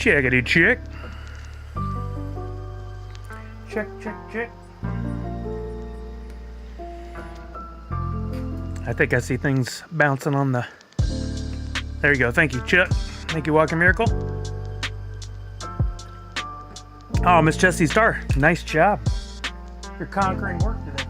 Checkity check. Check, check, check. I think I see things bouncing on the... There you go. Thank you, Chuck. Thank you, Walking Miracle. Oh, Miss Jessie Star. Nice job. You're conquering work today.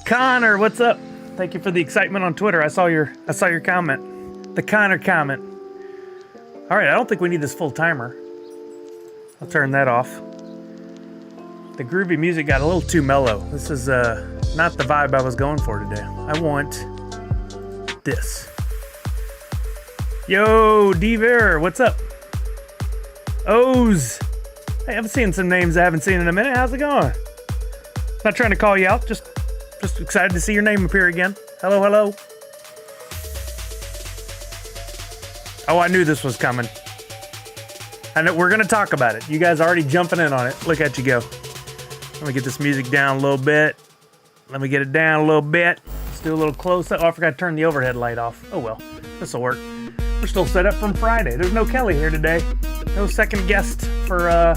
Connor, what's up? Thank you for the excitement on Twitter. I saw your comment. The Connor comment. All right, I don't think we need this full timer. I'll turn that off. The groovy music got a little too mellow. This is not the vibe I was going for today. I want this. Yo, D-Ver, what's up? O's. Hey, I've seen some names I haven't seen in a minute. How's it going? Not trying to call you out, just excited to see your name appear again. Hello, hello. Oh, I knew this was coming. I know we're gonna talk about it. You guys are already jumping in on it. Look at you go. Let me get this music down a little bit. Let me get it down a little bit. Let's do a little close up. Oh, I forgot to turn the overhead light off. Oh well, this'll work. We're still set up from Friday. There's no Kelly here today. No second guest for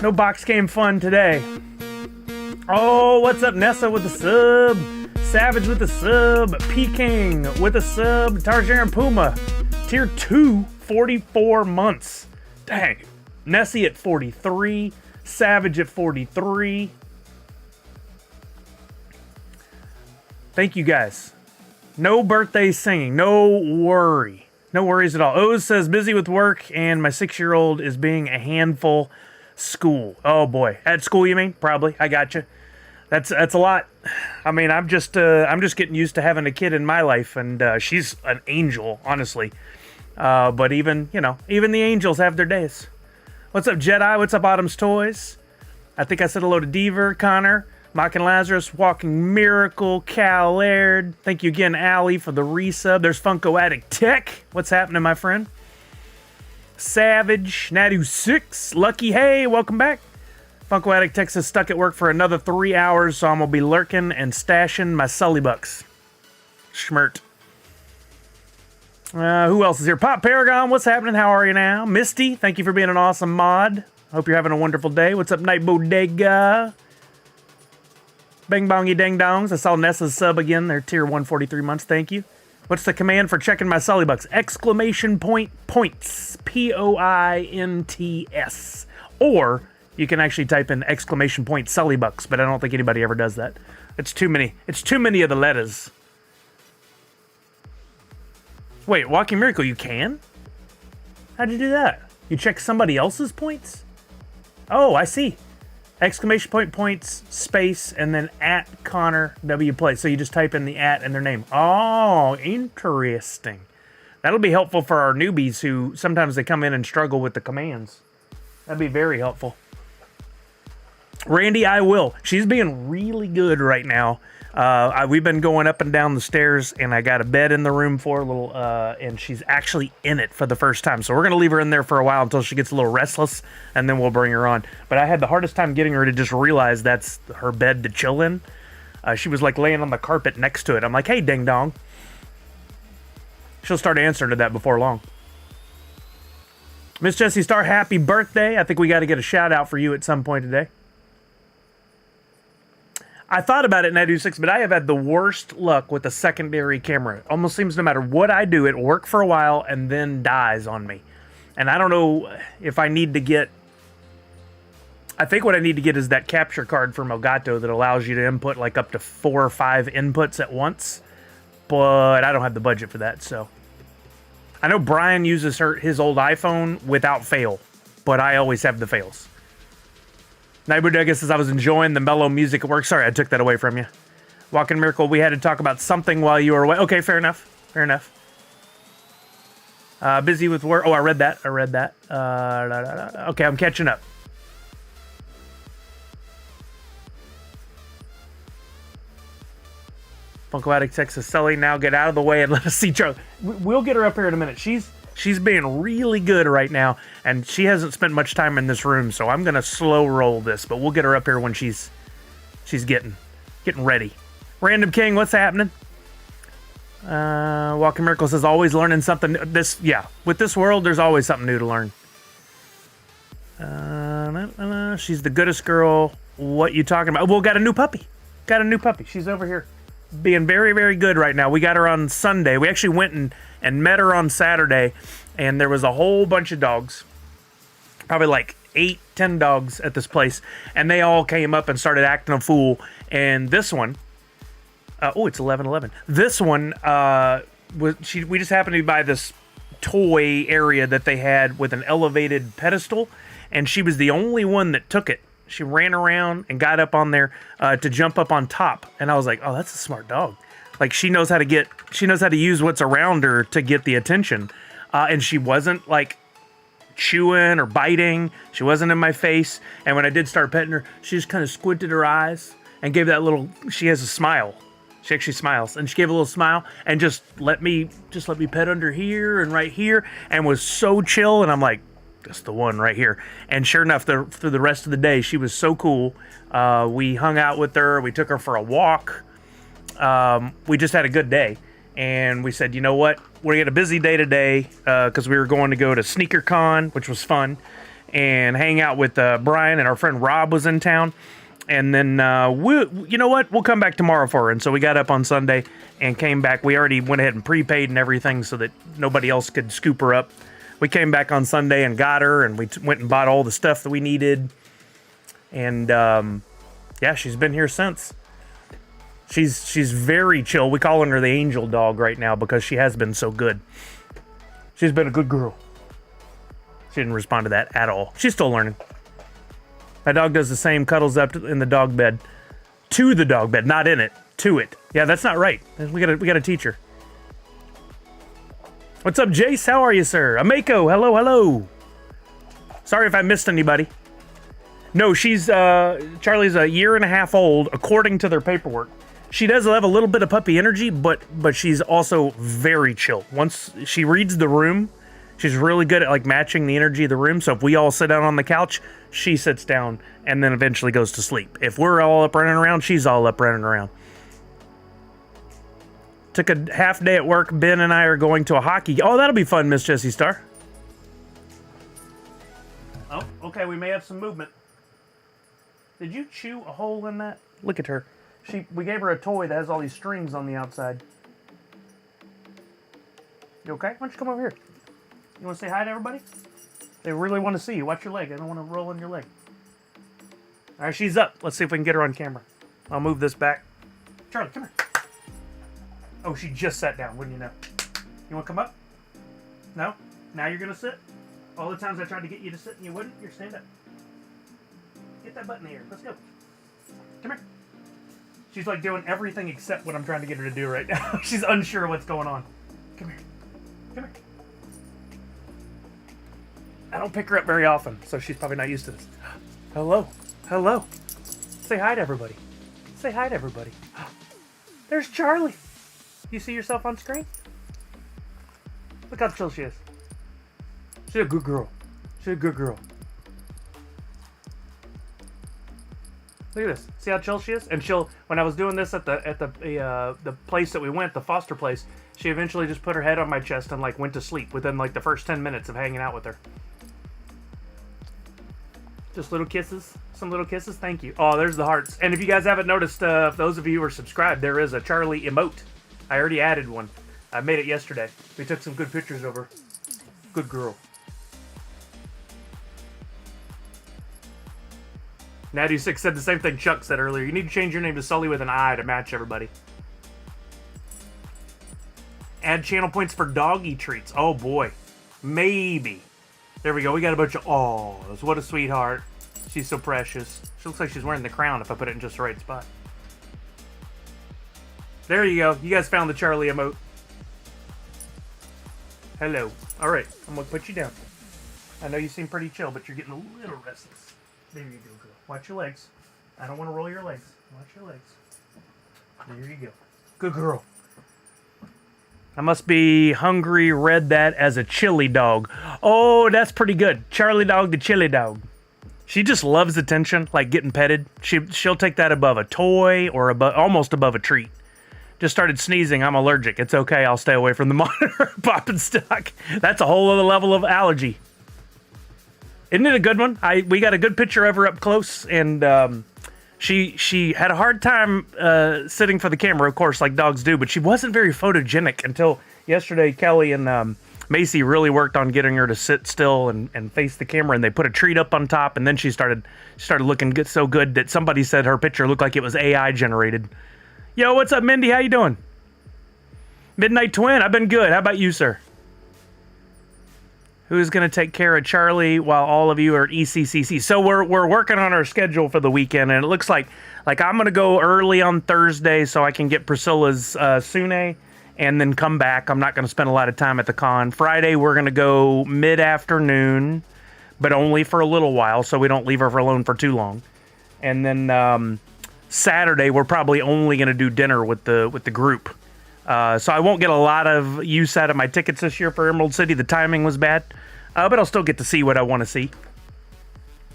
no box game fun today. Oh, what's up, Nessa with the sub? Savage with the sub. Peking with the sub. Tarjaran Puma. Tier 2, 44 months. Dang. Nessie at 43. Savage at 43. Thank you guys. No birthday singing. No worry. No worries at all. Oz says busy with work and my 6-year-old is being a handful. School. Oh boy. At school you mean? Probably. I got you. That's a lot. I mean, I'm just getting used to having a kid in my life, and she's an angel, honestly. But even the angels have their days. What's up, Jedi? What's up, Autumn's Toys? I think I said hello to Deaver, Connor, Mocking Lazarus, Walking Miracle, Cal Laird. Thank you again, Allie, for the resub. There's Funko Addict Tech. What's happening, my friend? Savage, Nadu6, Lucky, hey, welcome back. Funko Addict Tech is stuck at work for another 3 hours, so I'm going to be lurking and stashing my Sully bucks. Schmert. Who else is here? Pop Paragon, what's happening? How are you now? Misty, thank you for being an awesome mod. Hope you're having a wonderful day. What's up, Night Bodega? Bang bongy dang dongs. I saw Nessa's sub again. They're tier 143 months. Thank you. What's the command for checking my Sully bucks? Exclamation point points. Points. Or you can actually type in exclamation point Sully bucks, but I don't think anybody ever does that. It's too many. It's too many of the letters. Wait, Walking Miracle, you can? How'd you do that? You check somebody else's points? Oh, I see. Exclamation point points, space, and then at Connor W Play. So you just type in the at and their name. Oh, interesting. That'll be helpful for our newbies who sometimes they come in and struggle with the commands. That'd be very helpful. Randy, I will. She's being really good right now. We've been going up and down the stairs, and I got a bed in the room for a little, and she's actually in it for the first time. So we're going to leave her in there for a while until she gets a little restless, and then we'll bring her on. But I had the hardest time getting her to just realize that's her bed to chill in. She was like laying on the carpet next to it. I'm like, hey, ding dong. She'll start answering to that before long. Miss Jessie Star, happy birthday. I think we got to get a shout out for you at some point today. I thought about it in Edu6, but I have had the worst luck with a secondary camera. It almost seems no matter what I do, it works for a while and then dies on me. And I don't know if I need to get... I think what I need to get is that capture card from Elgato that allows you to input like up to 4 or 5 inputs at once. But I don't have the budget for that, so... I know Brian uses his old iPhone without fail, but I always have the fails. Night Bodega says I was enjoying the mellow music at work. Sorry, I took that away from you. Walking Miracle, we had to talk about something while you were away. Okay, fair enough. Fair enough. Busy with work. Oh, I read that. Okay, I'm catching up. Funko Addict Texas Sully, now get out of the way and let us see Charlie. We'll get her up here in a minute. She's She's being really good right now, and she hasn't spent much time in this room, so I'm gonna slow roll this, but we'll get her up here when she's getting ready. Random King, what's happening? Walking Miracle says always learning something. With this world, there's always something new to learn. She's the goodest girl. What you talking about? Well, got a new puppy. She's over here being very, very good right now. We got her on Sunday. We actually went and met her on Saturday, and there was a whole bunch of dogs. Probably like 8-10 dogs at this place, and they all came up and started acting a fool. And this one, it's 11:11. This one, we just happened to be by this toy area that they had with an elevated pedestal, and she was the only one that took it. She ran around and got up on there to jump up on top, and I was like, "Oh, that's a smart dog. Like she knows how to use what's around her to get the attention." And she wasn't like chewing or biting. She wasn't in my face. And when I did start petting her, she just kind of squinted her eyes and gave that little. She has a smile. She actually smiles, and she gave a little smile and just let me pet under here and right here, and was so chill. And I'm like, that's the one right here. And sure enough, through the rest of the day, she was so cool. We hung out with her. We took her for a walk. We just had a good day. And we said, you know what? We had a busy day today because we were going to go to SneakerCon, which was fun, and hang out with Brian, and our friend Rob was in town. And then, you know what? We'll come back tomorrow for her. And so we got up on Sunday and came back. We already went ahead and prepaid and everything so that nobody else could scoop her up. We came back on Sunday and got her, and we went and bought all the stuff that we needed. And, she's been here since. She's very chill. We're calling her the angel dog right now because she has been so good. She's been a good girl. She didn't respond to that at all. She's still learning. My dog does the same, cuddles up in the dog bed. To the dog bed, not in it. To it. Yeah, that's not right. We gotta teach her. What's up, Jace? How are you, sir? Ameko, hello. Sorry if I missed anybody. No, she's, Charlie's a year and a half old, according to their paperwork. She does have a little bit of puppy energy, but she's also very chill. Once she reads the room, she's really good at like matching the energy of the room. So if we all sit down on the couch, she sits down and then eventually goes to sleep. If we're all up running around, she's all up running around. Took a half day at work. Ben and I are going to a hockey. Oh, that'll be fun, Miss Jessie Star. Oh, okay. We may have some movement. Did you chew a hole in that? Look at her. We gave her a toy that has all these strings on the outside. You okay? Why don't you come over here? You want to say hi to everybody? They really want to see you. Watch your leg. I don't want to roll on your leg. All right, she's up. Let's see if we can get her on camera. I'll move this back. Charlie, come here. Oh, she just sat down. Wouldn't you know? You want to come up? No? Now you're going to sit? All the times I tried to get you to sit and you wouldn't, you're stand up. Get that butt in the air. Let's go. Come here. She's like doing everything except what I'm trying to get her to do right now. She's unsure what's going on. Come here. Come here. I don't pick her up very often, so she's probably not used to this. Hello. Hello. Say hi to everybody. Say hi to everybody. There's Charlie. You see yourself on screen? Look how chill she is. She's a good girl. She's a good girl. Look at this. See how chill she is? And when I was doing this at the place that we went, the foster place, she eventually just put her head on my chest and like went to sleep within like the first 10 minutes of hanging out with her. Just little kisses. Some little kisses. Thank you. Oh, there's the hearts. And if you guys haven't noticed, if those of you who are subscribed, there is a Charlie emote. I already added one. I made it yesterday. We took some good pictures of her. Good girl. Natty6 said the same thing Chuck said earlier. You need to change your name to Sully with an I to match everybody. Add channel points for doggy treats. Oh boy. Maybe. There we go. We got a bunch of awws. What a sweetheart. She's so precious. She looks like she's wearing the crown if I put it in just the right spot. There you go. You guys found the Charlie emote. Hello. Alright. I'm going to put you down. I know you seem pretty chill, but you're getting a little restless. There you go, girl. Watch your legs. I don't want to roll your legs. Watch your legs. There you go. Good girl. I must be hungry, read that as a chili dog. Oh, that's pretty good. Charlie dog the chili dog. She just loves attention, like getting petted. She'll take that above a toy or almost above a treat. Just started sneezing. I'm allergic. It's okay. I'll stay away from the monitor. Popping stuck. That's a whole other level of allergy. Isn't it a good one? We got a good picture of her up close, and she had a hard time sitting for the camera, of course, like dogs do, but she wasn't very photogenic until yesterday. Kelly and Macy really worked on getting her to sit still and face the camera, and they put a treat up on top, and then she started looking good, so good that somebody said her picture looked like it was AI generated. Yo, what's up, Mindy? How you doing? Midnight Twin, I've been good. How about you, sir? Who's going to take care of Charlie while all of you are at ECCC? So we're working on our schedule for the weekend, and it looks like I'm going to go early on Thursday so I can get Priscilla's Sune and then come back. I'm not going to spend a lot of time at the con. Friday, we're going to go mid-afternoon, but only for a little while so we don't leave her alone for too long. And then Saturday, we're probably only going to do dinner with the group. So I won't get a lot of use out of my tickets this year for Emerald City. The timing was bad. But I'll still get to see what I want to see.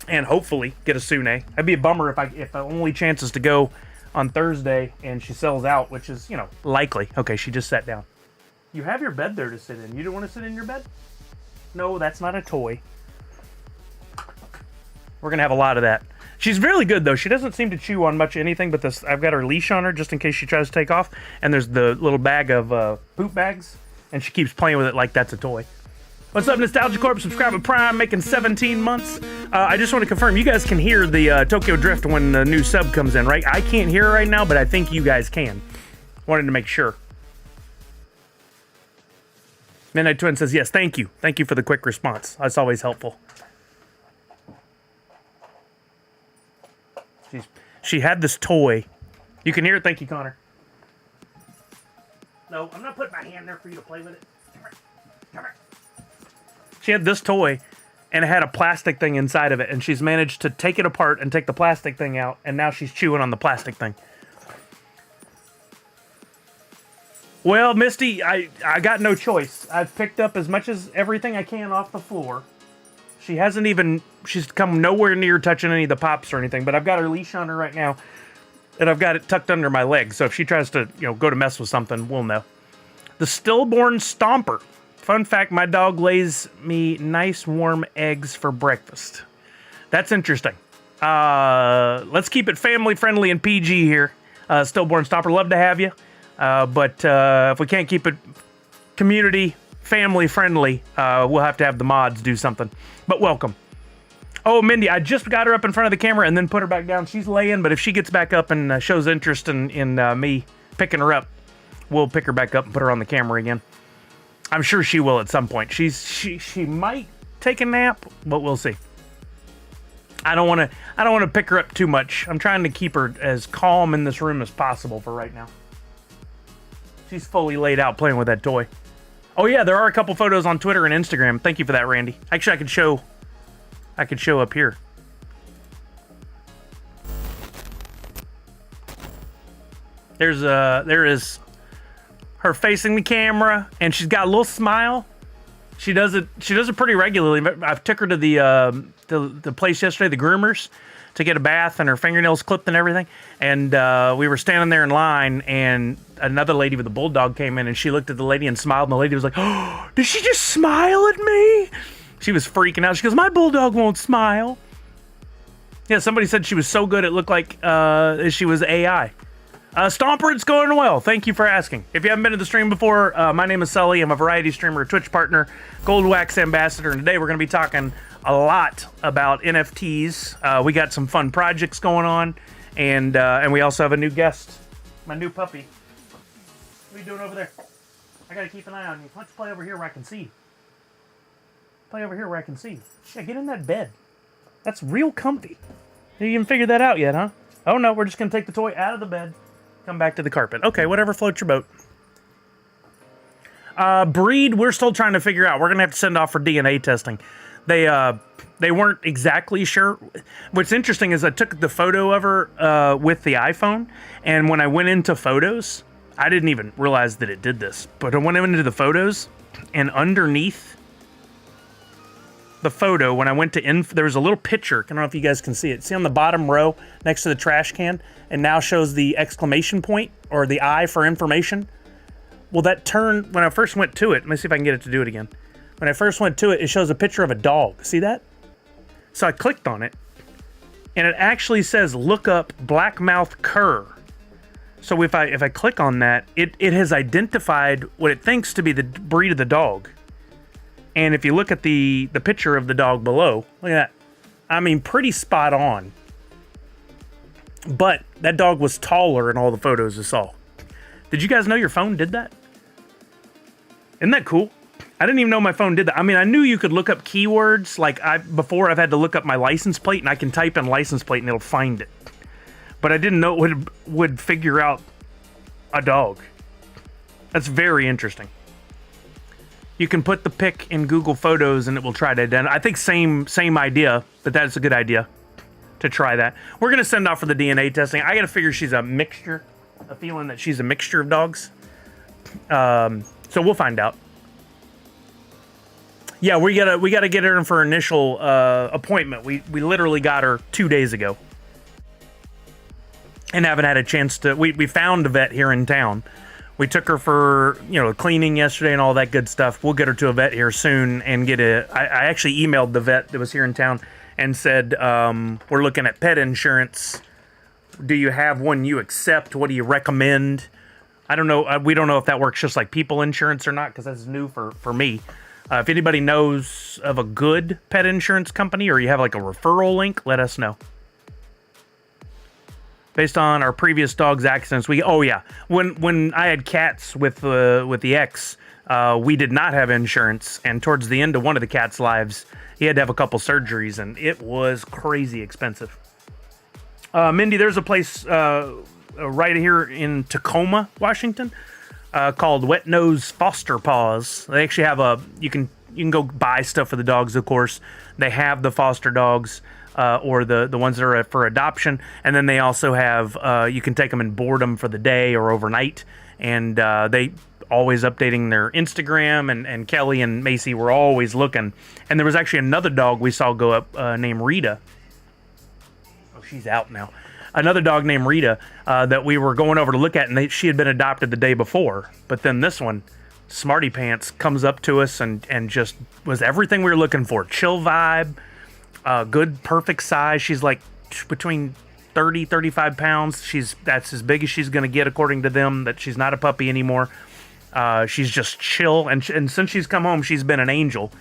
And hopefully get a Sune. That'd be a bummer if the only chance is to go on Thursday and she sells out, which is, likely. Okay, she just sat down. You have your bed there to sit in. You don't want to sit in your bed? No, that's not a toy. We're going to have a lot of that. She's really good, though. She doesn't seem to chew on much anything, but I've got her leash on her just in case she tries to take off. And there's the little bag of poop bags, and she keeps playing with it like that's a toy. What's up, Nostalgia Corp? Subscribe to Prime, making 17 months. I just want to confirm, you guys can hear the Tokyo Drift when the new sub comes in, right? I can't hear it right now, but I think you guys can. Wanted to make sure. Midnight Twin says, yes, thank you. Thank you for the quick response. That's always helpful. She had this toy. You can hear it. Thank you, Connor. No, I'm not putting my hand there for you to play with it. Come here. Come here. She had this toy, and it had a plastic thing inside of it, and she's managed to take it apart and take the plastic thing out, and now she's chewing on the plastic thing. Well, Misty, I got no choice. I've picked up as much as everything I can off the floor. She's come nowhere near touching any of the pops or anything, but I've got her leash on her right now, and I've got it tucked under my leg, so if she tries to, go to mess with something, we'll know. The Stillborn Stomper. Fun fact, my dog lays me nice warm eggs for breakfast. That's interesting. Let's keep it family-friendly and PG here. Stillborn Stomper, love to have you, but if we can't keep it community family-friendly, we'll have to have the mods do something. But welcome. Oh, Mindy, I just got her up in front of the camera and then put her back down. She's laying, but if she gets back up and shows interest in me picking her up, we'll pick her back up and put her on the camera again. I'm sure she will at some point. She might take a nap, but we'll see. I don't want to pick her up too much. I'm trying to keep her as calm in this room as possible for right now. She's fully laid out playing with that toy. Oh yeah, there are a couple photos on Twitter and Instagram. Thank you for that, Randy. Actually, I could show up here. There is her facing the camera, and she's got a little smile. She does it pretty regularly. I took her to the place yesterday, the groomers, to get a bath and her fingernails clipped and everything. And we were standing there in line, and another lady with a bulldog came in, and she looked at the lady and smiled, and the lady was like, oh, did she just smile at me? She was freaking out. She goes, my bulldog won't smile. Yeah, somebody said she was so good it looked like she was AI. Stomper, it's going well. Thank you for asking. If you haven't been to the stream before, my name is Sully. I'm a variety streamer, a Twitch partner, Gold Wax ambassador, and today we're going to be talking a lot about NFTs. We got some fun projects going on, and we also have a new guest, my new puppy. What are you doing over there? I got to keep an eye on you. Why don't you play over here where I can see you? Play over here where I can see you. Yeah, get in that bed. That's real comfy. You even figured that out yet, huh? Oh no, we're just going to take the toy out of the bed. Come back to the carpet. Okay, whatever floats your boat. Breed, we're still trying to figure out. We're going to have to send off for DNA testing. They weren't exactly sure. What's interesting is I took the photo of her with the iPhone, and when I went into photos, I didn't even realize that it did this, but I went into the photos, and underneath the photo, when I went to there was a little picture. I don't know if you guys can see it. See on the bottom row next to the trash can, and now shows the exclamation point or the I for information. Well, that turned when I first went to it. Let me see if I can get it to do it again. When I first went to it, it shows a picture of a dog. See that? So I clicked on it, and it actually says look up blackmouth cur. So if I click on that, it has identified what it thinks to be the breed of the dog. And if you look at the picture of the dog below, look at that. I mean, pretty spot on. But that dog was taller in all the photos I saw. Did you guys know your phone did that? Isn't that cool? I didn't even know my phone did that. I mean, I knew you could look up keywords. Like before I've had to look up my license plate, and I can type in license plate and it'll find it. But I didn't know it would figure out a dog. That's very interesting. You can put the pic in Google Photos and it will try to identify. I think same idea, but that's a good idea to try that. We're going to send off for the DNA testing. I got to figure she's a mixture, a feeling that she's a mixture of dogs. So we'll find out. Yeah, we gotta get her in for initial appointment. We literally got her 2 days ago. And haven't had a chance to, we found a vet here in town. We took her for, cleaning yesterday and all that good stuff. We'll get her to a vet here soon and I actually emailed the vet that was here in town and said, we're looking at pet insurance. Do you have one you accept? What do you recommend? I don't know. We don't know if that works just like people insurance or not, because that's new for me. If anybody knows of a good pet insurance company or you have like a referral link, let us know. Based on our previous dog's accidents, when I had cats with the ex, we did not have insurance, and towards the end of one of the cats' lives, he had to have a couple surgeries, and it was crazy expensive. Mindy, there's a place right here in Tacoma, Washington, called Wet Nose Foster Paws. They actually have you can go buy stuff for the dogs, of course. They have the foster dogs. Or the ones that are for adoption. And then they also have, you can take them and board them for the day or overnight. And they always updating their Instagram, and Kelly and Macy were always looking. And there was actually another dog we saw go up named Rita. Oh, she's out now. Another dog named Rita that we were going over to look at, and she had been adopted the day before. But then this one, Smarty Pants, comes up to us and just was everything we were looking for. Chill vibe. Good, perfect size. She's like between 30, 35 pounds. That's as big as she's going to get, according to them, that she's not a puppy anymore. She's just chill. And since she's come home, she's been an angel.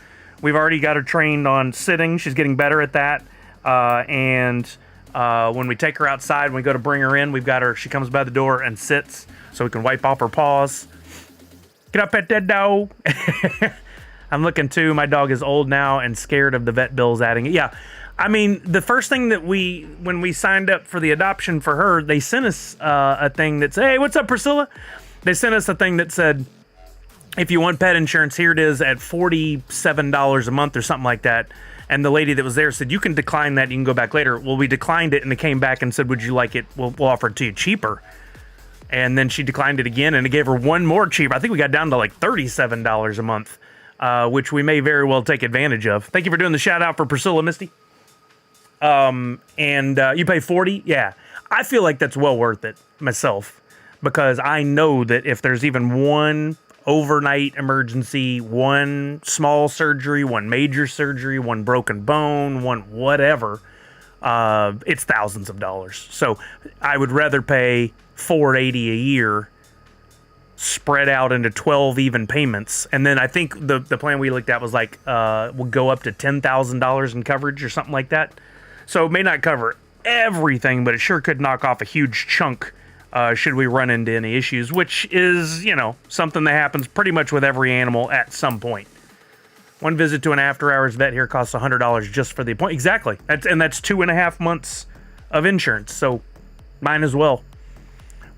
We've already got her trained on sitting. She's getting better at that. And when we take her outside, when we go to bring her in, we've got her, she comes by the door and sits so we can wipe off her paws. Get up at that dog. I'm looking too. My dog is old now and scared of the vet bills adding it. Yeah. I mean, the first thing that when we signed up for the adoption for her, they sent us a thing that said, hey, what's up, Priscilla? They sent us a thing that said, if you want pet insurance, here it is at $47 a month or something like that. And the lady that was there said, you can decline that. You can go back later. Well, we declined it, and it came back and said, would you like it? We'll offer it to you cheaper. And then she declined it again, and it gave her one more cheaper. I think we got down to like $37 a month. Which we may very well take advantage of. Thank you for doing the shout out for Priscilla, Misty. And you pay $40? Yeah. I feel like that's well worth it myself, because I know that if there's even one overnight emergency, one small surgery, one major surgery, one broken bone, one whatever, it's thousands of dollars. So I would rather pay $480 a year spread out into 12 even payments. And then I think the plan we looked at was like, we'll go up to $10,000 in coverage or something like that. So it may not cover everything, but it sure could knock off a huge chunk should we run into any issues, which is, something that happens pretty much with every animal at some point. One visit to an after-hours vet here costs $100 just for the appointment. Exactly. That's 2.5 months of insurance, so mine as well.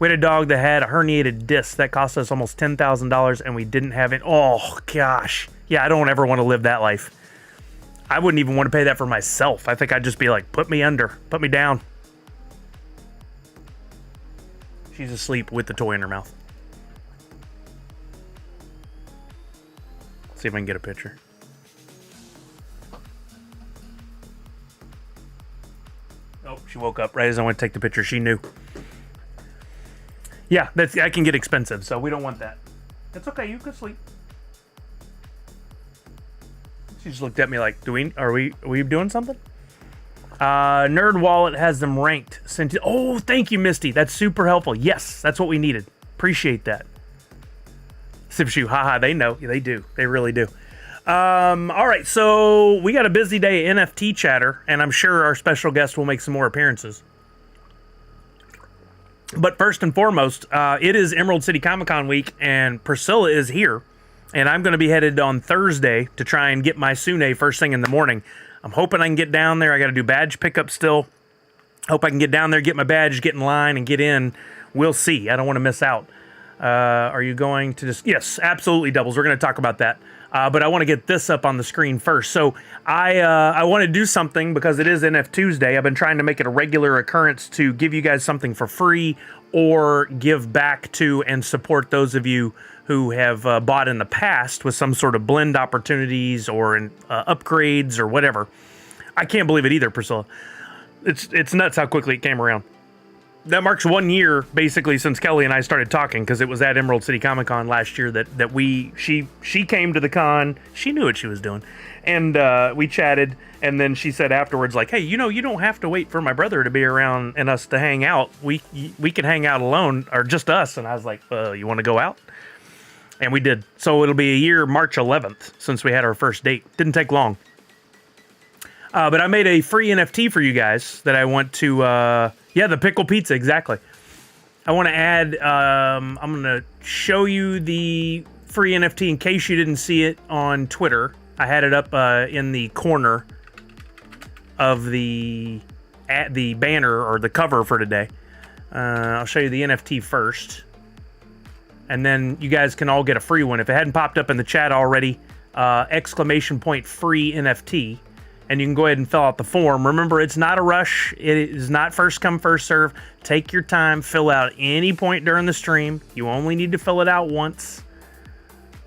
We had a dog that had a herniated disc that cost us almost $10,000, and we didn't have it. Oh, gosh. Yeah, I don't ever want to live that life. I wouldn't even want to pay that for myself. I think I'd just be like, put me under. Put me down. She's asleep with the toy in her mouth. See if I can get a picture. Oh, she woke up right as I went to take the picture. She knew. Yeah, that can get expensive, so we don't want that. It's okay. You can sleep. She just looked at me like, are we doing something? Nerd Wallet has them ranked. Oh, thank you, Misty. That's super helpful. Yes, that's what we needed. Appreciate that. Sipshoe, haha, they know. They do. They really do. All right, so we got a busy day of NFT chatter, and I'm sure our special guest will make some more appearances. But first and foremost, it is Emerald City Comic Con week, and Priscilla is here. And I'm going to be headed on Thursday to try and get my Sune first thing in the morning. I'm hoping I can get down there. I got to do badge pickup still. Hope I can get down there, get my badge, get in line, and get in. We'll see. I don't want to miss out. Are you going to just... Yes, absolutely, Doubles. We're going to talk about that. But I want to get this up on the screen first. So I want to do something because it is NFTuesday. I've been trying to make it a regular occurrence to give you guys something for free or give back to and support those of you who have bought in the past with some sort of blend opportunities or upgrades or whatever. I can't believe it either, Priscilla. It's nuts how quickly it came around. That marks 1 year basically since Kelly and I started talking, because it was at Emerald City Comic Con last year that she came to the con. She knew what she was doing, and we chatted. And then she said afterwards, like, "Hey, you don't have to wait for my brother to be around and us to hang out. We can hang out alone or just us." And I was like, "You want to go out?" And we did. So it'll be a year, March 11th, since we had our first date. Didn't take long. But I made a free NFT for you guys that I want to... the pickle pizza, exactly. I want to add... I'm going to show you the free NFT in case you didn't see it on Twitter. I had it up in the corner of the banner or the cover for today. I'll show you the NFT first. And then you guys can all get a free one. If it hadn't popped up in the chat already, ! Free NFT. And you can go ahead and fill out the form. Remember, it's not a rush. It is not first come, first serve. Take your time. Fill out any point during the stream. You only need to fill it out once.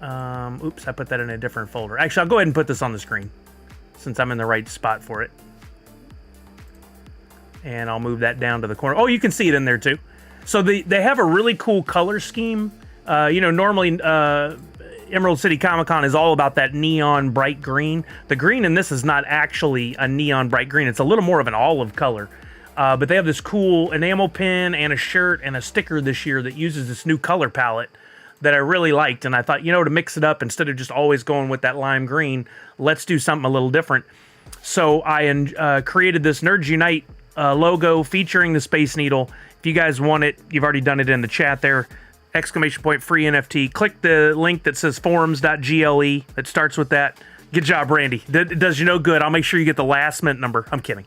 Oops, I put that in a different folder. Actually, I'll go ahead and put this on the screen since I'm in the right spot for it. And I'll move that down to the corner. Oh, you can see it in there too. So they have a really cool color scheme. Normally Emerald City Comic Con is all about that neon bright green. The green in this is not actually a neon bright green. It's a little more of an olive color. But they have this cool enamel pin and a shirt and a sticker this year that uses this new color palette that I really liked. And I thought, to mix it up instead of just always going with that lime green, let's do something a little different. So I created this Nerds Unite logo featuring the Space Needle. If you guys want it, you've already done it in the chat there. ! Free NFT. Click the link that says forums.gle that starts with that. Good job, Randy. It does you no good. I'll make sure you get the last mint number. I'm kidding.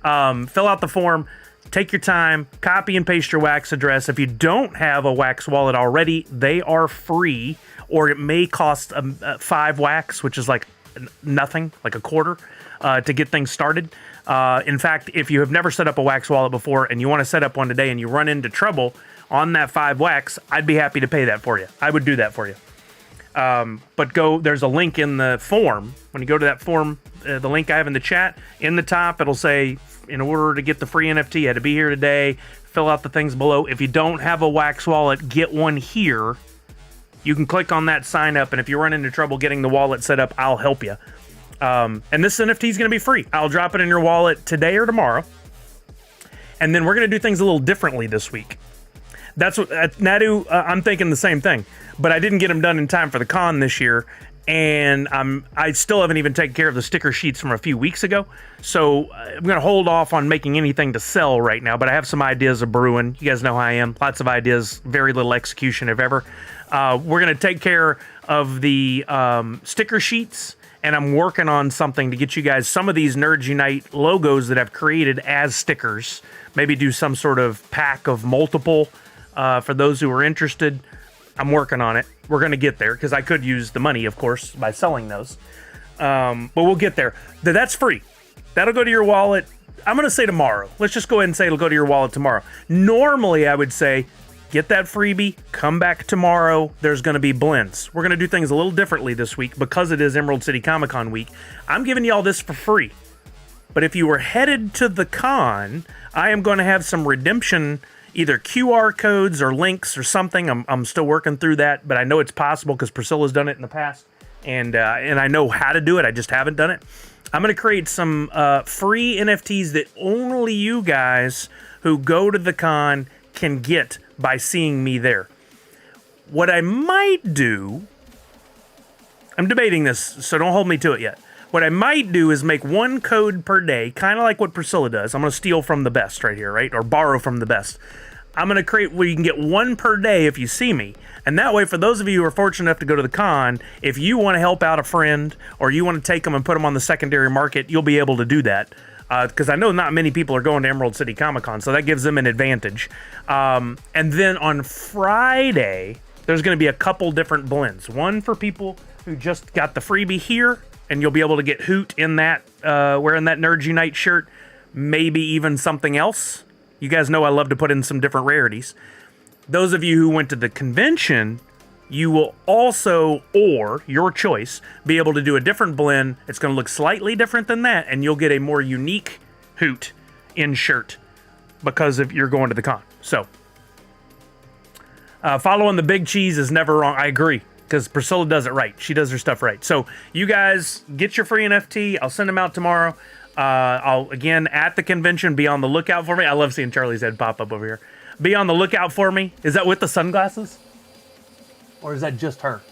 Fill out the form. Take your time. Copy and paste your wax address. If you don't have a wax wallet already, they are free, or it may cost 5 wax, which is like nothing, like a quarter, to get things started. In fact, if you have never set up a wax wallet before and you want to set up one today and you run into trouble on that 5 wax, I'd be happy to pay that for you. I would do that for you. But there's a link in the form. When you go to that form, the link I have in the chat, in the top, it'll say, in order to get the free NFT, you had to be here today, fill out the things below. If you don't have a wax wallet, get one here. You can click on that sign up, and if you run into trouble getting the wallet set up, I'll help you. And this NFT is going to be free. I'll drop it in your wallet today or tomorrow. And then we're going to do things a little differently this week. That's what Nadu. I'm thinking the same thing, but I didn't get them done in time for the con this year, and I still haven't even taken care of the sticker sheets from a few weeks ago. So I'm gonna hold off on making anything to sell right now. But I have some ideas of brewing. You guys know how I am. Lots of ideas, very little execution, if ever. We're gonna take care of the sticker sheets, and I'm working on something to get you guys some of these Nerds Unite logos that I've created as stickers. Maybe do some sort of pack of multiple. For those who are interested, I'm working on it. We're going to get there because I could use the money, of course, by selling those. But we'll get there. That's free. That'll go to your wallet. I'm going to say tomorrow. Let's just go ahead and say it'll go to your wallet tomorrow. Normally, I would say Get that freebie, come back tomorrow. There's going to be blends. We're going to do things a little differently this week because it is Emerald City Comic Con week. I'm giving y'all this for free. But if you were headed to the con, I am going to have some redemption, either QR codes or links or something. I'm still working through that, but I know it's possible because Priscilla's done it in the past. And I know how to do it. I just haven't done it. I'm going to create some free NFTs that only you guys who go to the con can get by seeing me there. What I might do, I'm debating this, so don't hold me to it yet. What I might do is make one code per day, kind of like what Priscilla does. I'm going to steal from the best right here, right? Or borrow from the best. I'm going to create where you can get one per day if you see me. And that way, for those of you who are fortunate enough to go to the con, if you want to help out a friend or you want to take them and put them on the secondary market, you'll be able to do that. Because I know not many people are going to Emerald City Comic Con, so that gives them an advantage. And then on Friday, there's going to be a couple different blends. One for people who just got the freebie here, and you'll be able to get Hoot in that, wearing that Nerds Unite shirt, maybe even something else. You guys know I love to put in some different rarities. Those of you who went to the convention, you will also, or your choice, be able to do a different blend. It's going to look slightly different than that, and you'll get a more unique Hoot in shirt because of you're going to the con. So, following the big cheese is never wrong. I agree, because Priscilla does it right. She does her stuff right. So, you guys get your free NFT. I'll send them out tomorrow. I'll, again, at the convention, be on the lookout for me. I love seeing Charlie's head pop up over here. Be on the lookout for me. Is that with the sunglasses? Or is that just her?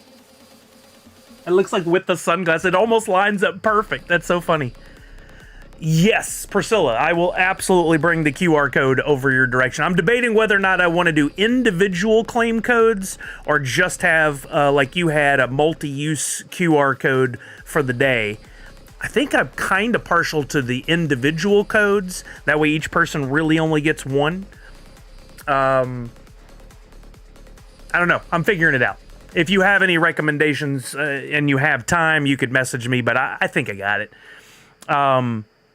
It looks like with the sunglasses. It almost lines up perfect. That's so funny. Yes, Priscilla, I will absolutely bring the QR code over your direction. I'm debating whether or not I want to do individual claim codes or just have, like you had, a multi-use QR code for the day. I think I'm kind of partial to the individual codes. That way each person really only gets one. I don't know. I'm figuring it out. If you have any recommendations and you have time, you could message me, but I think I got it.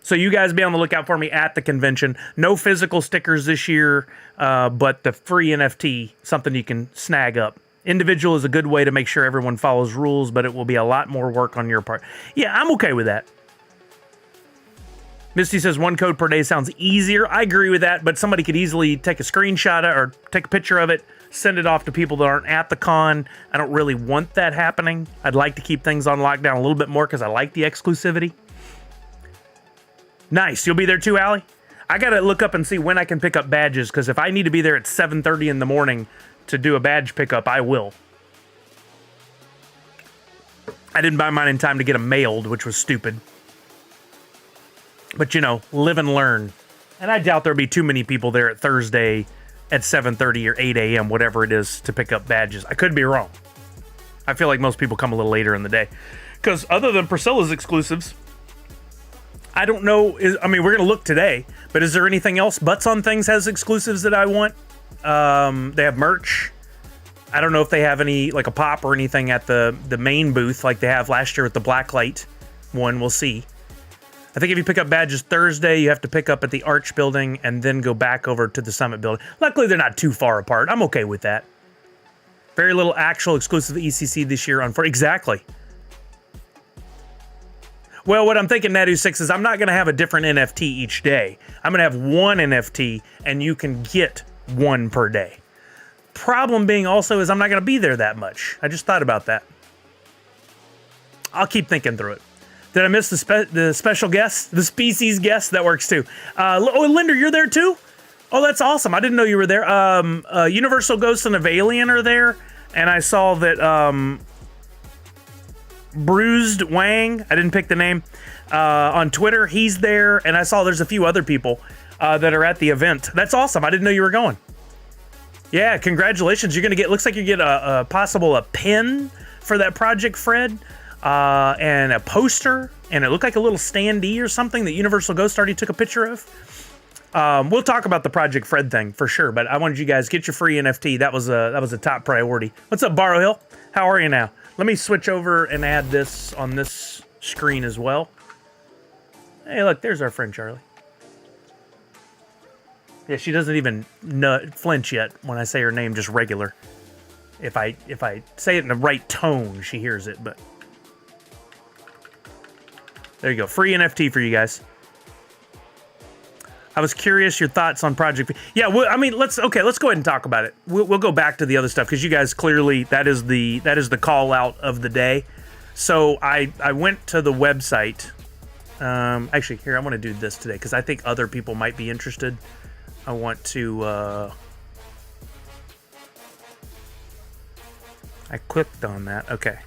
So you guys be on the lookout for me at the convention. No physical stickers this year, but the free NFT, something you can snag up. Individual is a good way to make sure everyone follows rules, but it will be a lot more work on your part. Yeah, I'm okay with that. Misty says one code per day sounds easier. I agree with that, but somebody could easily take a screenshot or take a picture of it, send it off to people that aren't at the con. I don't really want that happening. I'd like to keep things on lockdown a little bit more because I like the exclusivity. Nice. You'll be there too, Allie? I got to look up and see when I can pick up badges, because if I need to be there at 7:30 in the morning to do a badge pickup, I will. I didn't buy mine in time to get them mailed, which was stupid. But, you know, live and learn. And I doubt there'll be too many people there at Thursday at 7:30 or 8 a.m., whatever it is, to pick up badges. I could be wrong. I feel like most people come a little later in the day. Because other than Priscilla's exclusives, I don't know. I mean, we're going to look today, but is there anything else? Butts on Things has exclusives that I want. They have merch. I don't know if they have any, like a pop or anything at the main booth like they have last year with the Blacklight one. We'll see. I think if you pick up badges Thursday, you have to pick up at the Arch building and then go back over to the Summit building. Luckily, they're not too far apart. I'm okay with that. Very little actual exclusive ECC this year on exactly. Well, what I'm thinking, Nadu6, is I'm not going to have a different NFT each day. I'm going to have one NFT, and you can get one per day. Problem being also is I'm not going to be there that much. I just thought about that. I'll keep thinking through it. Did I miss the special guest? The species guest? That works too. Oh, Linder, you're there too? Oh, that's awesome. I didn't know you were there. Universal Ghost and Avalian are there. And I saw that Bruised Wang, I didn't pick the name, on Twitter, he's there. And I saw there's a few other people that are at the event. That's awesome. I didn't know you were going. Yeah, congratulations. You're going to get, looks like you get a pin for that project, Fred. And a poster, and it looked like a little standee or something that Universal Ghost already took a picture of. We'll talk about the Project Fred thing for sure, but I wanted you guys get your free NFT. That was a top priority. What's up, Borrow Hill? How are you now? Let me switch over and add this on this screen as well. Hey, look, there's our friend Charlie. Yeah, she doesn't even flinch yet when I say her name, just regular. If I say it in the right tone, she hears it, but... There you go. Free NFT for you guys. I was curious your thoughts on Project... Yeah, well, I mean, let's go ahead and talk about it. We'll go back to the other stuff, because you guys clearly, that is the call out of the day. So I went to the website. Actually, here, I want to do this today, because I think other people might be interested. I want to... I clicked on that. Okay.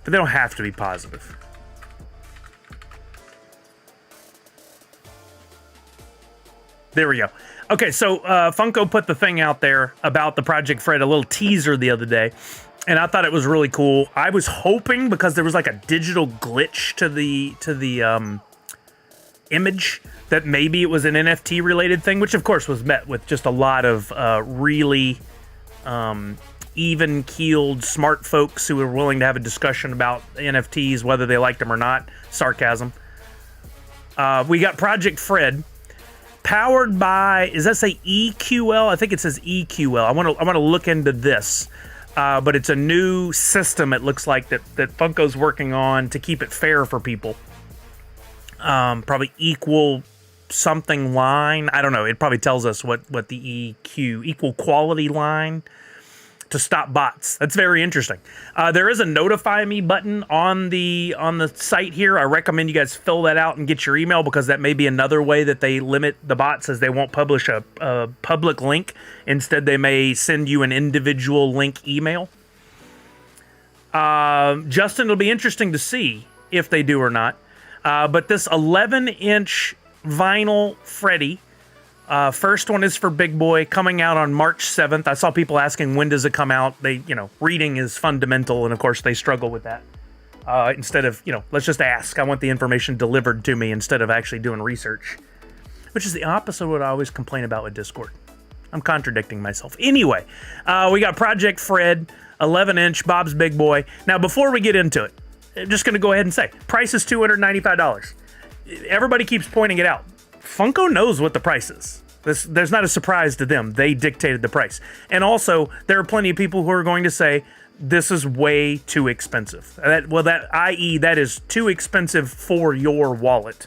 But they don't have to be positive. There we go. Okay, so Funko put the thing out there about the Project Fred, a little teaser the other day, and I thought it was really cool. I was hoping, because there was like a digital glitch to the image, that maybe it was an NFT related thing, which of course was met with just a lot of really even-keeled, smart folks who were willing to have a discussion about NFTs, whether they liked them or not. Sarcasm. We got Project Fred, powered by, does that say EQL? I think it says EQL. I want to look into this, but it's a new system. It looks like that Funko's working on to keep it fair for people. Probably equal something line. I don't know. It probably tells us what the equal quality line. To stop bots. That's very interesting. There is a notify me button on the site here. I recommend you guys fill that out and get your email, because that may be another way that they limit the bots, as they won't publish a public link. Instead, they may send you an individual link email. Justin, it'll be interesting to see if they do or not. But this 11-inch vinyl Freddy, first one is for Big Boy, coming out on March 7th. I saw people asking, when does it come out? Reading is fundamental, and of course they struggle with that. Instead of, let's just ask. I want the information delivered to me instead of actually doing research, which is the opposite of what I always complain about with Discord. I'm contradicting myself. Anyway, we got Project Fred, 11-inch, Bob's Big Boy. Now, before we get into it, I'm just going to go ahead and say, price is $295. Everybody keeps pointing it out. Funko knows what the price is. There's not a surprise to them. They dictated the price. And also, there are plenty of people who are going to say, this is way too expensive. I.e., that is too expensive for your wallet.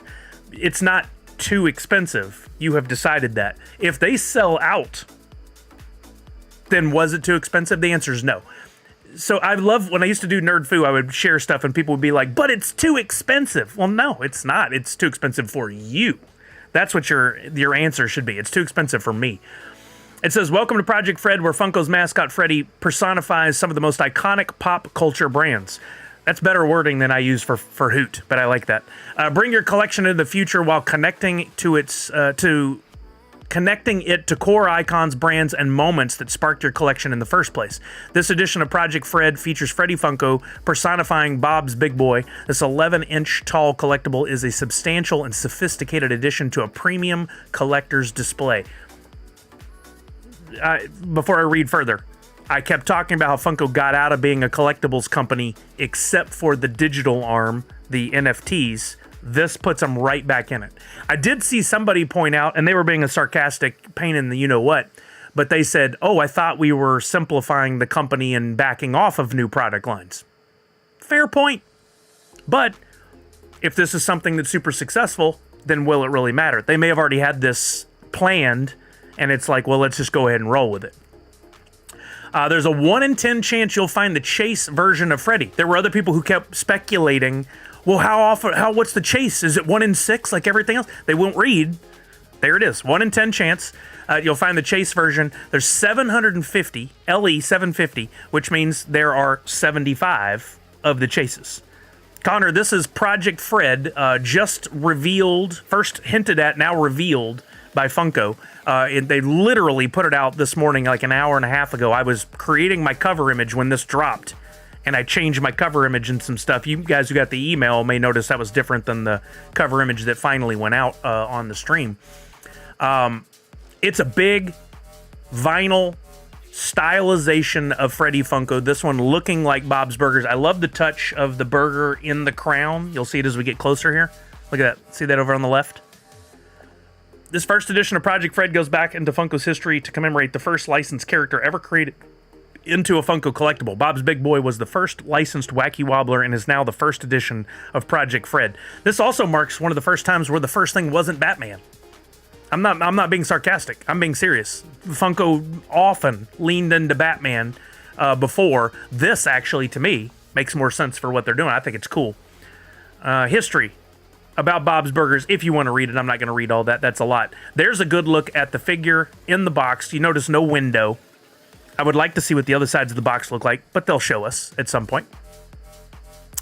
It's not too expensive. You have decided that. If they sell out, then was it too expensive? The answer is no. So I love, when I used to do Nerd Foo, I would share stuff and people would be like, but it's too expensive. Well, no, it's not. It's too expensive for you. That's what your answer should be. It's too expensive for me. It says, welcome to Project Fred, where Funko's mascot Freddy personifies some of the most iconic pop culture brands. That's better wording than I use for Hoot, but I like that. Bring your collection into the future while connecting it to core icons, brands, and moments that sparked your collection in the first place. This edition of Project Fred features Freddy Funko personifying Bob's Big Boy. This 11-inch tall collectible is a substantial and sophisticated addition to a premium collector's display. Before I read further, I kept talking about how Funko got out of being a collectibles company, except for the digital arm, the NFTs. This puts them right back in it. I did see somebody point out, and they were being a sarcastic pain in the you-know-what, but they said, oh, I thought we were simplifying the company and backing off of new product lines. Fair point. But if this is something that's super successful, then will it really matter? They may have already had this planned, and it's like, well, let's just go ahead and roll with it. There's a 1 in 10 chance you'll find the Chase version of Freddy. There were other people who kept speculating, well, what's the Chase? Is it 1 in 6 like everything else? They won't read. There it is, 1 in 10 chance. You'll find the Chase version. There's 750, LE 750, which means there are 75 of the Chases. Connor, this is Project Fred, just revealed, first hinted at, now revealed by Funko. They literally put it out this morning, like an hour and a half ago. I was creating my cover image when this dropped, and I changed my cover image and some stuff. You guys who got the email may notice that was different than the cover image that finally went out on the stream. It's a big vinyl stylization of Freddy Funko. This one looking like Bob's Burgers. I love the touch of the burger in the crown. You'll see it as we get closer here. Look at that. See that over on the left? This first edition of Project Fred goes back into Funko's history to commemorate the first licensed character ever created into a Funko collectible. Bob's Big Boy was the first licensed Wacky Wobbler and is now the first edition of Project Fred. This also marks one of the first times where the first thing wasn't Batman. I'm not being sarcastic. I'm being serious. Funko often leaned into Batman before. This actually, to me, makes more sense for what they're doing. I think it's cool. History about Bob's Burgers, if you want to read it. I'm not going to read all that. That's a lot. There's a good look at the figure in the box. You notice no window. I would like to see what the other sides of the box look like, but they'll show us at some point.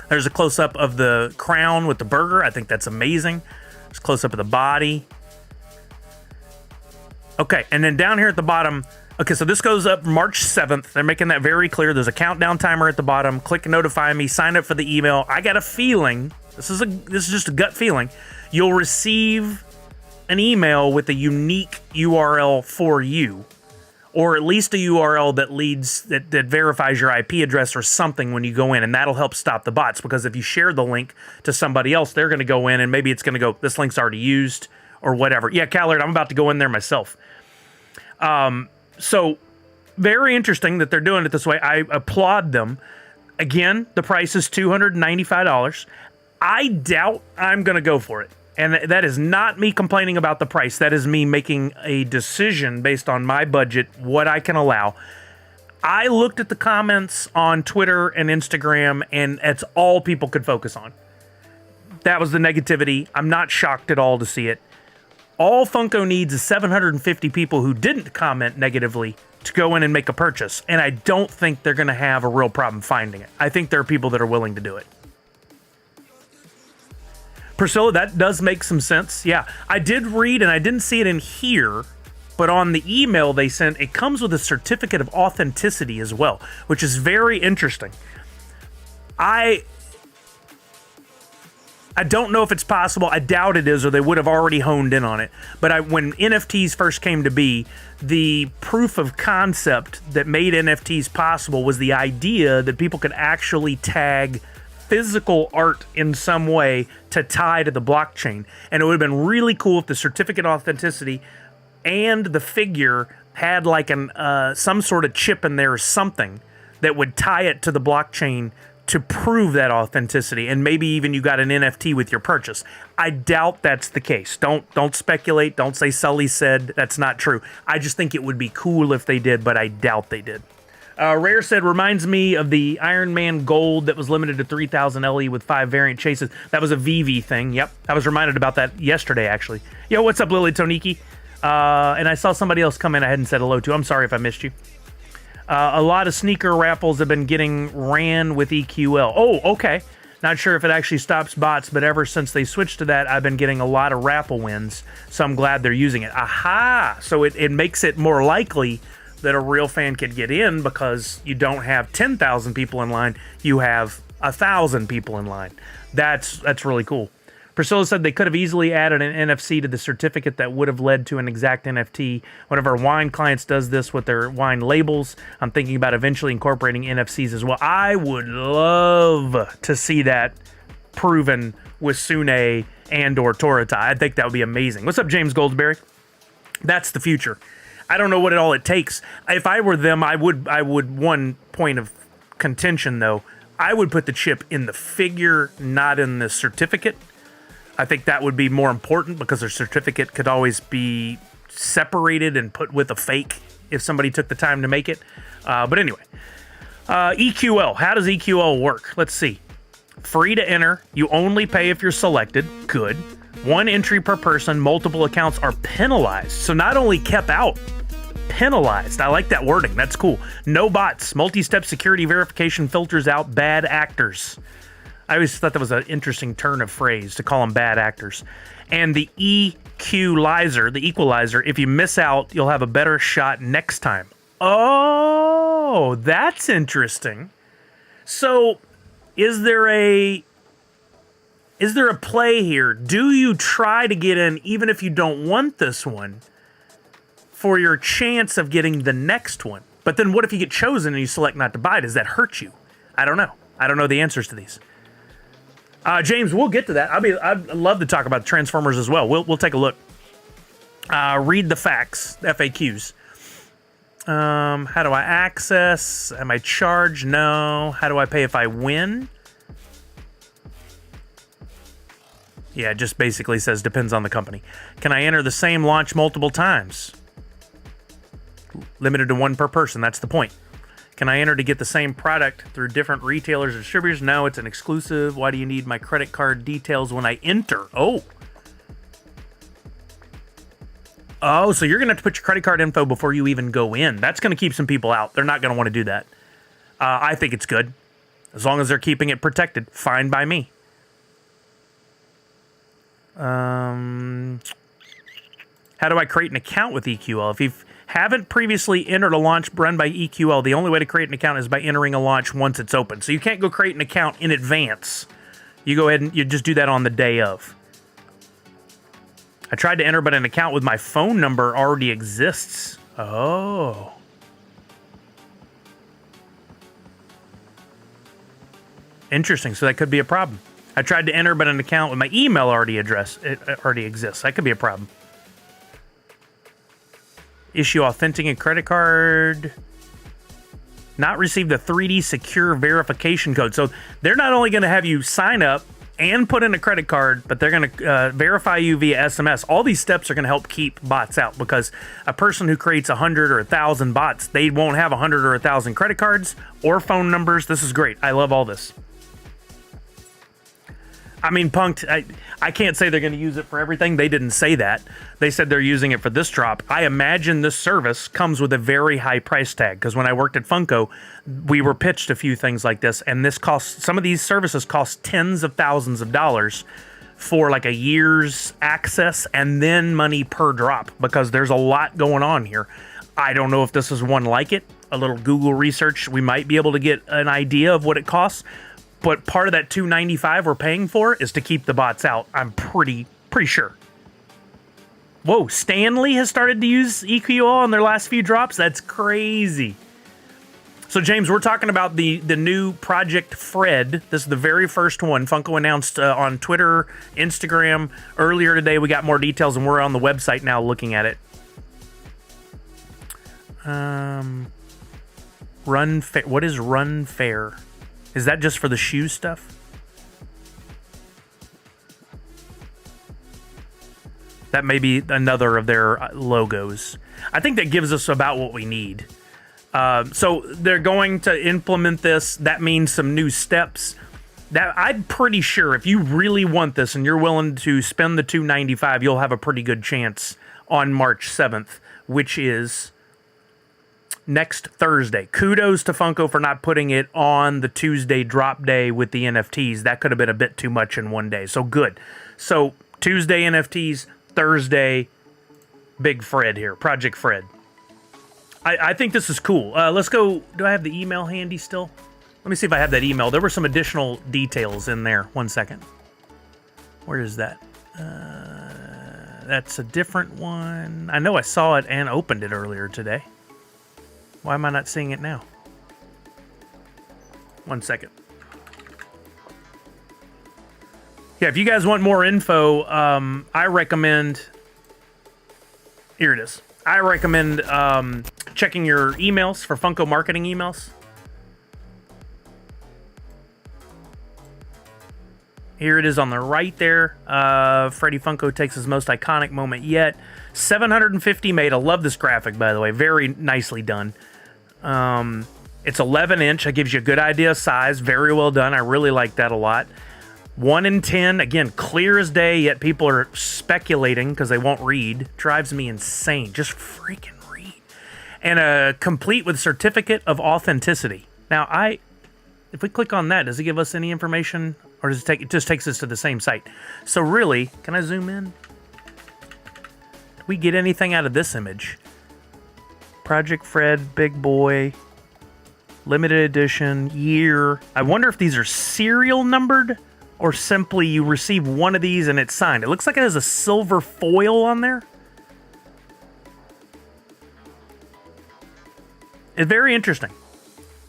There's a close-up of the crown with the burger. I think that's amazing. There's a close-up of the body. Okay, and then down here at the bottom, okay, so this goes up March 7th. They're making that very clear. There's a countdown timer at the bottom. Click notify me, sign up for the email. I got a feeling, this is just a gut feeling, you'll receive an email with a unique URL for you, or at least a URL that verifies your IP address or something when you go in, and that'll help stop the bots, because if you share the link to somebody else, they're going to go in and maybe it's going to go, this link's already used, or whatever. Yeah, Callard, I'm about to go in there myself. So very interesting that they're doing it this way. I applaud them. Again, the price is $295. I doubt I'm going to go for it. And that is not me complaining about the price. That is me making a decision based on my budget, what I can allow. I looked at the comments on Twitter and Instagram, and that's all people could focus on. That was the negativity. I'm not shocked at all to see it. All Funko needs is 750 people who didn't comment negatively to go in and make a purchase. And I don't think they're going to have a real problem finding it. I think there are people that are willing to do it. Priscilla, that does make some sense. Yeah, I did read, and I didn't see it in here, but on the email they sent, it comes with a certificate of authenticity as well, which is very interesting. I don't know if it's possible. I doubt it is, or they would have already honed in on it. But when NFTs first came to be, the proof of concept that made NFTs possible was the idea that people could actually tag physical art in some way to tie to the blockchain. And it would have been really cool if the certificate of authenticity and the figure had like some sort of chip in there or something that would tie it to the blockchain to prove that authenticity, and maybe even you got an NFT with your purchase. I doubt that's the case. Don't speculate. Don't say Sully said. That's not true. I just think it would be cool if they did, but I doubt they did. Rare said, reminds me of the Iron Man Gold that was limited to 3,000 LE with 5 variant chases. That was a VV thing. Yep, I was reminded about that yesterday, actually. Yo, what's up, Lily Toniki? And I saw somebody else come in I hadn't said hello to. I'm sorry if I missed you. A lot of sneaker raffles have been getting ran with EQL. Oh, okay. Not sure if it actually stops bots, but ever since they switched to that, I've been getting a lot of raffle wins, so I'm glad they're using it. Aha! So it makes it more likely that a real fan could get in because you don't have 10,000 people in line, you have 1,000 people in line. That's really cool. Priscilla said they could have easily added an NFC to the certificate that would have led to an exact NFT. One of our wine clients does this with their wine labels. I'm thinking about eventually incorporating NFCs as well. I would love to see that proven with Sune and or Torata. I think that would be amazing. What's up, James Goldsberry? That's the future. I don't know what all it takes. If I were them, I would one point of contention though, I would put the chip in the figure, not in the certificate. I think that would be more important because their certificate could always be separated and put with a fake if somebody took the time to make it. But anyway, EQL. How does EQL work? Let's see. Free to enter. You only pay if you're selected. Good. 1 entry per person. Multiple accounts are penalized. So not only kept out, penalized. I like that wording. That's cool. No bots. Multi-step security verification filters out bad actors. I always thought that was an interesting turn of phrase to call them bad actors. And the the equalizer. If you miss out, you'll have a better shot next time. Oh, that's interesting. So, is there a play here? Do you try to get in even if you don't want this one for your chance of getting the next one? But then what if you get chosen and you select not to buy? Does that hurt you? I don't know. I don't know the answers to these. James, we'll get to that. I'd love to talk about Transformers as well. We'll take a look. Read the facts, FAQs. How do I access? Am I charged? No. How do I pay if I win? Yeah, it just basically says depends on the company. Can I enter the same launch multiple times? Limited to one per person. That's the point. Can I enter to get the same product through different retailers or distributors? No, it's an exclusive. Why do you need my credit card details when I enter? Oh, so you're going to have to put your credit card info before you even go in. That's going to keep some people out. They're not going to want to do that. I think it's good. As long as they're keeping it protected, fine by me. How do I create an account with EQL? If you haven't previously entered a launch run by EQL, the only way to create an account is by entering a launch once it's open. So you can't go create an account in advance. You go ahead and you just do that on the day of. I tried to enter, but an account with my phone number already exists. Oh. Interesting. So that could be a problem. I tried to enter, but an account with my email already exists. That could be a problem. Issue authentic credit card. Not received a 3D secure verification code. So they're not only going to have you sign up and put in a credit card, but they're going to verify you via SMS. All these steps are going to help keep bots out, because a person who creates 100 or 1,000 bots, they won't have 100 or 1,000 credit cards or phone numbers. This is great. I love all this. I mean, Punked, I can't say they're going to use it for everything. They didn't say that. They said they're using it for this drop. I imagine this service comes with a very high price tag, because when I worked at Funko, we were pitched a few things like this, and some of these services cost tens of thousands of dollars for like a year's access and then money per drop, because there's a lot going on here. I don't know if this is one like it. A little Google research, we might be able to get an idea of what it costs. But part of that $295 we're paying for is to keep the bots out. I'm pretty sure. Whoa, Stanley has started to use EQL on their last few drops? That's crazy. So, James, we're talking about the new Project Fred. This is the very first one. Funko announced on Twitter, Instagram. Earlier today, we got more details, and we're on the website now looking at it. Run Fair. What is Run Fair? Is that just for the shoe stuff? That may be another of their logos. I think that gives us about what we need. So they're going to implement this. That means some new steps. That I'm pretty sure if you really want this and you're willing to spend the $295, you'll have a pretty good chance on March 7th, which is next Thursday. Kudos to Funko for not putting it on the Tuesday drop day with the NFTs. That could have been a bit too much in one day. So good. So Tuesday NFTs, Thursday Big Fred here, Project Fred. I think this is cool. Let's go. Do I have the email handy still? Let me see if I have that email. There were some additional details in there. 1 second. Where is that? That's a different one. I know I saw it and opened it earlier today. Why am I not seeing it now? 1 second. Yeah, if you guys want more info, I recommend... Here it is. I recommend checking your emails for Funko marketing emails. Here it is on the right there. Freddy Funko takes his most iconic moment yet. 750 made. I love this graphic, by the way. Very nicely done. It's 11 inch. That gives you a good idea of size. Very well done. I really like that a lot. 1 in 10. Again, clear as day, yet people are speculating because they won't read. Drives me insane. Just freaking read. And complete with certificate of authenticity. Now, if we click on that, does it give us any information? Or does it just takes us to the same site? So really, can I zoom in? Did we get anything out of this image? Project Fred, Big Boy, limited edition, year. I wonder if these are serial numbered or simply you receive one of these and it's signed. It looks like it has a silver foil on there. It's very interesting.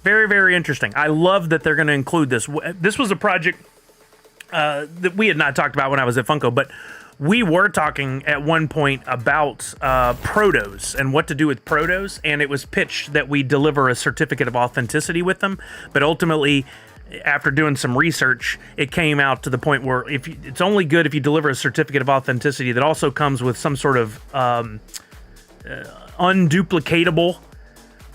Very, very interesting. I love that they're going to include this. This was a project that we had not talked about when I was at Funko, but we were talking at one point about protos and what to do with protos, and it was pitched that we deliver a certificate of authenticity with them. But ultimately, after doing some research, it came out to the point where it's only good if you deliver a certificate of authenticity that also comes with some sort of unduplicatable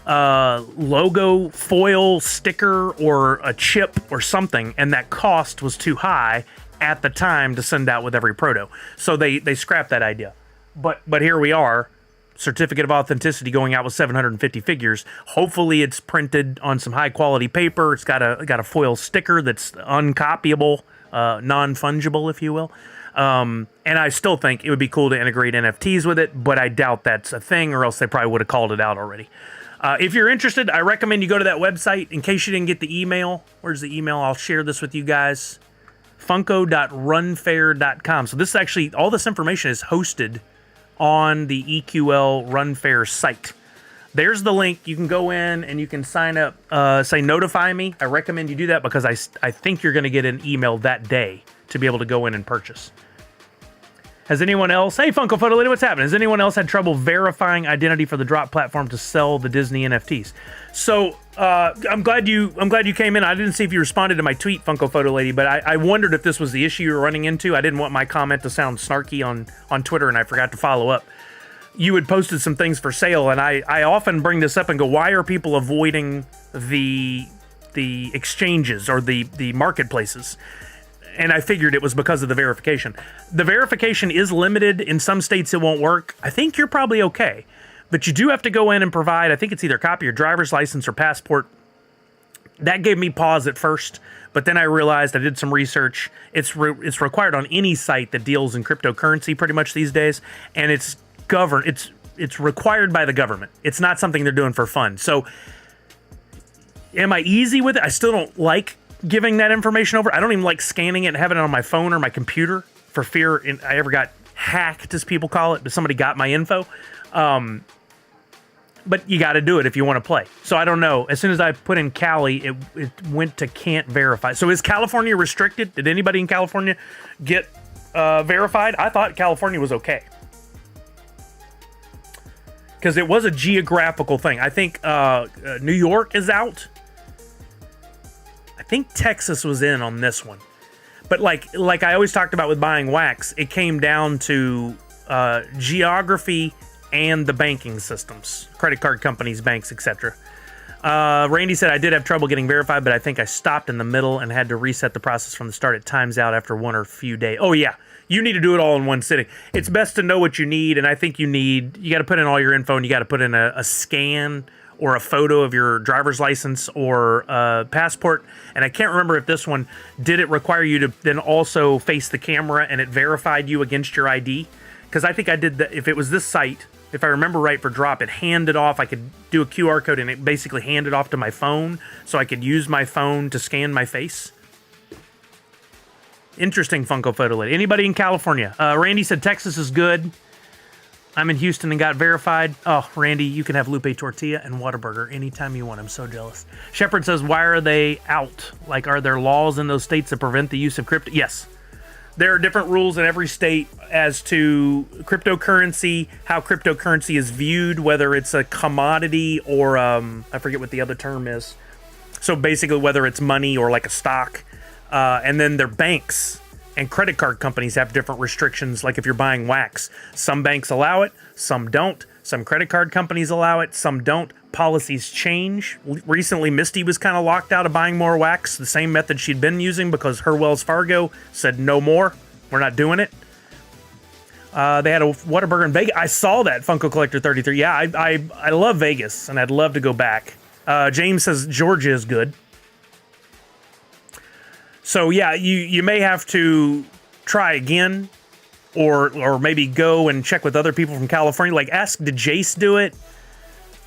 logo, foil, sticker, or a chip or something, and that cost was too high at the time to send out with every proto. So they scrapped that idea. But here we are, certificate of authenticity going out with 750 figures. Hopefully it's printed on some high quality paper. It's got a foil sticker that's uncopyable, non-fungible, if you will. And I still think it would be cool to integrate NFTs with it, but I doubt that's a thing, or else they probably would have called it out already. If you're interested, I recommend you go to that website. In case you didn't get the email, where's the email? I'll share this with you guys. Funko.runfair.com. So this is actually, all this information is hosted on the EQL Runfair site. There's the link. You can go in and you can sign up, say notify me. I recommend you do that because I think you're going to get an email that day to be able to go in and purchase. Has anyone else, hey Funko Photo Lady, what's happening? Has anyone else had trouble verifying identity for the drop platform to sell the Disney NFTs? So I'm glad you came in. I didn't see if you responded to my tweet, Funko Photo Lady, but I wondered if this was the issue you were running into. I didn't want my comment to sound snarky on Twitter, and I forgot to follow up. You had posted some things for sale, and I often bring this up and go, why are people avoiding the exchanges or the marketplaces? And I figured it was because of the verification. The verification is limited. In some states, it won't work. I think you're probably okay. But you do have to go in and provide, I think it's either a copy of your driver's license or passport. That gave me pause at first, but then I realized I did some research. It's required on any site that deals in cryptocurrency pretty much these days, and it's governed. It's required by the government. It's not something they're doing for fun. So am I easy with it? I still don't like giving that information over. I don't even like scanning it and having it on my phone or my computer for fear I ever got hacked, as people call it, but somebody got my info. But you got to do it if you want to play. So I don't know. As soon as I put in Cali, it went to can't verify. So is California restricted? Did anybody in California get verified? I thought California was okay, because it was a geographical thing. I think New York is out. I think Texas was in on this one. But like I always talked about with buying wax, it came down to geography and the banking systems, credit card companies, banks, etc. Randy said, I did have trouble getting verified, but I think I stopped in the middle and had to reset the process from the start. It times out after one or a few days. Oh, yeah. You need to do it all in one sitting. It's best to know what you need, and I think you got to put in all your info, and you got to put in a scan or a photo of your driver's license or passport. And I can't remember if this one, did it require you to then also face the camera and it verified you against your ID? Because I think I did that. If it was this site, if I remember right, for drop, it handed off, I could do a QR code and it basically handed off to my phone so I could use my phone to scan my face. Interesting, Funko Photo Lady. Anybody in California? Randy said Texas is good. I'm in Houston and got verified. Oh, Randy, you can have Lupe Tortilla and Whataburger anytime you want. I'm so jealous. Shepard says, why are they out? Like, are there laws in those states that prevent the use of crypto? Yes. There are different rules in every state as to cryptocurrency, how cryptocurrency is viewed, whether it's a commodity or, I forget what the other term is. So basically, whether it's money or like a stock. And then their banks and credit card companies have different restrictions, like if you're buying wax. Some banks allow it, some don't. Some credit card companies allow it, some don't. Policies change. Recently, Misty was kind of locked out of buying more wax, the same method she'd been using, because her Wells Fargo said no more. We're not doing it. They had a Whataburger in Vegas. I saw that, Funko Collector 33. Yeah, I love Vegas, and I'd love to go back. James says Georgia is good. So yeah, you may have to try again. or maybe go and check with other people from California. Like, ask, did Jace do it?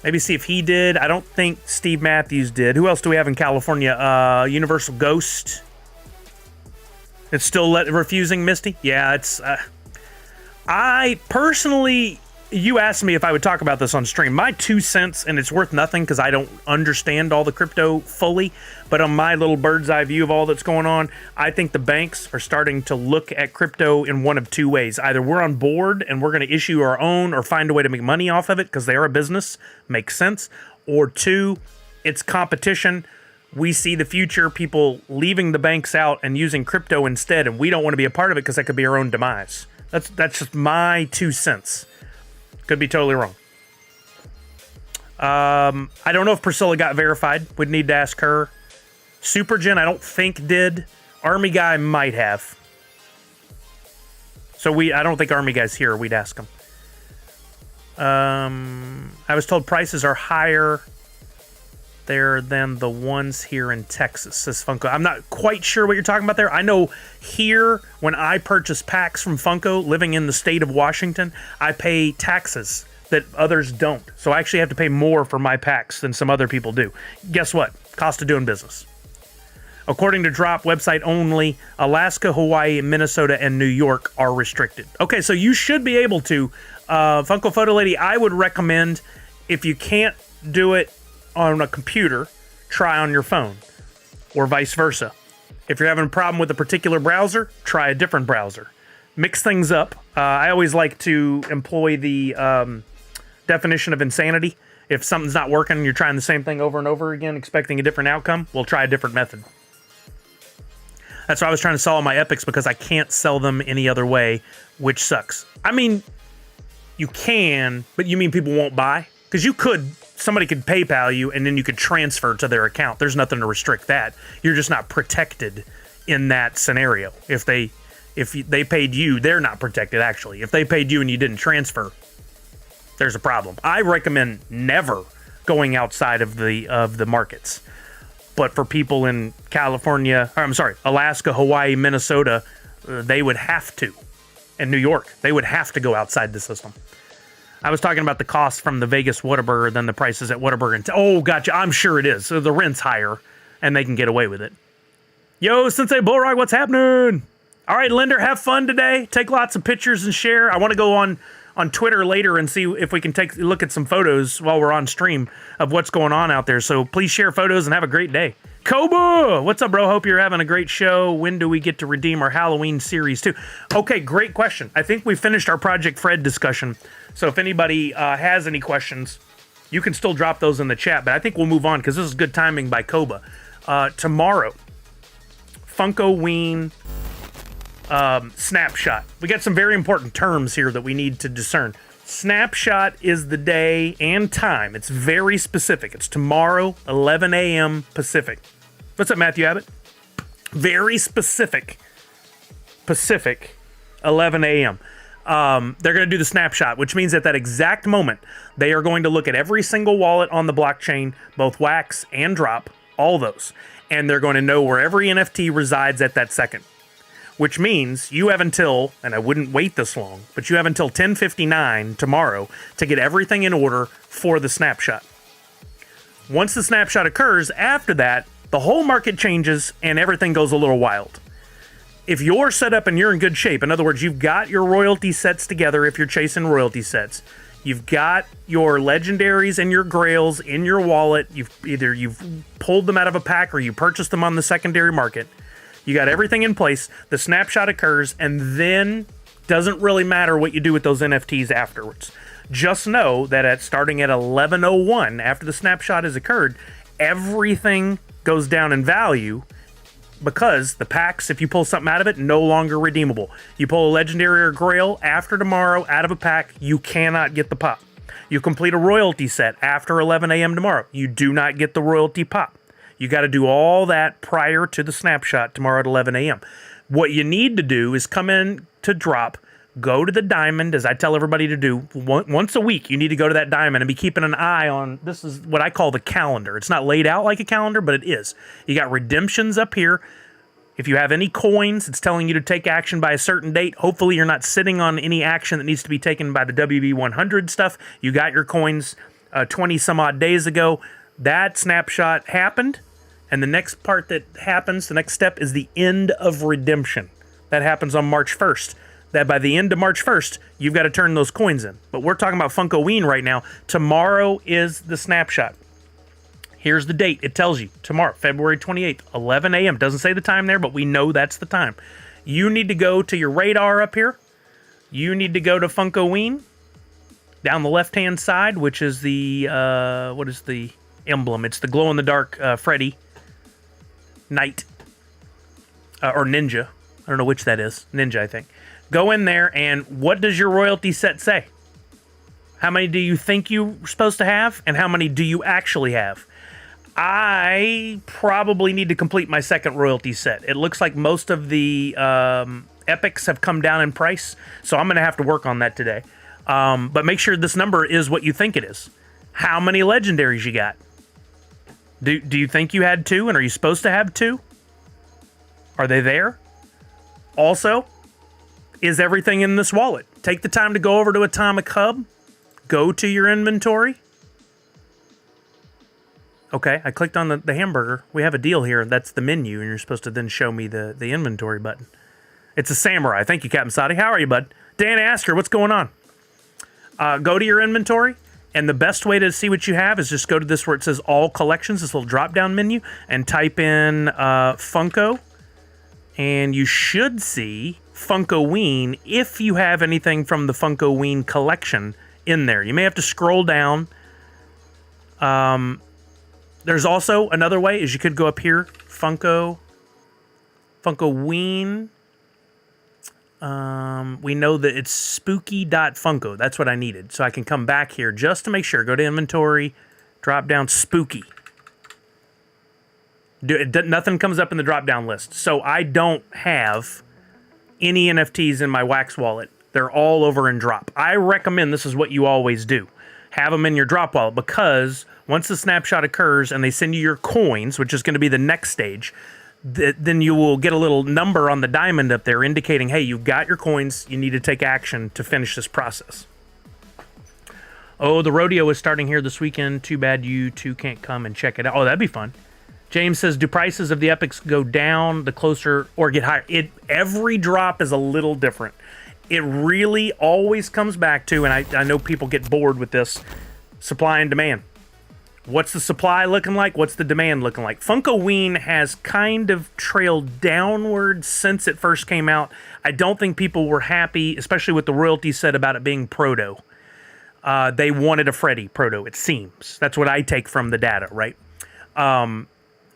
Maybe see if he did. I don't think Steve Matthews did. Who else do we have in California? Universal Ghost. It's still refusing, Misty? Yeah, it's... I personally... You asked me if I would talk about this on stream. My 2 cents, and it's worth nothing because I don't understand all the crypto fully, but on my little bird's eye view of all that's going on, I think the banks are starting to look at crypto in one of two ways. Either we're on board and we're going to issue our own or find a way to make money off of it because they are a business, makes sense. Or two, it's competition. We see the future, people leaving the banks out and using crypto instead, and we don't want to be a part of it because that could be our own demise. That's just my 2 cents. Could be totally wrong. I don't know if Priscilla got verified. We'd need to ask her. Supergen, I don't think did. Army Guy might have. So I don't think Army Guy's here. We'd ask him. I was told prices are higher there than the ones here in Texas, says Funko. I'm not quite sure what you're talking about there. I know here, when I purchase packs from Funko, living in the state of Washington, I pay taxes that others don't. So I actually have to pay more for my packs than some other people do. Guess what? Cost of doing business. According to Drop website only, Alaska, Hawaii, Minnesota, and New York are restricted. Okay, so you should be able to. Funko Photo Lady, I would recommend, if you can't do it on a computer, try on your phone, or vice versa. If you're having a problem with a particular browser, try a different browser. Mix things up. I always like to employ the definition of insanity. If something's not working and you're trying the same thing over and over again, expecting a different outcome, we'll try a different method. That's why I was trying to sell my epics, because I can't sell them any other way, which sucks. I mean, you can, but you mean people won't buy? Because somebody could PayPal you and then you could transfer to their account. There's nothing to restrict that. You're just not protected in that scenario. If they paid you, they're not protected, actually. If they paid you and you didn't transfer, there's a problem. I recommend never going outside of the markets. But for people in Alaska, Hawaii, Minnesota, they would have to. And New York, they would have to go outside the system. I was talking about the cost from the Vegas Whataburger than the prices at Whataburger. Oh, gotcha. I'm sure it is. So the rent's higher, and they can get away with it. Yo, Sensei Bullrock, what's happening? All right, Linder, have fun today. Take lots of pictures and share. I want to go on Twitter later and see if we can take a look at some photos while we're on stream of what's going on out there. So please share photos and have a great day. Koba, what's up, bro? Hope you're having a great show. When do we get to redeem our Halloween series too? Okay, great question. I think we finished our Project Fred discussion. So if anybody has any questions, you can still drop those in the chat. But I think we'll move on because this is good timing by Koba. Tomorrow, Funkoween Snapshot. We got some very important terms here that we need to discern. Snapshot is the day and time. It's very specific. It's tomorrow, 11 a.m. Pacific. What's up, Matthew Abbott? Very specific. Pacific, 11 a.m. They're going to do the snapshot, which means at that exact moment, they are going to look at every single wallet on the blockchain, both Wax and Drop, all those. And they're going to know where every NFT resides at that second. Which means you have until, and I wouldn't wait this long, but you have until 10:59 tomorrow to get everything in order for the snapshot. Once the snapshot occurs, after that, the whole market changes and everything goes a little wild. If you're set up and you're in good shape, in other words, you've got your royalty sets together if you're chasing royalty sets, you've got your legendaries and your grails in your wallet, you've pulled them out of a pack or you purchased them on the secondary market, you got everything in place, the snapshot occurs, and then doesn't really matter what you do with those NFTs afterwards. Just know that starting at 11:01, after the snapshot has occurred, everything goes down in value because the packs, if you pull something out of it, no longer redeemable. You pull a legendary or grail after tomorrow out of a pack, you cannot get the pop. You complete a royalty set after 11 a.m. tomorrow, you do not get the royalty pop. You got to do all that prior to the snapshot tomorrow at 11 a.m. What you need to do is come in to Drop, go to the diamond, as I tell everybody to do. Once a week, you need to go to that diamond and be keeping an eye on, this is what I call the calendar. It's not laid out like a calendar, but it is. You got redemptions up here. If you have any coins, it's telling you to take action by a certain date. Hopefully you're not sitting on any action that needs to be taken by the WB100 stuff. You got your coins 20 some odd days ago. That snapshot happened. And the next part that happens, the next step is the end of redemption. That happens on March 1st. That by the end of March 1st, you've got to turn those coins in. But we're talking about Funkoween right now. Tomorrow is the snapshot. Here's the date. It tells you tomorrow, February 28th, 11 a.m. Doesn't say the time there, but we know that's the time. You need to go to your radar up here. You need to go to Funkoween down the left-hand side, which is the, what is the emblem? It's the glow-in-the-dark Freddy Knight or Ninja. I don't know which that is. Ninja, I think. Go in there, and what does your royalty set say? How many do you think you're supposed to have, and how many do you actually have? I probably need to complete my second royalty set. It looks like most of the epics have come down in price, so I'm going to have to work on that today. But make sure this number is what you think it is. How many legendaries you got? Do you think you had 2, and are you supposed to have 2? Are they there? Also, is everything in this wallet? Take the time to go over to Atomic Hub. Go to your inventory. Okay, I clicked on the hamburger. We have a deal here. That's the menu, and you're supposed to then show me the inventory button. It's a samurai. Thank you, Captain Sadi. How are you, bud? Dan Asker, what's going on? Go to your inventory, and the best way to see what you have is just go to this where it says All Collections, this little drop-down menu, and type in Funko, and you should see Funkoween if you have anything from the Funkoween collection in there. You may have to scroll down. There's also another way is you could go up here, Funkoween. We know that it's spooky.funko. That's what I needed. So I can come back here just to make sure. Go to inventory, drop down spooky. Nothing comes up in the drop down list. So I don't have any NFTs in my Wax wallet. They're all over in drop. I recommend this is what you always do. Have them in your drop wallet, because once the snapshot occurs and they send you your coins, which is going to be the next stage, then you will get a little number on the diamond up there indicating, hey, you've got your coins. You need to take action to finish this process. Oh, the rodeo is starting here this weekend. Too bad you two can't come and check it out. Oh, that'd be fun. James says, do prices of the epics go down the closer or get higher? Every drop is a little different. It really always comes back to, and I know people get bored with this, supply and demand. What's the supply looking like? What's the demand looking like? Funkoween has kind of trailed downward since it first came out. I don't think people were happy, especially with the royalty set about it being proto. They wanted a Freddy proto, it seems. That's what I take from the data, right?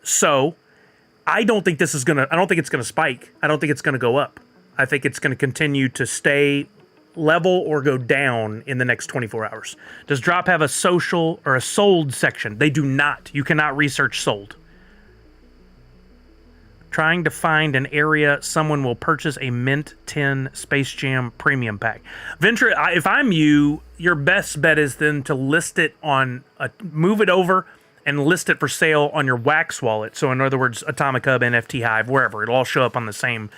So I don't think it's going to spike. I don't think it's going to go up. I think it's going to continue to stay level or go down in the next 24 hours. Does Drop have a social or a sold section? They do not. You cannot research sold. Trying to find an area someone will purchase a Mint 10 Space Jam premium pack. Venture, if I'm you, your best bet is then to list it on, move it over and list it for sale on your Wax wallet. So in other words, Atomic Hub, NFT Hive, wherever. It'll all show up on the same.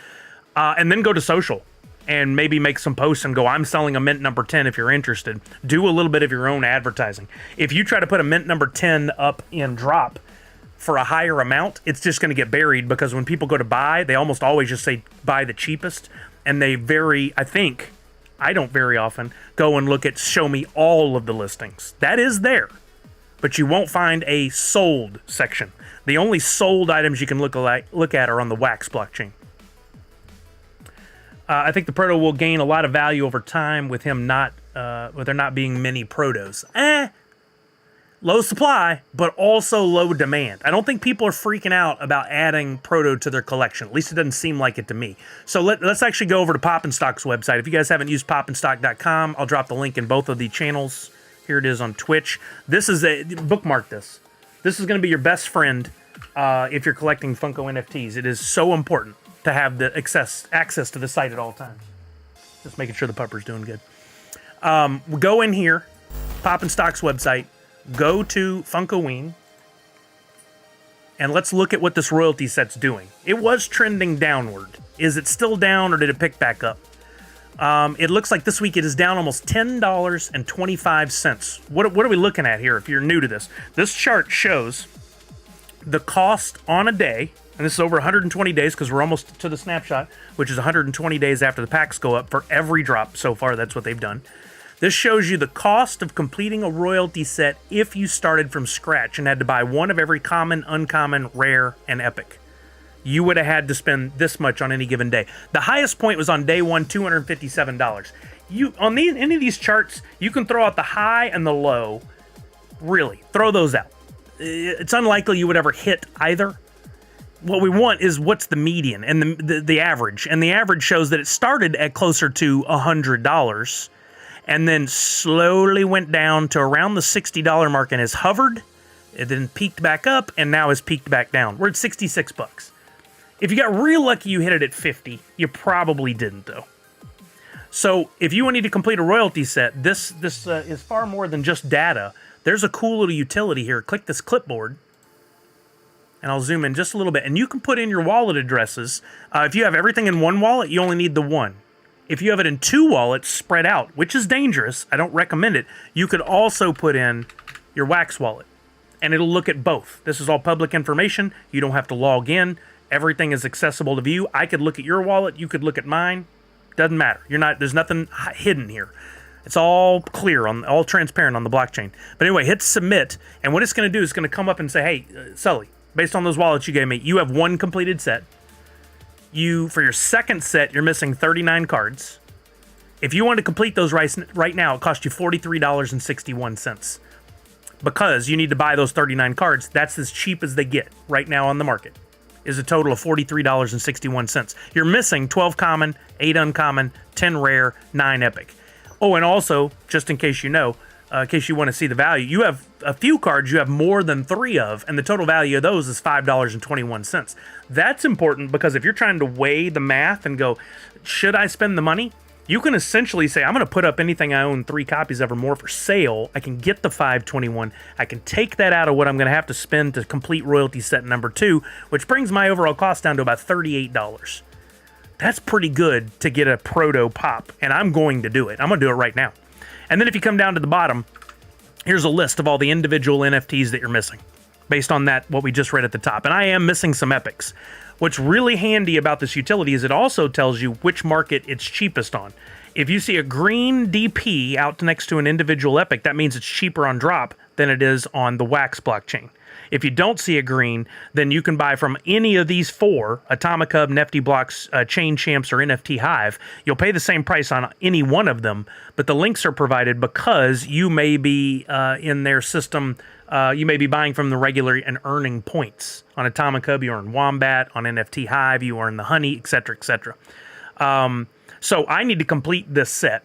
And then go to social and maybe make some posts and go, I'm selling a Mint number 10 if you're interested. Do a little bit of your own advertising. If you try to put a Mint number 10 up in Drop for a higher amount, it's just going to get buried, because when people go to buy, they almost always just say buy the cheapest. And they I don't very often go and look at show me all of the listings. That is there, but you won't find a sold section. The only sold items you can look at are on the Wax blockchain. I think the proto will gain a lot of value over time with him with there not being many protos. Low supply, but also low demand. I don't think people are freaking out about adding proto to their collection. At least it doesn't seem like it to me. So let's actually go over to Poppinstock's website. If you guys haven't used poppinstock.com, I'll drop the link in both of the channels. Here it is on Twitch. This is bookmark this. This is going to be your best friend if you're collecting Funko NFTs. It is so important to have the access to the site at all times. Just making sure the pupper's doing good. Go in here, Poppinstock's website, go to Funkoween, and let's look at what this royalty set's doing. It was trending downward. Is it still down, or did it pick back up? It looks like this week it is down almost $10.25. What are we looking at here if you're new to this? This chart shows the cost on a day, and this is over 120 days because we're almost to the snapshot, which is 120 days after the packs go up for every drop so far. That's what they've done. This shows you the cost of completing a royalty set if you started from scratch and had to buy one of every common, uncommon, rare, and epic. You would have had to spend this much on any given day. The highest point was on day one, $257. Any of these charts, you can throw out the high and the low. Really, throw those out. It's unlikely you would ever hit either. What we want is what's the median and the average. And the average shows that it started at closer to $100 and then slowly went down to around the $60 mark and has hovered. It then peaked back up and now has peaked back down. We're at $66. If you got real lucky, you hit it at 50. You probably didn't, though. So if you need to complete a royalty set, this is far more than just data. There's a cool little utility here. Click this clipboard, and I'll zoom in just a little bit. And you can put in your wallet addresses. If you have everything in one wallet, you only need the one. If you have it in two wallets spread out, which is dangerous, I don't recommend it, you could also put in your Wax wallet, and it'll look at both. This is all public information. You don't have to log in. Everything is accessible to view. I could look at your wallet. You could look at mine. Doesn't matter. There's nothing hidden here. It's all clear, all transparent on the blockchain. But anyway, hit submit, and what it's going to do is going to come up and say, hey, Sully, based on those wallets you gave me, you have one completed set. For your second set, you're missing 39 cards. If you want to complete those right now, it costs you $43.61. Because you need to buy those 39 cards. That's as cheap as they get right now on the market. Is a total of $43.61. You're missing 12 common, 8 uncommon, 10 rare, 9 epic. Oh, and also, just in case you know, in case you want to see the value, you have a few cards you have more than 3 of, and the total value of those is $5.21. That's important because if you're trying to weigh the math and go, should I spend the money? You can essentially say, I'm going to put up anything I own 3 copies of or more for sale. I can get the $5.21. I can take that out of what I'm going to have to spend to complete royalty set number 2, which brings my overall cost down to about $38. That's pretty good to get a proto pop, and I'm going to do it. I'm going to do it right now. And then if you come down to the bottom, here's a list of all the individual NFTs that you're missing based on what we just read at the top. And I am missing some epics. What's really handy about this utility is it also tells you which market it's cheapest on. If you see a green DP out next to an individual epic, that means it's cheaper on drop than it is on the Wax blockchain. If you don't see a green, then you can buy from any of these 4, Atomic Hub, Nifty Blocks, Chain Champs, or NFT Hive. You'll pay the same price on any one of them, but the links are provided because you may be in their system. You may be buying from the regular and earning points. On Atomic Hub, you earn Wombat. On NFT Hive, you earn the Honey, etc., etc. So I need to complete this set.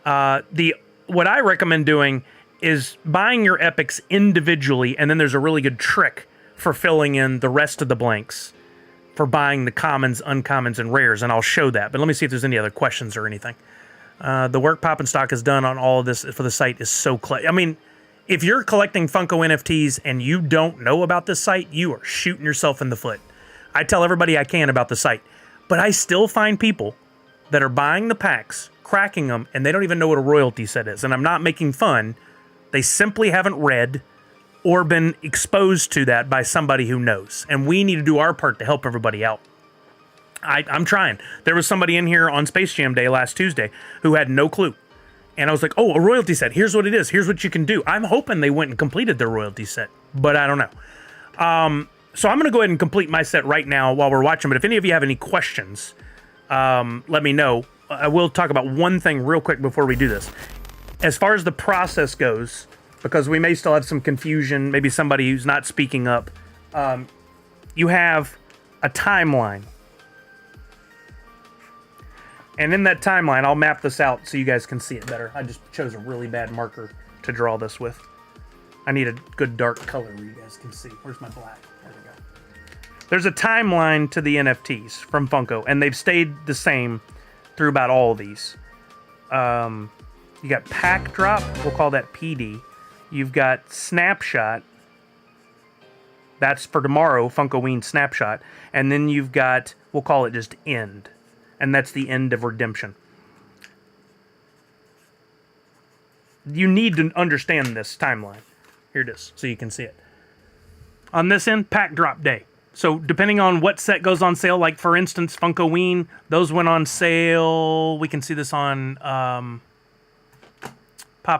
What I recommend doing is buying your epics individually, and then there's a really good trick for filling in the rest of the blanks for buying the commons, uncommons, and rares, and I'll show that. But let me see if there's any other questions or anything. The work Pop and Stock has done on all of this for the site is so I mean, if you're collecting Funko NFTs and you don't know about this site, you are shooting yourself in the foot. I tell everybody I can about the site, but I still find people that are buying the packs, cracking them, and they don't even know what a royalty set is. And I'm not making fun. They simply haven't read or been exposed to that by somebody who knows. And we need to do our part to help everybody out. I'm trying. There was somebody in here on Space Jam Day last Tuesday who had no clue. And I was like, oh, a royalty set. Here's what it is. Here's what you can do. I'm hoping they went and completed their royalty set, but I don't know. So I'm going to go ahead and complete my set right now while we're watching. But if any of you have any questions, let me know. I will talk about one thing real quick before we do this. As far as the process goes, because we may still have some confusion, maybe somebody who's not speaking up, you have a timeline. And in that timeline, I'll map this out so you guys can see it better. I just chose a really bad marker to draw this with. I need a good dark color where you guys can see. Where's my black? There we go. There's a timeline to the NFTs from Funko, and they've stayed the same through about all of these. You got Pack Drop, we'll call that PD. You've got Snapshot, That's for tomorrow, Funkoween Snapshot. And then you've got, we'll call it just end. And that's the end of redemption. You need to understand this timeline. Here it is, so you can see it. On this end, pack drop day. So depending on what set goes on sale, like for instance, Funkoween, those went on sale. We can see this on Pop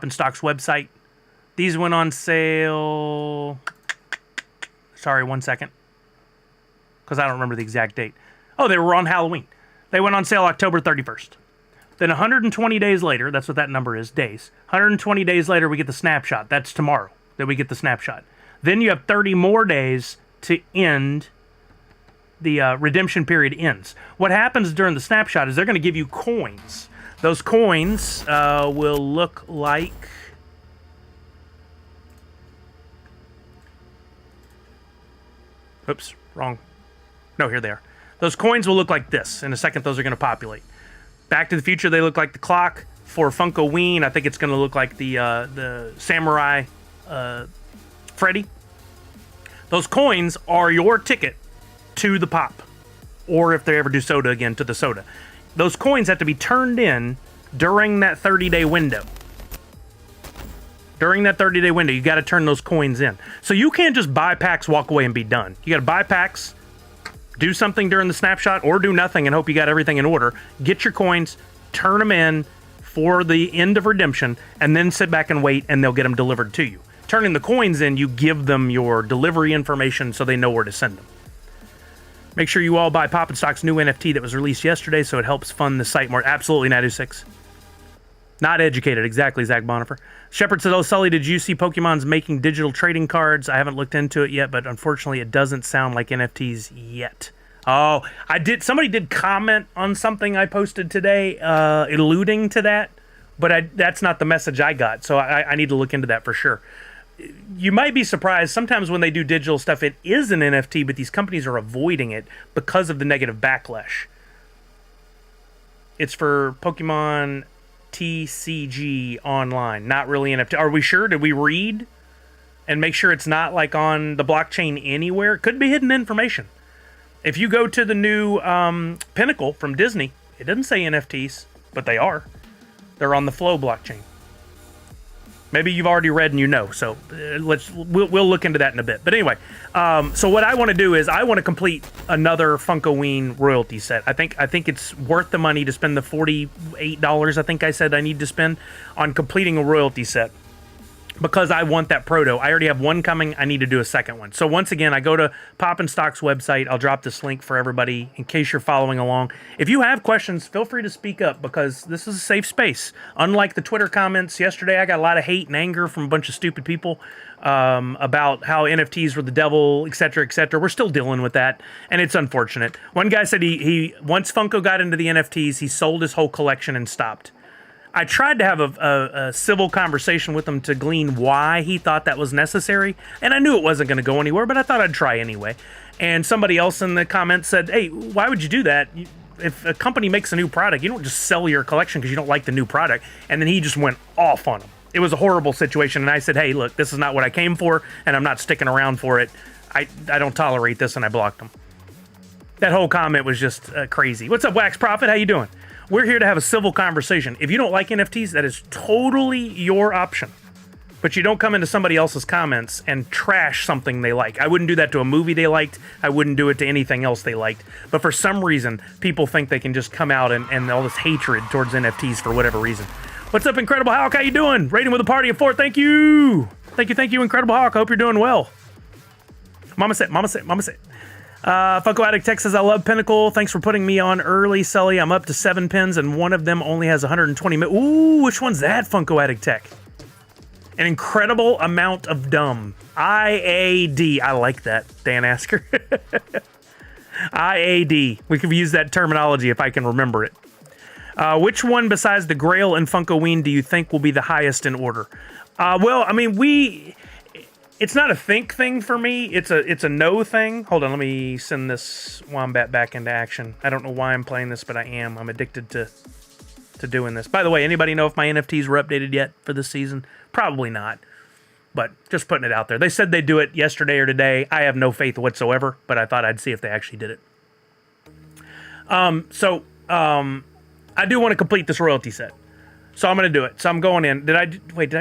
and Stock's website. These went on sale. Sorry, 1 second. Because I don't remember the exact date. Oh, they were on Halloween. They went on sale October 31st. Then 120 days later, that's what that number is, days. 120 days later, we get the snapshot. That's tomorrow that we get the snapshot. Then you have 30 more days to end. The redemption period ends. What happens during the snapshot is they're going to give you coins. Those coins will look like... Oops, wrong. No, here they are. Those coins will look like this. In a second, those are going to populate. Back to the Future, they look like the clock. For Funkoween, I think it's going to look like the Samurai Freddy. Those coins are your ticket to the pop. Or if they ever do soda again, to the soda. Those coins have to be turned in during that 30-day window. During that 30-day window, you got to turn those coins in. So you can't just buy packs, walk away, and be done. You got to buy packs, do something during the snapshot, or do nothing and hope you got everything in order. Get your coins, turn them in for the end of redemption, and then sit back and wait, and they'll get them delivered to you. Turning the coins in, you give them your delivery information so they know where to send them. Make sure you all buy Pop and Stock's new NFT that was released yesterday so it helps fund the site more. Absolutely, 926. Not educated, exactly, Zach Bonifer. Shepard says, oh, Sully, did you see Pokemon's making digital trading cards? I haven't looked into it yet, but unfortunately it doesn't sound like NFTs yet. Oh, I did. Somebody did comment on something I posted today, alluding to that, but that's not the message I got, so I need to look into that for sure. You might be surprised, sometimes when they do digital stuff, it is an NFT, but these companies are avoiding it because of the negative backlash. It's for Pokemon TCG online, not really NFT. Are we sure? Did we read and make sure it's not like on the blockchain anywhere? It could be hidden information. If you go to the new Pinnacle from Disney, it doesn't say NFTs, but they are. They're on the Flow blockchain. Maybe you've already read and you know, so we'll look into that in a bit. But anyway, so what I want to do is I want to complete another Funkoween royalty set. I think it's worth the money to spend the $48, I think I said I need to spend on completing a royalty set. Because I want that proto. I already have one coming. I need to do a second one. So once again, I go to Pop and Stock's website. I'll drop this link for everybody in case you're following along. If you have questions, feel free to speak up because this is a safe space. Unlike the Twitter comments yesterday, I got a lot of hate and anger from a bunch of stupid people about how NFTs were the devil, etc., etc. We're still dealing with that, and it's unfortunate. One guy said he once Funko got into the NFTs, he sold his whole collection and stopped. I tried to have a civil conversation with him to glean why he thought that was necessary, and I knew it wasn't going to go anywhere, but I thought I'd try anyway. And somebody else in the comments said, hey, why would you do that? If a company makes a new product, you don't just sell your collection because you don't like the new product. And then he just went off on him. It was a horrible situation, and I said, hey, look, this is not what I came for, and I'm not sticking around for it. I don't tolerate this, and I blocked him. That whole comment was just crazy. What's up, Wax Prophet? How you doing? We're here to have a civil conversation. If you don't like NFTs, that is totally your option. But you don't come into somebody else's comments and trash something they like. I wouldn't do that to a movie they liked. I wouldn't do it to anything else they liked. But for some reason, people think they can just come out and all this hatred towards NFTs for whatever reason. What's up, Incredible Hulk? How you doing? Rating with a party of 4. Thank you. Thank you, Incredible Hulk. I hope you're doing well. Mama said. Funko Addict Tech says, I love Pinnacle. Thanks for putting me on early, Sully. I'm up to 7 pins, and one of them only has 120 mil. Ooh, which one's that, Funko Addict Tech? An incredible amount of dumb. IAD. I like that, Dan Asker. IAD. We could use that terminology if I can remember it. Which one besides the Grail and Funkoween do you think will be the highest in order? Well, I mean, it's not a think thing for me. It's a no thing. Hold on, let me send this wombat back into action. I don't know why I'm playing this, but I am. I'm addicted to doing this. By the way, anybody know if my NFTs were updated yet for this season? Probably not. But just putting it out there. They said they'd do it yesterday or today. I have no faith whatsoever, but I thought I'd see if they actually did it. I do want to complete this royalty set. So I'm going to do it. So I'm going in. Did I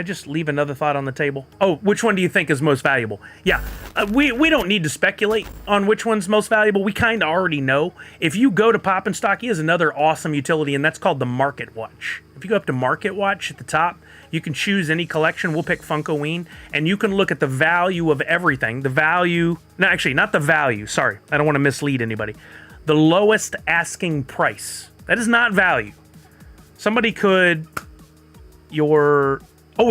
just leave another thought on the table? Oh, which one do you think is most valuable? Yeah, we don't need to speculate on which one's most valuable. We kind of already know. If you go to Pop and Stock, he has another awesome utility, and that's called the Market Watch. If you go up to Market Watch at the top, you can choose any collection. We'll pick Funkoween, and you can look at the value of everything. The value, no, actually, not the value. Sorry, I don't want to mislead anybody. The lowest asking price. That is not value. Somebody could, oh,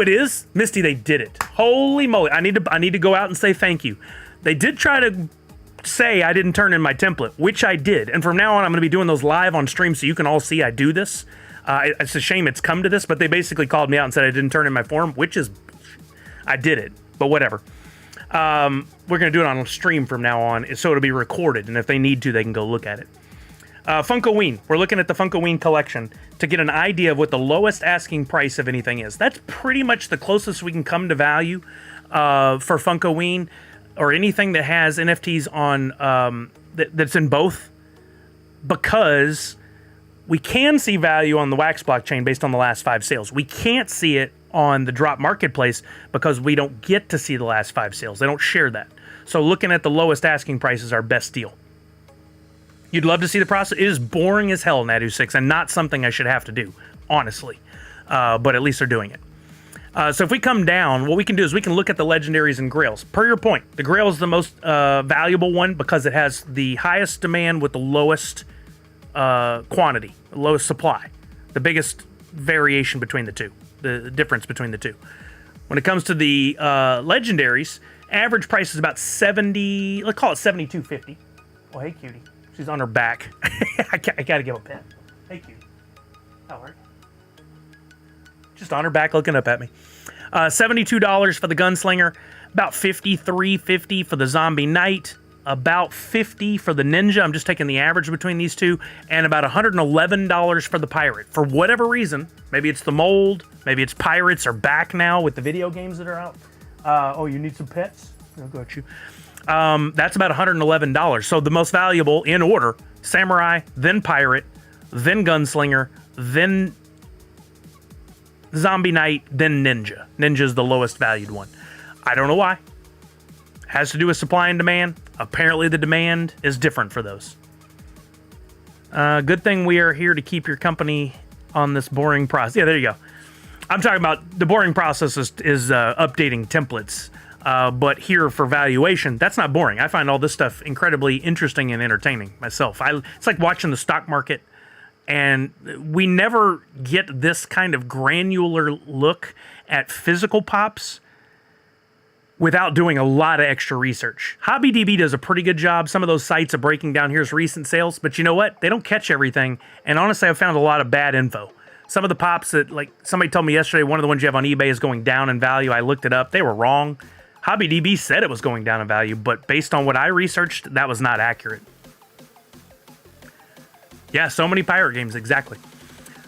it is? Misty, they did it. Holy moly. I need to go out and say thank you. They did try to say I didn't turn in my template, which I did. And from now on, I'm going to be doing those live on stream so you can all see I do this. It's a shame it's come to this, but they basically called me out and said I didn't turn in my form, which is, I did it, but whatever. We're going to do it on a stream from now on, so it'll be recorded. And if they need to, they can go look at it. Funkoween. We're looking at the Funkoween collection to get an idea of what the lowest asking price of anything is. That's pretty much the closest we can come to value for Funkoween or anything that has NFTs on that's in both, because we can see value on the Wax blockchain based on the last 5 sales. We can't see it on the Drop Marketplace because we don't get to see the last 5 sales. They don't share that. So looking at the lowest asking price is our best deal. You'd love to see the process. It is boring as hell, NFTuesday, and not something I should have to do, honestly. But at least they're doing it. So if we come down, what we can do is we can look at the legendaries and grails. Per your point, the grail is the most valuable one because it has the highest demand with the lowest quantity, the lowest supply, the biggest variation between the two, the difference between the two. When it comes to the legendaries, average price is about 70, let's call it $72.50. Oh, hey, cutie. She's on her back. I gotta give a pet. Hey, cutie. How are you? Just on her back looking up at me. $72 for the Gunslinger, about $53.50 for the Zombie Knight, about $50 for the Ninja. I'm just taking the average between these two, and about $111 for the Pirate. For whatever reason, maybe it's the mold, maybe it's pirates are back now with the video games that are out. Oh, you need some pets? I got you. That's about $111. So the most valuable in order: Samurai, then Pirate, then Gunslinger, then Zombie Knight, then Ninja. Ninja's the lowest valued one. I don't know why. Has to do with supply and demand. Apparently the demand is different for those. Good thing we are here to keep your company on this boring process. Yeah, there you go. I'm talking about the boring process is updating templates. But here for valuation, that's not boring. I find all this stuff incredibly interesting and entertaining myself. It's like watching the stock market, and we never get this kind of granular look at physical pops without doing a lot of extra research. HobbyDB does a pretty good job. Some of those sites are breaking down here's recent sales, but you know what? They don't catch everything. And honestly, I've found a lot of bad info. Some of the pops that, like somebody told me yesterday, one of the ones you have on eBay is going down in value. I looked it up. They were wrong. HobbyDB said it was going down in value, but based on what I researched, that was not accurate. Yeah, so many pirate games, exactly.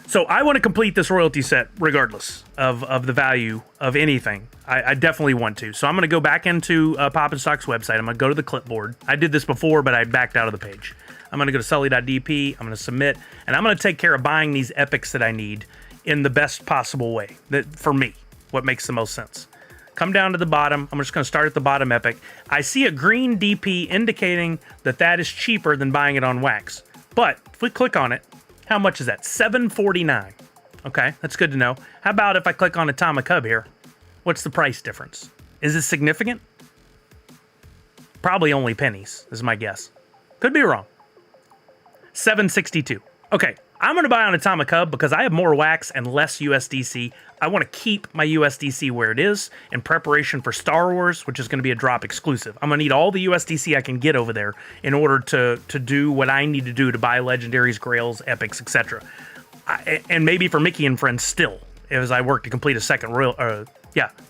So I want to complete this royalty set regardless of the value of anything. I definitely want to. So I'm going to go back into Pop and Stock's website. I'm going to go to the clipboard. I did this before, but I backed out of the page. I'm going to go to sully.dp. I'm going to submit, and I'm going to take care of buying these epics that I need in the best possible way. That for me, what makes the most sense. Come down to the bottom. I'm just going to start at the bottom epic. I see a green DP indicating that that is cheaper than buying it on Wax. But if we click on it, how much is that? $7.49. Okay, that's good to know. How about if I click on Atomic Hub here? What's the price difference? Is it significant? Probably only pennies, is my guess. Could be wrong. $7.62. Okay, I'm going to buy on Atomic Hub because I have more Wax and less USDC. I want to keep my USDC where it is in preparation for Star Wars, which is going to be a drop exclusive. I'm going to need all the USDC I can get over there in order to do what I need to do to buy legendaries, grails, epics, etc. And maybe for Mickey and friends still, as I work to complete a second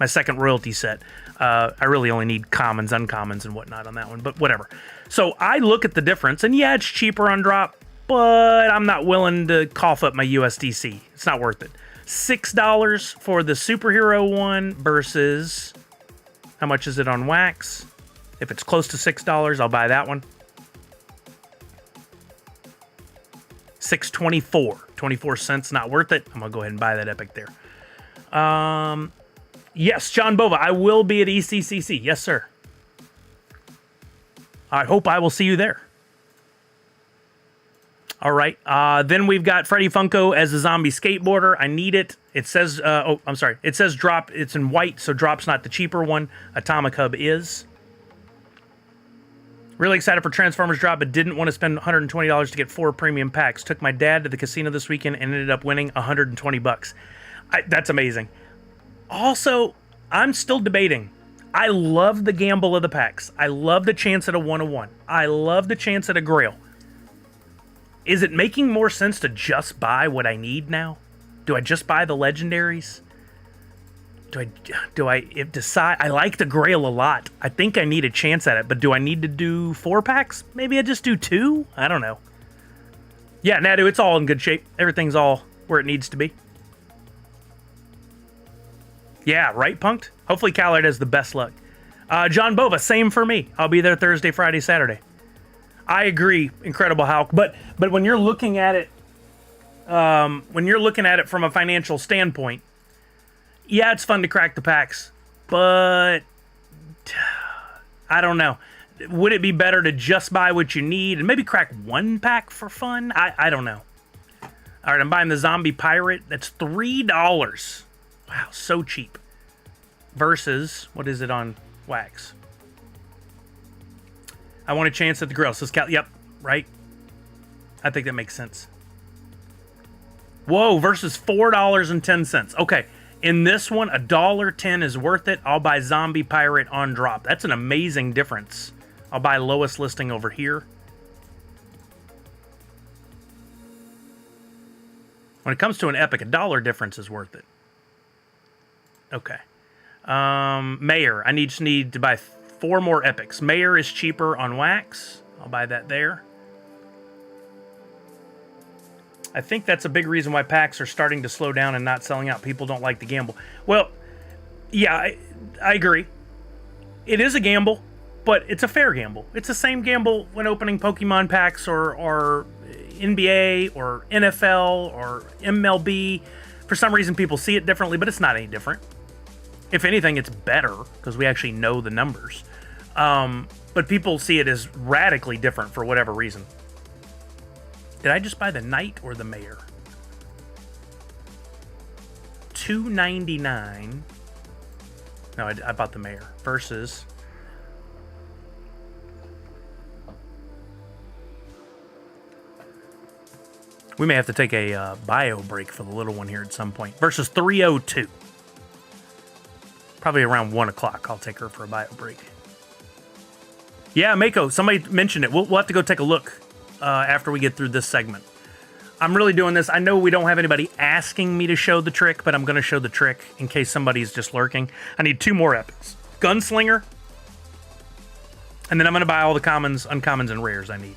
my second royalty set. I really only need commons, uncommons, and whatnot on that one, but whatever. So I look at the difference, and yeah, it's cheaper on drop, but I'm not willing to cough up my USDC. It's not worth it. $6 for the superhero one versus How much is it on wax? If it's close to $6, I'll buy that one. $6.24. 24 cents, not worth it. I'm going to go ahead and buy that epic there. Yes, John Bova, I will be at ECCC. Yes, sir. I hope I will see you there. All right. Then we've got Freddy Funko as a zombie skateboarder. I need it. It says, oh, I'm sorry. It says drop. It's in white, so drop's not the cheaper one. Atomic Hub is. Really excited for Transformers drop, but didn't want to spend $120 to get 4 premium packs. Took my dad to the casino this weekend and ended up winning $120. That's amazing. Also, I'm still debating. I love the gamble of the packs. I love the chance at a 101. I love the chance at a Grail. Is it making more sense to just buy what I need now? Do I just buy the legendaries? Do I decide? I like the Grail a lot. I think I need a chance at it, but do I need to do 4 packs? Maybe I just do 2? I don't know. Yeah, Nadu, it's all in good shape. Everything's all where it needs to be. Yeah, right, Punked? Hopefully Callard has the best luck. John Bova, same for me. I'll be there Thursday, Friday, Saturday. I agree, Incredible Hulk. But when you're looking at it, from a financial standpoint, yeah, it's fun to crack the packs, but I don't know. Would it be better to just buy what you need and maybe crack 1 pack for fun? I don't know. All right, I'm buying the Zombie Pirate. That's $3. Wow, so cheap. Versus, what is it on wax? I want a chance at the Grail. So yep, right? I think that makes sense. Whoa, versus $4.10. Okay, in this one, $1.10 is worth it. I'll buy Zombie Pirate on drop. That's an amazing difference. I'll buy lowest listing over here. When it comes to an epic, $1 difference is worth it. Okay. Mayor. I just need to buy 4 more epics. Mayor is cheaper on wax. I'll buy that there. I think that's a big reason why packs are starting to slow down and not selling out. People don't like to gamble. Well, yeah, I agree. It is a gamble, but it's a fair gamble. It's the same gamble when opening Pokemon packs or NBA or NFL or MLB. For some reason, people see it differently, but it's not any different. If anything, it's better because we actually know the numbers. But people see it as radically different for whatever reason. Did I just buy the Knight or the Mayor? $2.99. No, I bought the Mayor versus. We may have to take a bio break for the little one here at some point. Versus 302. Probably around 1 o'clock. I'll take her for a bio break. Yeah, Mako, somebody mentioned it. We'll have to go take a look after we get through this segment. I'm really doing this. I know we don't have anybody asking me to show the trick, but I'm going to show the trick in case somebody's just lurking. I need 2 more epics. Gunslinger. And then I'm going to buy all the commons, uncommons, and rares I need.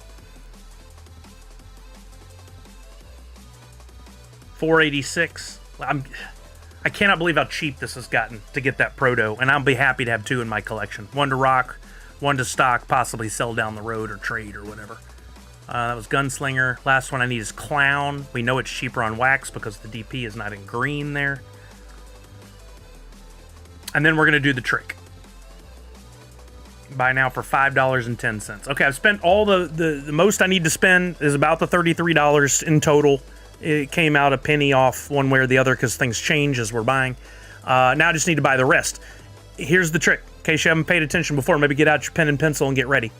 486. I cannot believe how cheap this has gotten to get that Proto, and I'll be happy to have 2 in my collection. 1 to rock, 1 to stock, possibly sell down the road or trade or whatever. That was Gunslinger. Last one I need is Clown. We know it's cheaper on wax because the DP is not in green there. And then we're going to do the trick. Buy now for $5.10. Okay, I've spent all the most I need to spend is about the $33 in total. It came out a penny off one way or the other because things change as we're buying. Now I just need to buy the rest. Here's the trick. In case you haven't paid attention before, maybe get out your pen and pencil and get ready.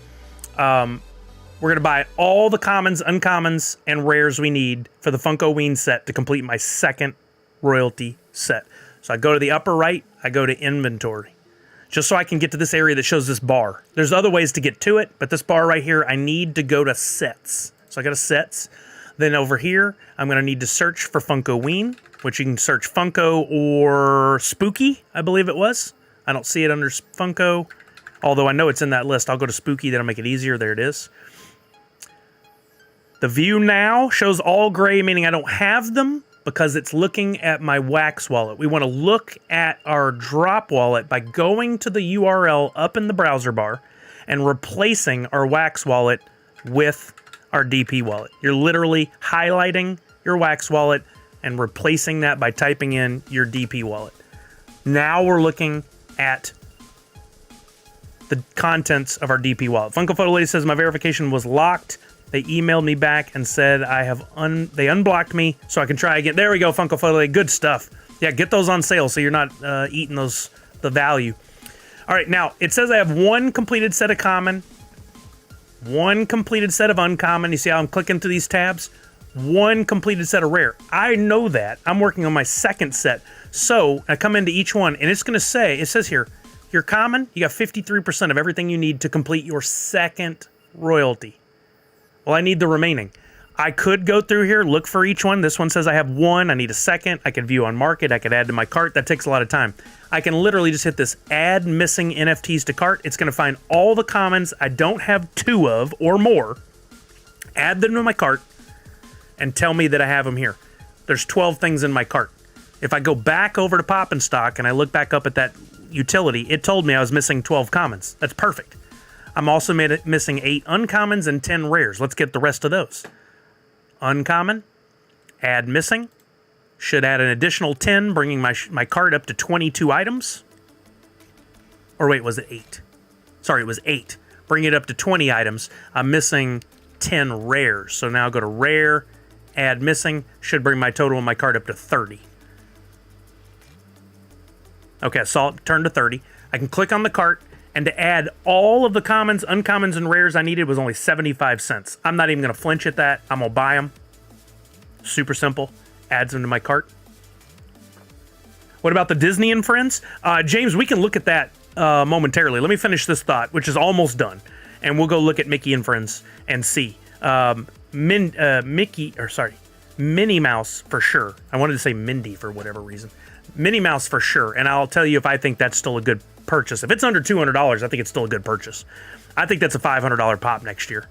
We're going to buy all the commons, uncommons, and rares we need for the Funkoween set to complete my second royalty set. So I go to the upper right, I go to inventory. Just so I can get to this area that shows this bar. There's other ways to get to it, but this bar right here, I need to go to sets. So I go to sets. Then over here, I'm going to need to search for Funkoween, which you can search Funko or Spooky, I believe it was. I don't see it under Funko, although I know it's in that list. I'll go to Spooky, that'll make it easier. There it is. The view now shows all gray, meaning I don't have them. because it's looking at my Wax wallet. We want to look at our drop wallet by going to the URL up in the browser bar and replacing our Wax wallet with our DP wallet. You're literally highlighting your Wax wallet and replacing that by typing in your DP wallet. Now we're looking at the contents of our DP wallet. Funko Photo Lady says my verification was locked. They emailed me back and said they unblocked me so I can try again. There we go, Funko Photo Lady. Good stuff. Yeah, get those on sale so you're not eating the value. All right, now it says I have one completed set of common, one completed set of uncommon. You see how I'm clicking through these tabs? One completed set of rare. I know that. I'm working on my second set. So I come into each one and it's going to say, it says here, your common, you got 53% of everything you need to complete your second royalty. Well, I need the remaining. I could go through here, look for each one. This one says I have one. I need a second. I could view on market. I could add to my cart. That takes a lot of time. I can literally just hit this add missing NFTs to cart. It's going to find all the commons I don't have 2 of or more, add them to my cart, and tell me that I have them here. There's 12 things in my cart. If I go back over to Pop and Stock and I look back up at that utility, it told me I was missing 12 commons. That's perfect. I'm also missing 8 uncommons and 10 rares. Let's get the rest of those. Uncommon, add missing, should add an additional 10, bringing my cart up to 22 items. Or wait, was it 8? Sorry, it was 8. Bring it up to 20 items. I'm missing 10 rares. So now go to rare, add missing, should bring my total in my cart up to 30. Okay, I saw it turn to 30. I can click on the cart, and to add all of the commons, uncommons, and rares I needed was only 75 cents. I'm not even going to flinch at that. I'm going to buy them. Super simple. Adds them to my cart. What about the Disney and Friends? James, we can look at that momentarily. Let me finish this thought, which is almost done. And we'll go look at Mickey and Friends and see. Minnie Mouse for sure. I wanted to say Mindy for whatever reason. Minnie Mouse for sure. And I'll tell you if I think that's still a good purchase. If it's under $200, I think it's still a good purchase. I think that's a $500 pop next year.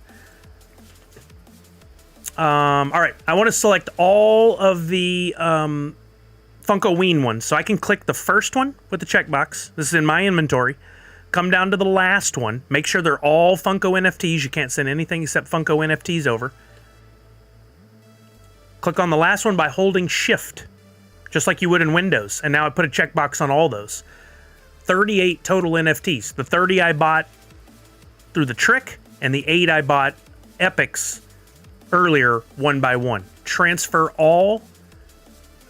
All right, I want to select all of the Funkoween ones. So I can click the first one with the checkbox. This is in my inventory. Come down to the last one. Make sure they're all Funko NFTs. You can't send anything except Funko NFTs over. Click on the last one by holding Shift, just like you would in Windows. And now I put a checkbox on all those. 38 total NFTs. The 30 I bought through the trick, and the 8 I bought epics earlier, one by one. Transfer all.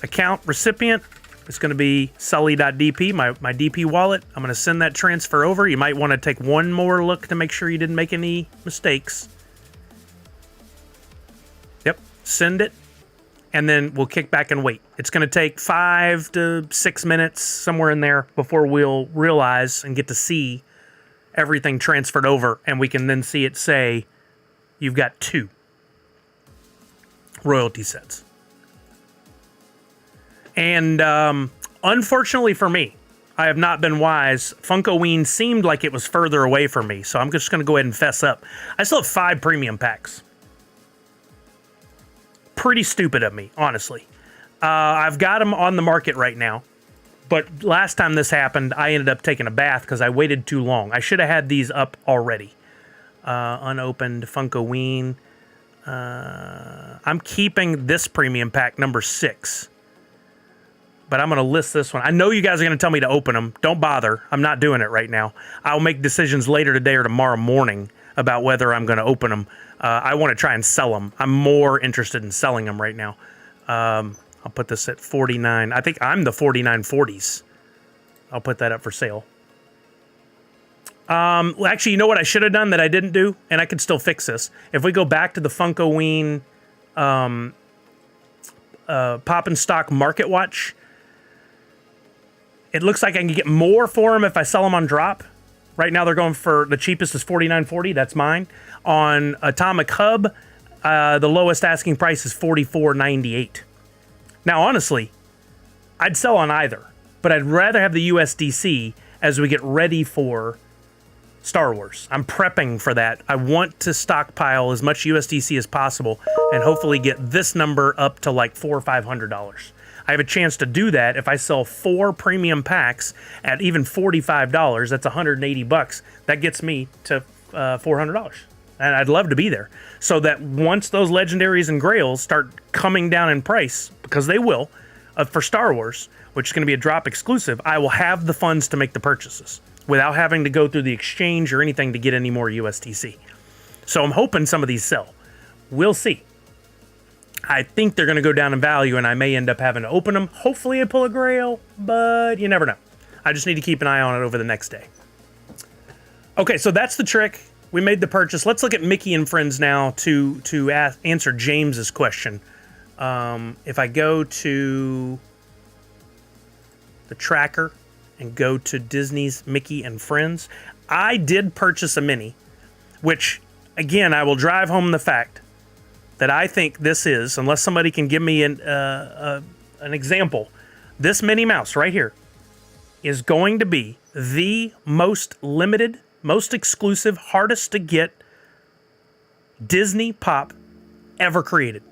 Account recipient. It's going to be Sully.dp, my DP wallet. I'm going to send that transfer over. You might want to take one more look to make sure you didn't make any mistakes. Yep, send it. And then we'll kick back and wait. It's going to take 5 to 6 minutes, somewhere in there, before we'll realize and get to see everything transferred over. And we can then see it say, you've got 2 royalty sets. And unfortunately for me, I have not been wise. Funkoween seemed like it was further away from me. So I'm just going to go ahead and fess up. I still have 5 premium packs. Pretty stupid of me, honestly. I've got them on the market right now, but last time this happened, I ended up taking a bath because I waited too long. I should have had these up already. Unopened Funkoween. I'm keeping this premium pack number 6, but I'm going to list this one. I know you guys are going to tell me to open them. Don't bother. I'm not doing it right now. I'll make decisions later today or tomorrow morning about whether I'm going to open them. I want to try and sell them. I'm more interested in selling them right now. I'll put this at 49. I think I'm the 4940s. I'll put that up for sale. Well, actually, you know what I should have done that I didn't do? And I could still fix this. If we go back to the Funkoween Pop and Stock Market Watch, it looks like I can get more for them if I sell them on drop. Right now they're going for, the cheapest is $49.40. That's mine. On Atomic Hub, the lowest asking price is $44.98. Now, honestly, I'd sell on either, but I'd rather have the USDC as we get ready for Star Wars. I'm prepping for that. I want to stockpile as much USDC as possible and hopefully get this number up to like $400 or $500. I have a chance to do that if I sell 4 premium packs at even $45. That's $180. That gets me to $400. And I'd love to be there. So that once those legendaries and grails start coming down in price, because they will, for Star Wars, which is going to be a drop exclusive, I will have the funds to make the purchases without having to go through the exchange or anything to get any more USDC. So I'm hoping some of these sell. We'll see. I think they're going to go down in value, and I may end up having to open them. Hopefully I pull a grail, but you never know. I just need to keep an eye on it over the next day. Okay, so that's the trick. We made the purchase. Let's look at Mickey and Friends now to answer James's question. If I go to the tracker and go to Disney's Mickey and Friends, I did purchase a mini, which, again, I will drive home the fact that I think this is, unless somebody can give me an example, this Minnie Mouse right here is going to be the most limited, most exclusive, hardest to get Disney pop ever created.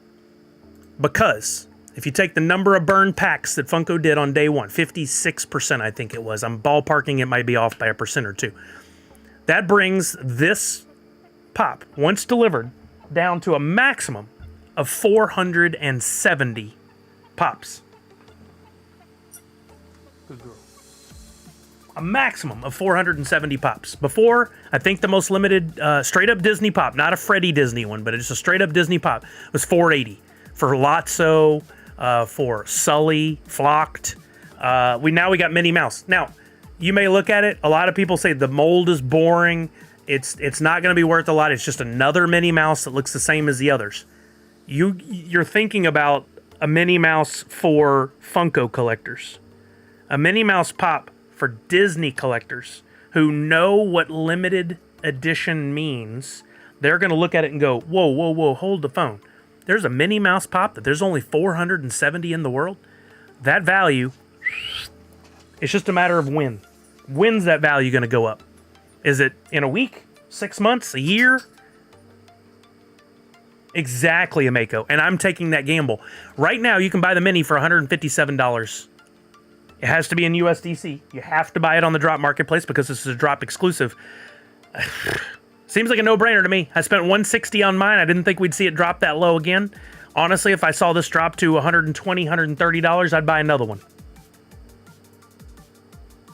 Because if you take the number of burned packs that Funko did on day one, 56% I think it was. I'm ballparking, it might be off by 1% or 2. That brings this pop, once delivered, down to a maximum of 470 pops. Good girl. A maximum of 470 pops. Before, I think the most limited straight up Disney pop, not a Freddy Disney one, but it's a straight up Disney pop, was 480. For Lotso, for Sully, Flocked. We got Minnie Mouse. Now, you may look at it, a lot of people say the mold is boring. It's not going to be worth a lot. It's just another Minnie Mouse that looks the same as the others. You're thinking about a Minnie Mouse for Funko collectors. A Minnie Mouse pop for Disney collectors who know what limited edition means. They're going to look at it and go, whoa, whoa, whoa, hold the phone. There's a Minnie Mouse pop that there's only 470 in the world. That value, it's just a matter of when. When's that value going to go up? Is it in a week, 6 months, a year? Exactly, Ameko. And I'm taking that gamble. Right now, you can buy the Mini for $157. It has to be in USDC. You have to buy it on the drop marketplace because this is a drop exclusive. Seems like a no-brainer to me. I spent $160 on mine. I didn't think we'd see it drop that low again. Honestly, if I saw this drop to $120, $130, I'd buy another one.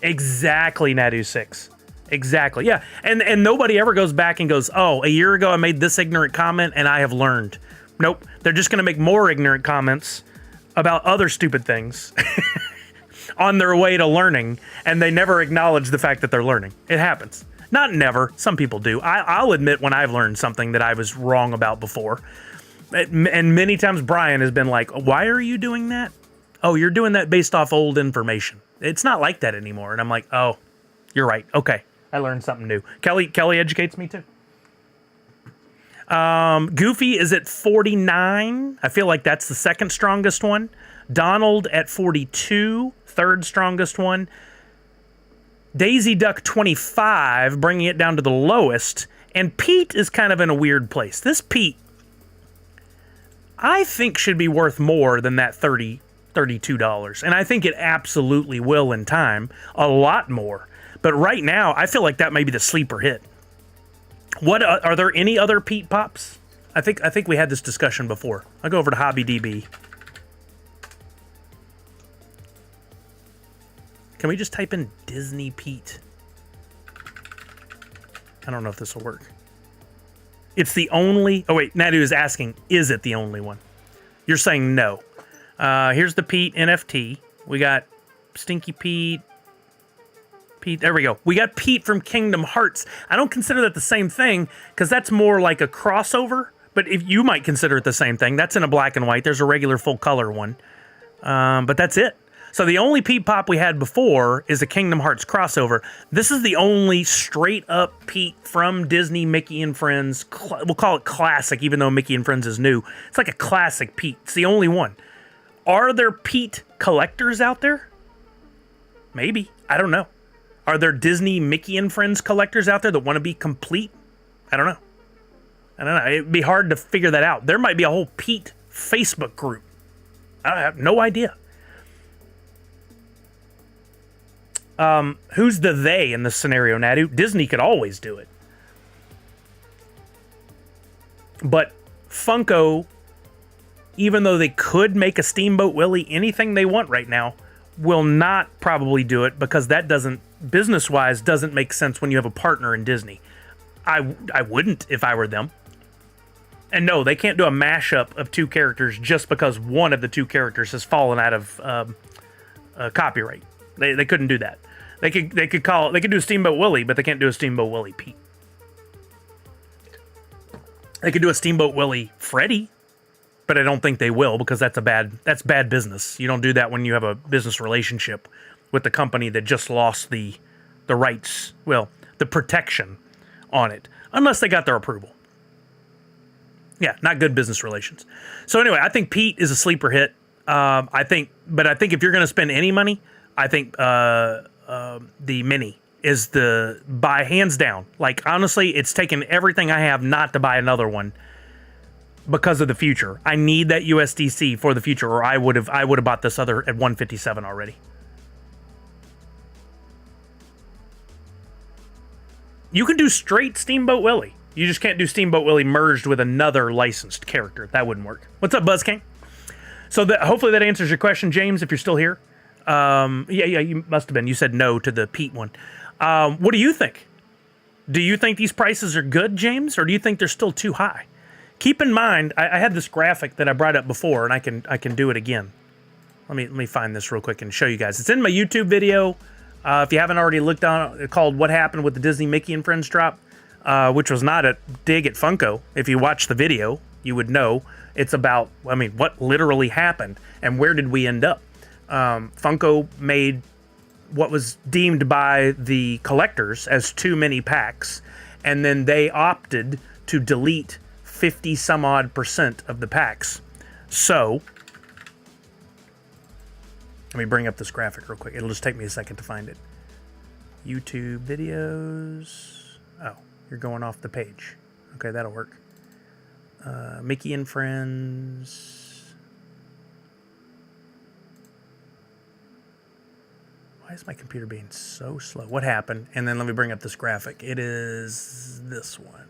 Exactly, Nadu6. Exactly, yeah. And nobody ever goes back and goes, oh, a year ago I made this ignorant comment and I have learned. Nope. They're just going to make more ignorant comments about other stupid things on their way to learning, and they never acknowledge the fact that they're learning. It happens. Not never. Some people do. I'll admit when I've learned something that I was wrong about before. And many times Brian has been like, why are you doing that? Oh, you're doing that based off old information. It's not like that anymore. And I'm like, oh, you're right. Okay. I learned something new. Kelly educates me too. Goofy is at 49. I feel like that's the second strongest one. Donald at 42, third strongest one. Daisy Duck 25, bringing it down to the lowest. And Pete is kind of in a weird place. This Pete, I think, should be worth more than that $32. And I think it absolutely will in time. A lot more. But right now, I feel like that may be the sleeper hit. What are there any other Pete pops? I think we had this discussion before. I'll go over to HobbyDB. Can we just type in Disney Pete? I don't know if this will work. It's the only... Oh, wait. Nadu is asking, is it the only one? You're saying no. Here's the Pete NFT. We got Stinky Pete. There we go. We got Pete from Kingdom Hearts. I don't consider that the same thing because that's more like a crossover. But if you might consider it the same thing, that's in a black and white. There's a regular full color one. But that's it. So the only Pete pop we had before is a Kingdom Hearts crossover. This is the only straight up Pete from Disney, Mickey and Friends. We'll call it classic, even though Mickey and Friends is new. It's like a classic Pete. It's the only one. Are there Pete collectors out there? Maybe. I don't know. Are there Disney Mickey and Friends collectors out there that want to be complete? I don't know. It'd be hard to figure that out. There might be a whole Pete Facebook group. I have no idea. Who's the they in this scenario, Nadu? Disney could always do it. But Funko, even though they could make a Steamboat Willie anything they want right now, will not probably do it because that doesn't, business-wise, doesn't make sense when you have a partner in Disney. I wouldn't if I were them. And no, they can't do a mashup of two characters just because one of the two characters has fallen out of copyright. They couldn't do that. They could do a Steamboat Willie, but they can't do a Steamboat Willie Pete. They could do a Steamboat Willie Freddy, but I don't think they will because that's bad business. You don't do that when you have a business relationship with the company that just lost the rights, well, the protection on it, unless they got their approval. Yeah, not good business relations. So anyway, I think Pete is a sleeper hit. I think if you're going to spend any money, I think the Mini is the buy hands down. Like honestly, it's taken everything I have not to buy another one because of the future. I need that USDC for the future, or I would have bought this other at 157 already. You can do straight Steamboat Willie. You just can't do Steamboat Willie merged with another licensed character. That wouldn't work. What's up, Buzz King? So hopefully that answers your question, James, if you're still here. Yeah, you must have been. You said no to the Pete one. What do you think? Do you think these prices are good, James, or do you think they're still too high? Keep in mind, I had this graphic that I brought up before, and I can do it again. Let me find this real quick and show you guys. It's in my YouTube video. If you haven't already looked on it, called "What Happened with the Disney Mickey and Friends Drop," which was not a dig at Funko. If you watch the video, you would know it's about, I mean, what literally happened and where did we end up. Funko made what was deemed by the collectors as too many packs, and then they opted to delete 50 some odd % of the packs. So let me bring up this graphic real quick. It'll just take me a second to find it. YouTube videos. Oh, you're going off the page. Okay, that'll work. Mickey and Friends. Why is my computer being so slow? What happened? And then let me bring up this graphic. It is this one.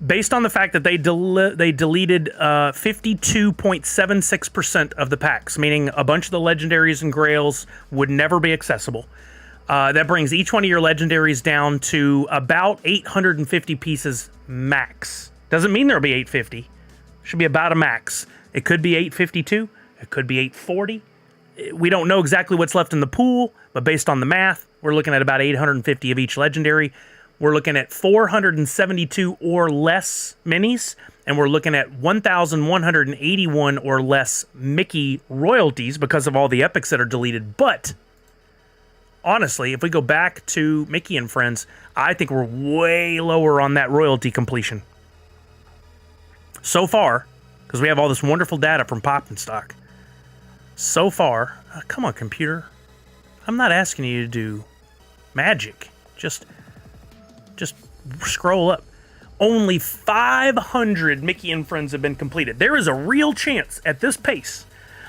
Based on the fact that they deleted 52.76% of the packs, meaning a bunch of the legendaries and grails would never be accessible. That brings each one of your legendaries down to about 850 pieces max. Doesn't mean there'll be 850. Should be about a max. It could be 852. It could be 840. We don't know exactly what's left in the pool, but based on the math, we're looking at about 850 of each legendary. We're looking at 472 or less minis, and we're looking at 1,181 or less Mickey royalties because of all the epics that are deleted. But honestly, if we go back to Mickey and Friends, I think we're way lower on that royalty completion. So far, because we have all this wonderful data from Pop and Stock. So far, come on, computer. I'm not asking you to do magic. Just scroll up. Only 500 Mickey and Friends have been completed. There is a real chance at this pace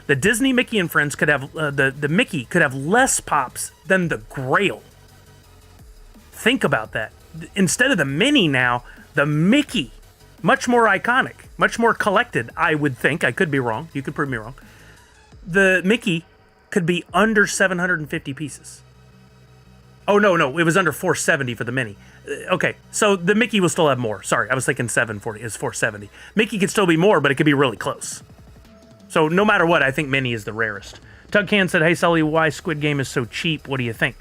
the Disney Mickey and Friends could have the Mickey could have less pops than the Grail. Think about that. Instead of the Mini now, the Mickey, much more iconic, much more collected, I would think. I could be wrong. You could prove me wrong. The Mickey could be under 750 pieces. Oh, no, it was under 470 for the Mini. Okay, so the Mickey will still have more. Sorry, I was thinking 740. It's 470. Mickey could still be more, but it could be really close. So no matter what, I think Mini is the rarest. Tugcan said, "Hey, Sully, why Squid Game is so cheap? What do you think?"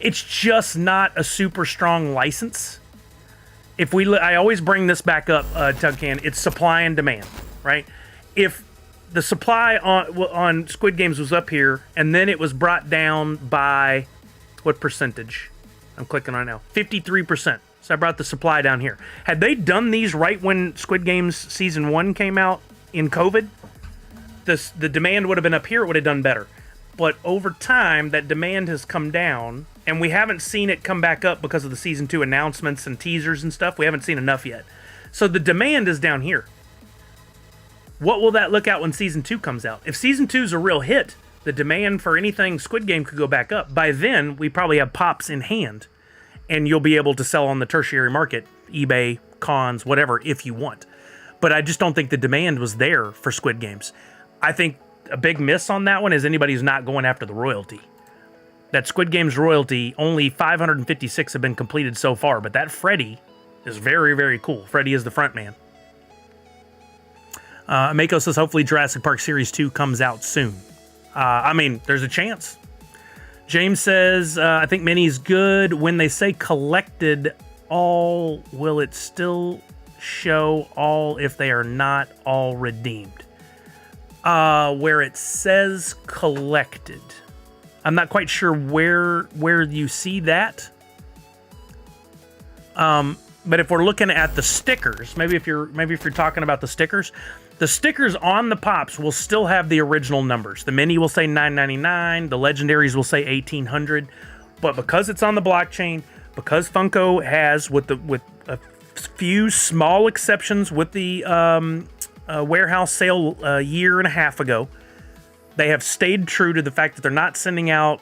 It's just not a super strong license. I always bring this back up, Tugcan. It's supply and demand, right? If the supply on Squid Games was up here, and then it was brought down by what percentage? I'm clicking on it now. 53%. So I brought the supply down here. Had they done these right when Squid Games Season 1 came out in COVID, the demand would have been up here, it would have done better. But over time, that demand has come down, and we haven't seen it come back up because of the Season 2 announcements and teasers and stuff. We haven't seen enough yet. So the demand is down here. What will that look out when Season 2 comes out? If Season 2 is a real hit, the demand for anything Squid Game could go back up. By then, we probably have pops in hand, and you'll be able to sell on the tertiary market, eBay, cons, whatever, if you want. But I just don't think the demand was there for Squid Games. I think a big miss on that one is anybody who's not going after the royalty. That Squid Games royalty, only 556 have been completed so far, but that Freddy is very, very cool. Freddy is the front man. Mako says, hopefully Jurassic Park Series 2 comes out soon. I mean, there's a chance. James says, I think Mini's good. When they say collected all, will it still show all if they are not all redeemed? Where it says collected. I'm not quite sure where you see that. But if we're looking at the stickers, maybe if you're talking about the stickers on the pops will still have the original numbers. The mini will say 999, the legendaries will say 1800, but because it's on the blockchain, because Funko has with a few small exceptions with the warehouse sale a year and a half ago, they have stayed true to the fact that they're not sending out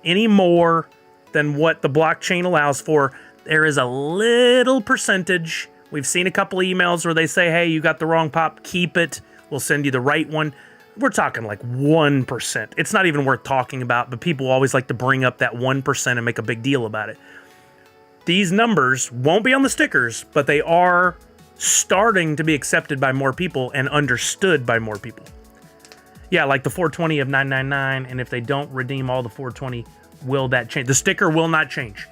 any more than what the blockchain allows for. There is a little percentage. We've seen a couple emails where they say, hey, you got the wrong pop, keep it. We'll send you the right one. We're talking like 1%. It's not even worth talking about, but people always like to bring up that 1% and make a big deal about it. These numbers won't be on the stickers, but they are starting to be accepted by more people and understood by more people. Yeah, like the 420 of 999, and if they don't redeem all the 420, will that change? The sticker will not change.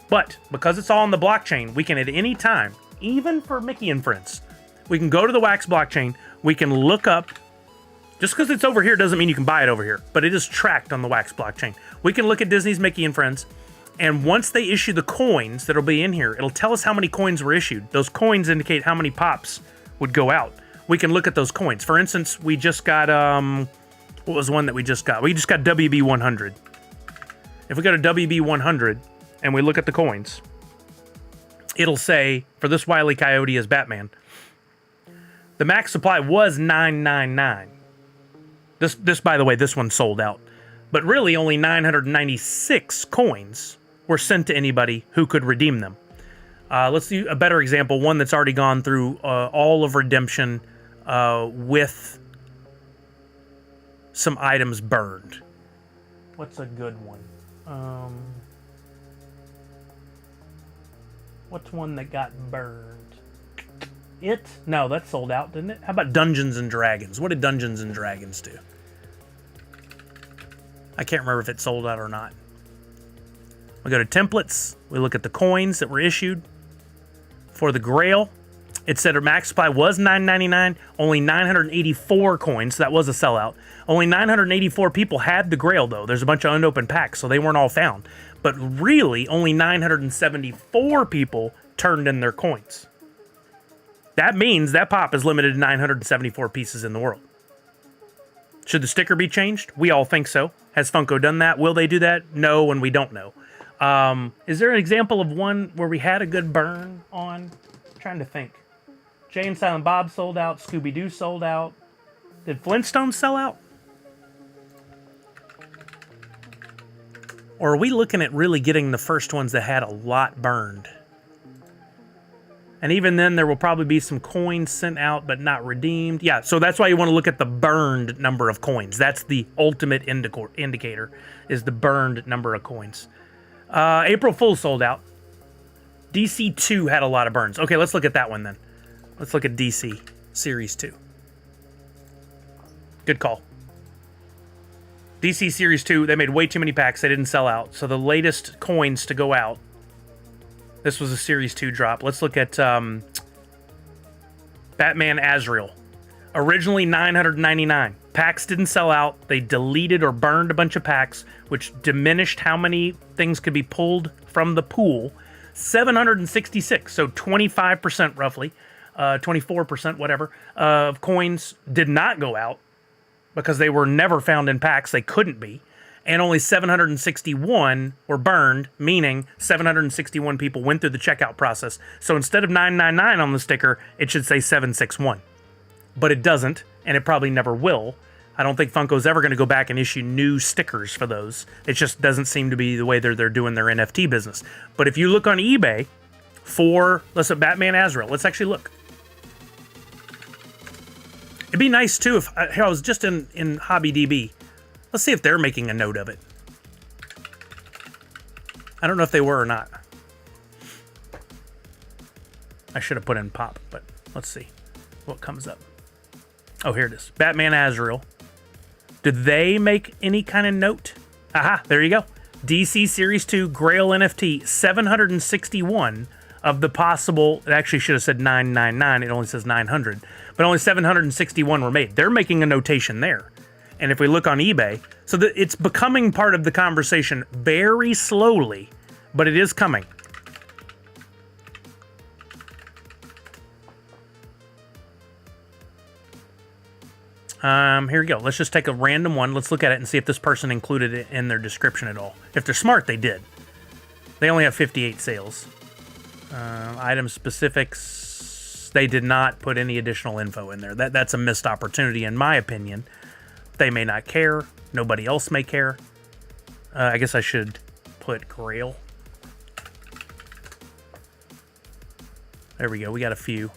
But because it's all on the blockchain, we can at any time, even for Mickey and Friends, we can go to the Wax blockchain, we can look up, just because it's over here doesn't mean you can buy it over here, but it is tracked on the Wax blockchain. We can look at Disney's Mickey and Friends, and once they issue the coins that'll be in here, it'll tell us how many coins were issued. Those coins indicate how many pops would go out. We can look at those coins. For instance, we just got, what was one that we just got? We just got WB 100. If we go to WB 100 and we look at the coins, it'll say, for this Wile E. Coyote as Batman, the max supply was 999. This, by the way, this one sold out. But really, only 996 coins were sent to anybody who could redeem them. Let's do a better example, one that's already gone through all of redemption with some items burned. What's a good one? What's one that got burned? No, that sold out, didn't it? How about Dungeons and Dragons? What did Dungeons and Dragons do? I can't remember if it sold out or not. We go to templates. We look at the coins that were issued for the Grail. It said our max supply was $9.99. Only 984 coins. So that was a sellout. Only 984 people had the Grail, though. There's a bunch of unopened packs, so they weren't all found. But really, only 974 people turned in their coins. That means that pop is limited to 974 pieces in the world. Should the sticker be changed? We all think so. Has Funko done that? Will they do that? No, and we don't know. Is there an example of one where we had a good burn on? I'm trying to think. Jay and Silent Bob sold out. Scooby-Doo sold out. Did Flintstones sell out? Or are we looking at really getting the first ones that had a lot burned? And even then, there will probably be some coins sent out but not redeemed. Yeah, so that's why you want to look at the burned number of coins. That's the ultimate indicator, is the burned number of coins. April Fool's sold out. DC 2 had a lot of burns. Okay, let's look at that one then. Let's look at DC Series 2. Good call. DC Series 2, they made way too many packs. They didn't sell out. So the latest coins to go out, this was a Series 2 drop. Let's look at Batman Azrael. Originally 999. Packs didn't sell out. They deleted or burned a bunch of packs, which diminished how many things could be pulled from the pool. 766, so 25% roughly, 24%, whatever, of coins did not go out. because they were never found in packs. They couldn't be. And only 761 were burned, meaning 761 people went through the checkout process. So instead of 999 on the sticker, it should say 761. But it doesn't, and it probably never will. I don't think Funko's ever going to go back and issue new stickers for those. It just doesn't seem to be the way they're doing their NFT business. But if you look on eBay for, let's say, Batman Azrael, let's actually look. It'd be nice, too, if I was just in HobbyDB. Let's see if they're making a note of it. I don't know if they were or not. I should have put in pop, but let's see what comes up. Oh, here it is. Batman Azrael. Did they make any kind of note? Aha, there you go. DC Series 2 Grail NFT, 761 of the possible, it actually should have said 999, it only says 900, but only 761 were made. They're making a notation there. And if we look on eBay, so it's becoming part of the conversation very slowly, but it is coming. Here we go. Let's just take a random one. Let's look at it and see if this person included it in their description at all. If they're smart, they did. They only have 58 sales. Item specifics, they did not put any additional info in there. That's a missed opportunity, in my opinion. They may not care. Nobody else may care. I guess I should put Grail. There we go. We got a few.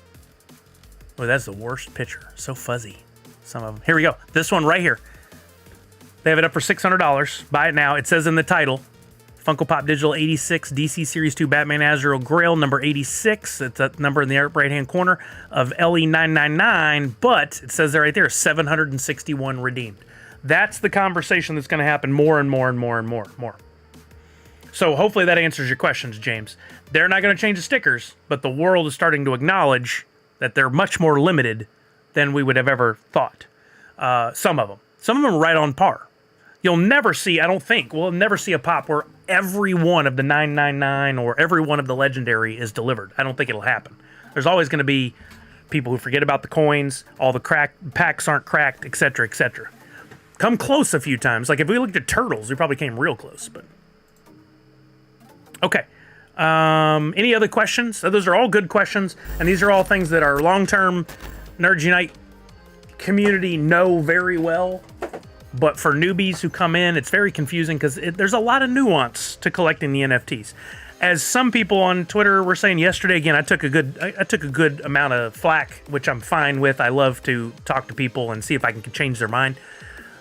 Oh, that's the worst picture. So fuzzy. Some of them. Here we go. This one right here. They have it up for $600. Buy it now. It says in the title, Funko Pop Digital 86 DC Series 2 Batman Azrael Grail number 86. It's a number in the right-hand corner of LE999, but it says there right there, 761 redeemed. That's the conversation that's going to happen more and more and more and more. So hopefully that answers your questions, James. They're not going to change the stickers, but the world is starting to acknowledge that they're much more limited than we would have ever thought. Some of them are right on par. You'll never see, I don't think, we'll never see a pop where every one of the 999 or every one of the legendary is delivered. I don't think it'll happen. There's always going to be people who forget about the coins, all the packs aren't cracked, etc., etc. Come close a few times. Like if we looked at turtles, we probably came real close, but okay. Any other questions? So those are all good questions, and these are all things that our long-term Nerds Unite community know very well. But for newbies who come in, it's very confusing because there's a lot of nuance to collecting the NFTs. As some people on Twitter were saying yesterday, again, I took a good amount of flack, which I'm fine with. I love to talk to people and see if I can change their mind.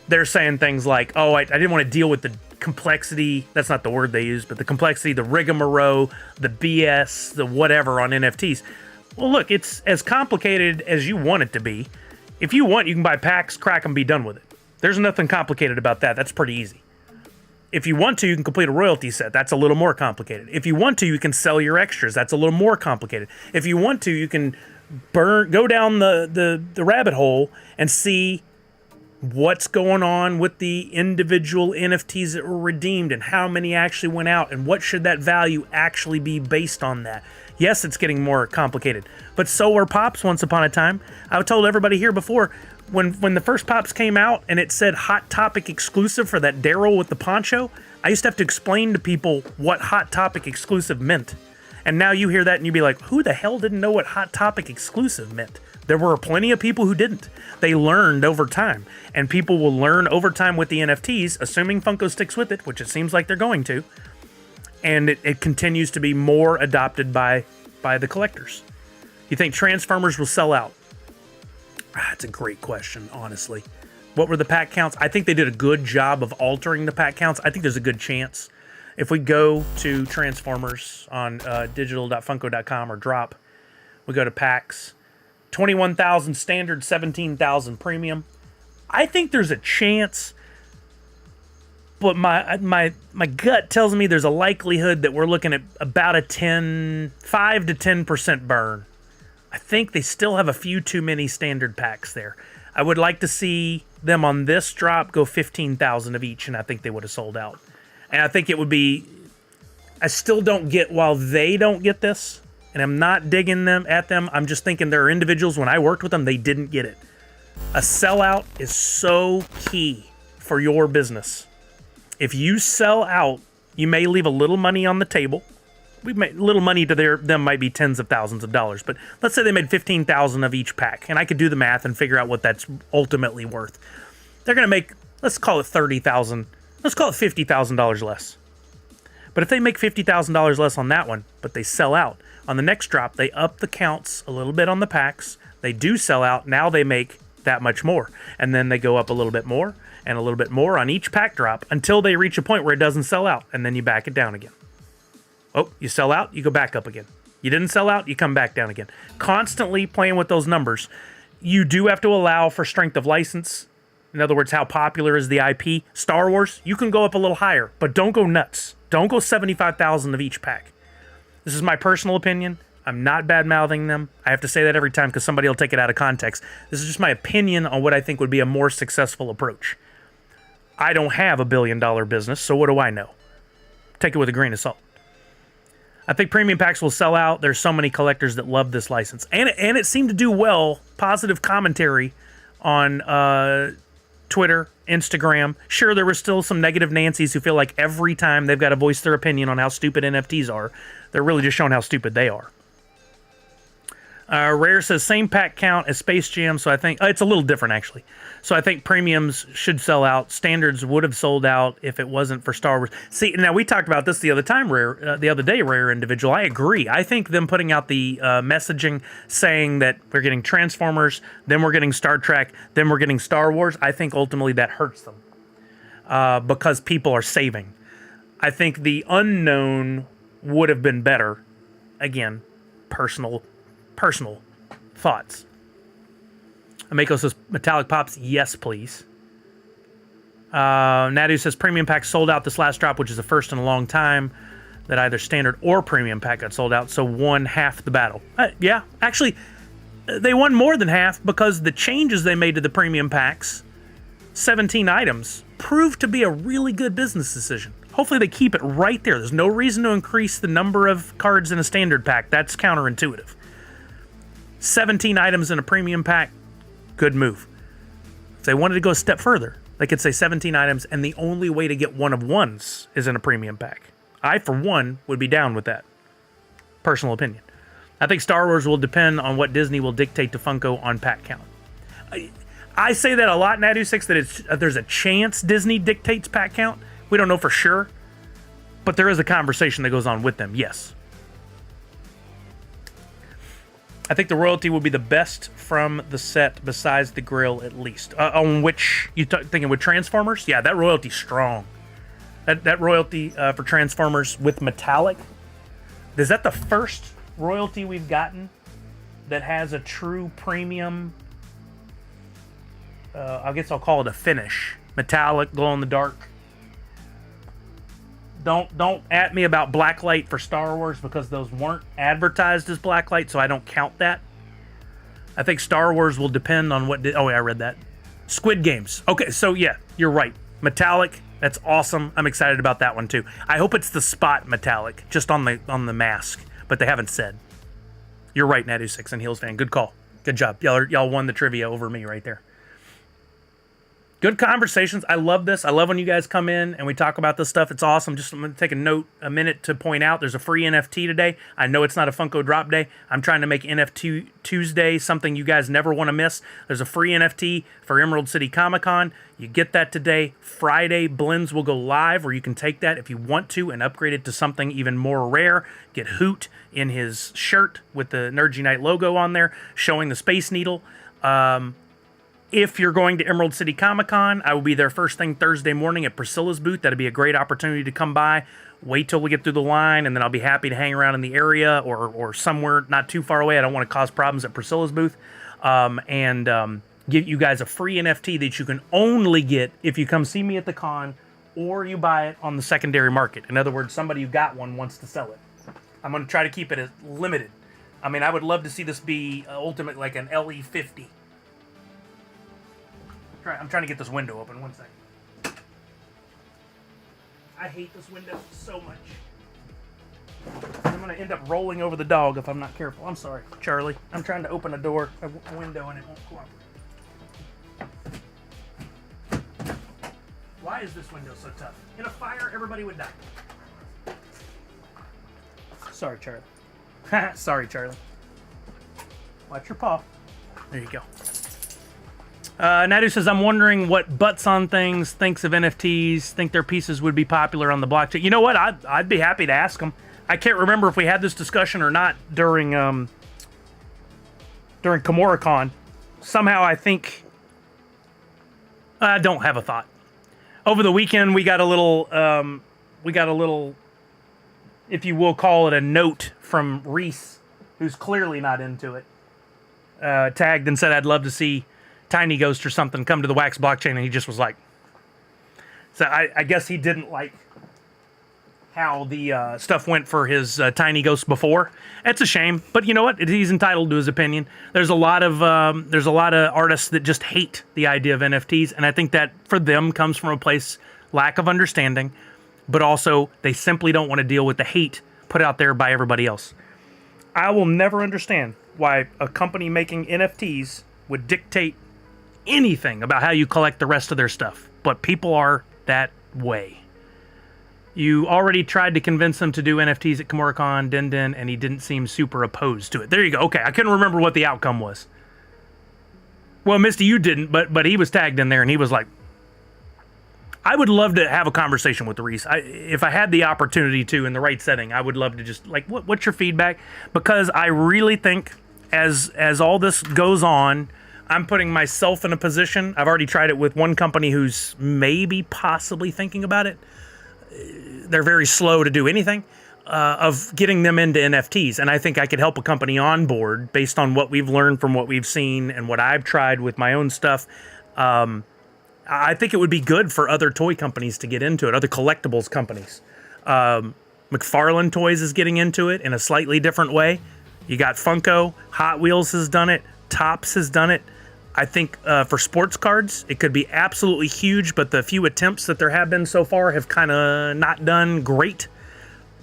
They're saying things like, oh, I didn't want to deal with the complexity. That's not the word they use, but the complexity, the rigmarole, the BS, the whatever on NFTs. Well, look, it's as complicated as you want it to be. If you want, you can buy packs, crack them, be done with it. There's nothing complicated about that. That's pretty easy. If you want to, you can complete a royalty set. That's a little more complicated. If you want to, you can sell your extras. That's a little more complicated. If you want to, you can go down the rabbit hole and see what's going on with the individual NFTs that were redeemed and how many actually went out and what should that value actually be based on that. Yes, it's getting more complicated, but so were pops once upon a time. I told everybody here before, when the first pops came out and it said Hot Topic exclusive for that Daryl with the poncho, I used to have to explain to people what Hot Topic exclusive meant. And now you hear that and you'd be like, who the hell didn't know what Hot Topic exclusive meant? There were plenty of people who didn't. They learned over time, and people will learn over time with the NFTs, assuming Funko sticks with it, which it seems like they're going to, and it continues to be more adopted by the collectors. You think Transformers will sell out? That's a great question, honestly. What were the pack counts? I think they did a good job of altering the pack counts. I think there's a good chance. If we go to Transformers on digital.funko.com or drop, we go to packs, 21,000 standard, 17,000 premium. I think there's a chance, but my gut tells me there's a likelihood that we're looking at about a 5 to 10% burn. I think they still have a few too many standard packs there. I would like to see them on this drop go 15,000 of each, and I think they would have sold out. And I think it would be, I still don't get, while they don't get this, and I'm not digging at them, I'm just thinking there are individuals, when I worked with them, they didn't get it. A sellout is so key for your business. If you sell out, you may leave a little money on the table. We made little money to them might be tens of thousands of dollars, but let's say they made 15,000 of each pack, and I could do the math and figure out what that's ultimately worth. They're going to make, let's call it 30,000. Let's call it $50,000 less. But if they make $50,000 less on that one, but they sell out, on the next drop, they up the counts a little bit on the packs. They do sell out. Now they make that much more. And then they go up a little bit more and a little bit more on each pack drop until they reach a point where it doesn't sell out. And then you back it down again. Oh, you sell out, you go back up again. You didn't sell out, you come back down again. Constantly playing with those numbers. You do have to allow for strength of license. In other words, how popular is the IP? Star Wars, you can go up a little higher, but don't go nuts. Don't go 75,000 of each pack. This is my personal opinion. I'm not bad-mouthing them. I have to say that every time because somebody will take it out of context. This is just my opinion on what I think would be a more successful approach. I don't have a billion-dollar business, so what do I know? Take it with a grain of salt. I think premium packs will sell out. There's so many collectors that love this license. And it seemed to do well. Positive commentary on Twitter, Instagram. Sure, there were still some negative Nancys who feel like every time they've got to voice their opinion on how stupid NFTs are, they're really just showing how stupid they are. Rare says same pack count as Space Jam, so I think it's a little different actually. So I think premiums should sell out. Standards would have sold out if it wasn't for Star Wars. See, now we talked about this the other day, Rare Individual. I agree. I think them putting out the messaging saying that we're getting Transformers, then we're getting Star Trek, then we're getting Star Wars. I think ultimately that hurts them because people are saving. I think the unknown would have been better. Again, personal thoughts. Amako says metallic pops, yes please. Nadu says premium pack sold out this last drop, which is the first in a long time that either standard or premium pack got sold out, so won half the battle. Yeah, actually, they won more than half because the changes they made to the premium packs, 17 items, proved to be a really good business decision. Hopefully they keep it right there. There's no reason to increase the number of cards in a standard pack. That's counterintuitive. 17 items in a premium pack, good move. If they wanted to go a step further, they could say 17 items, and the only way to get one of ones is in a premium pack. I, for one, would be down with that. Personal opinion. I think Star Wars will depend on what Disney will dictate to Funko on pack count. I say that a lot, Nadu6, that there's a chance Disney dictates pack count. We don't know for sure, but there is a conversation that goes on with them, yes. I think the royalty will be the best from the set besides the grill at least. On which, you thinking with Transformers? Yeah, that royalty's strong. That royalty for Transformers with metallic. Is that the first royalty we've gotten that has a true premium, I guess I'll call it a finish. Metallic, glow in the dark. Don't at me about blacklight for Star Wars because those weren't advertised as blacklight, so I don't count that. I think Star Wars will depend on what... Oh, yeah, I read that. Squid Games. Okay, so yeah, you're right. Metallic, that's awesome. I'm excited about that one too. I hope it's the spot metallic, just on the mask, but they haven't said. You're right, Nadu6 and Heels fan. Good call. Good job. Y'all won the trivia over me right there. Good conversations. I love this. I love when you guys come in and we talk about this stuff. It's awesome. Just I'm going to take a minute to point out there's a free NFT today. I know it's not a Funko drop day. I'm trying to make NFTuesday something you guys never want to miss. There's a free NFT for Emerald City Comic Con. You get that today. Friday, Blends will go live where you can take that if you want to and upgrade it to something even more rare. Get Hoot in his shirt with the Nerd Unite logo on there, showing the Space Needle. If you're going to Emerald City Comic Con, I will be there first thing Thursday morning at Priscilla's booth. That'd be a great opportunity to come by. Wait till we get through the line, and then I'll be happy to hang around in the area or somewhere not too far away. I don't want to cause problems at Priscilla's booth. Give you guys a free NFT that you can only get if you come see me at the con or you buy it on the secondary market. In other words, somebody who got one wants to sell it. I'm going to try to keep it as limited. I mean, I would love to see this be ultimate like an LE50. I'm trying to get this window open. 1 second. I hate this window so much. I'm going to end up rolling over the dog if I'm not careful. I'm sorry, Charlie. I'm trying to open a window and it won't cooperate. is this window so tough? In a fire, everybody would die. Sorry, Charlie. Sorry, Charlie. Watch your paw. There you go. Nadu says, I'm wondering what Butts on Things thinks of NFTs, think their pieces would be popular on the blockchain. You know what? I'd be happy to ask them. I can't remember if we had this discussion or not during KomoraCon. Somehow I think... I don't have a thought. Over the weekend, we got a little, if you will call it a note from Reese, who's clearly not into it, tagged and said, I'd love to see Tiny Ghost or something come to the Wax blockchain, and he just was like... So I guess he didn't like how the stuff went for his Tiny Ghost before. It's a shame, but you know what? He's entitled to his opinion. There's a lot of artists that just hate the idea of NFTs, and I think that for them comes from a place lack of understanding, but also they simply don't want to deal with the hate put out there by everybody else. I will never understand why a company making NFTs would dictate anything about how you collect the rest of their stuff, but people are that way. You already tried to convince him to do NFTs at KomoraCon, Din, and he didn't seem super opposed to it. There you go. Okay, I couldn't remember what the outcome was. Well, Misty, you didn't, but he was tagged in there, and he was like, I would love to have a conversation with Reese. If I had the opportunity to in the right setting, I would love to just, like, what's your feedback? Because I really think as all this goes on, I'm putting myself in a position. I've already tried it with one company who's maybe possibly thinking about it. They're very slow to do anything, of getting them into NFTs. And I think I could help a company on board based on what we've learned from what we've seen and what I've tried with my own stuff. I think it would be good for other toy companies to get into it, other collectibles companies. McFarlane Toys is getting into it in a slightly different way. You got Funko, Hot Wheels has done it, Topps has done it. I think for sports cards, it could be absolutely huge, but the few attempts that there have been so far have kind of not done great.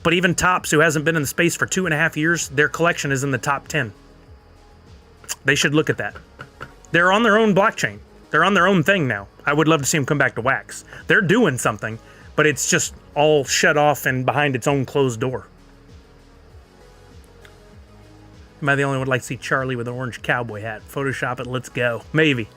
But even Topps, who hasn't been in the space for 2.5 years, their collection is in the top 10. They should look at that. They're on their own blockchain. They're on their own thing now. I would love to see them come back to Wax. They're doing something, but it's just all shut off and behind its own closed door. Am I the only one who would like to see Charlie with an orange cowboy hat? Photoshop it, let's go. Maybe.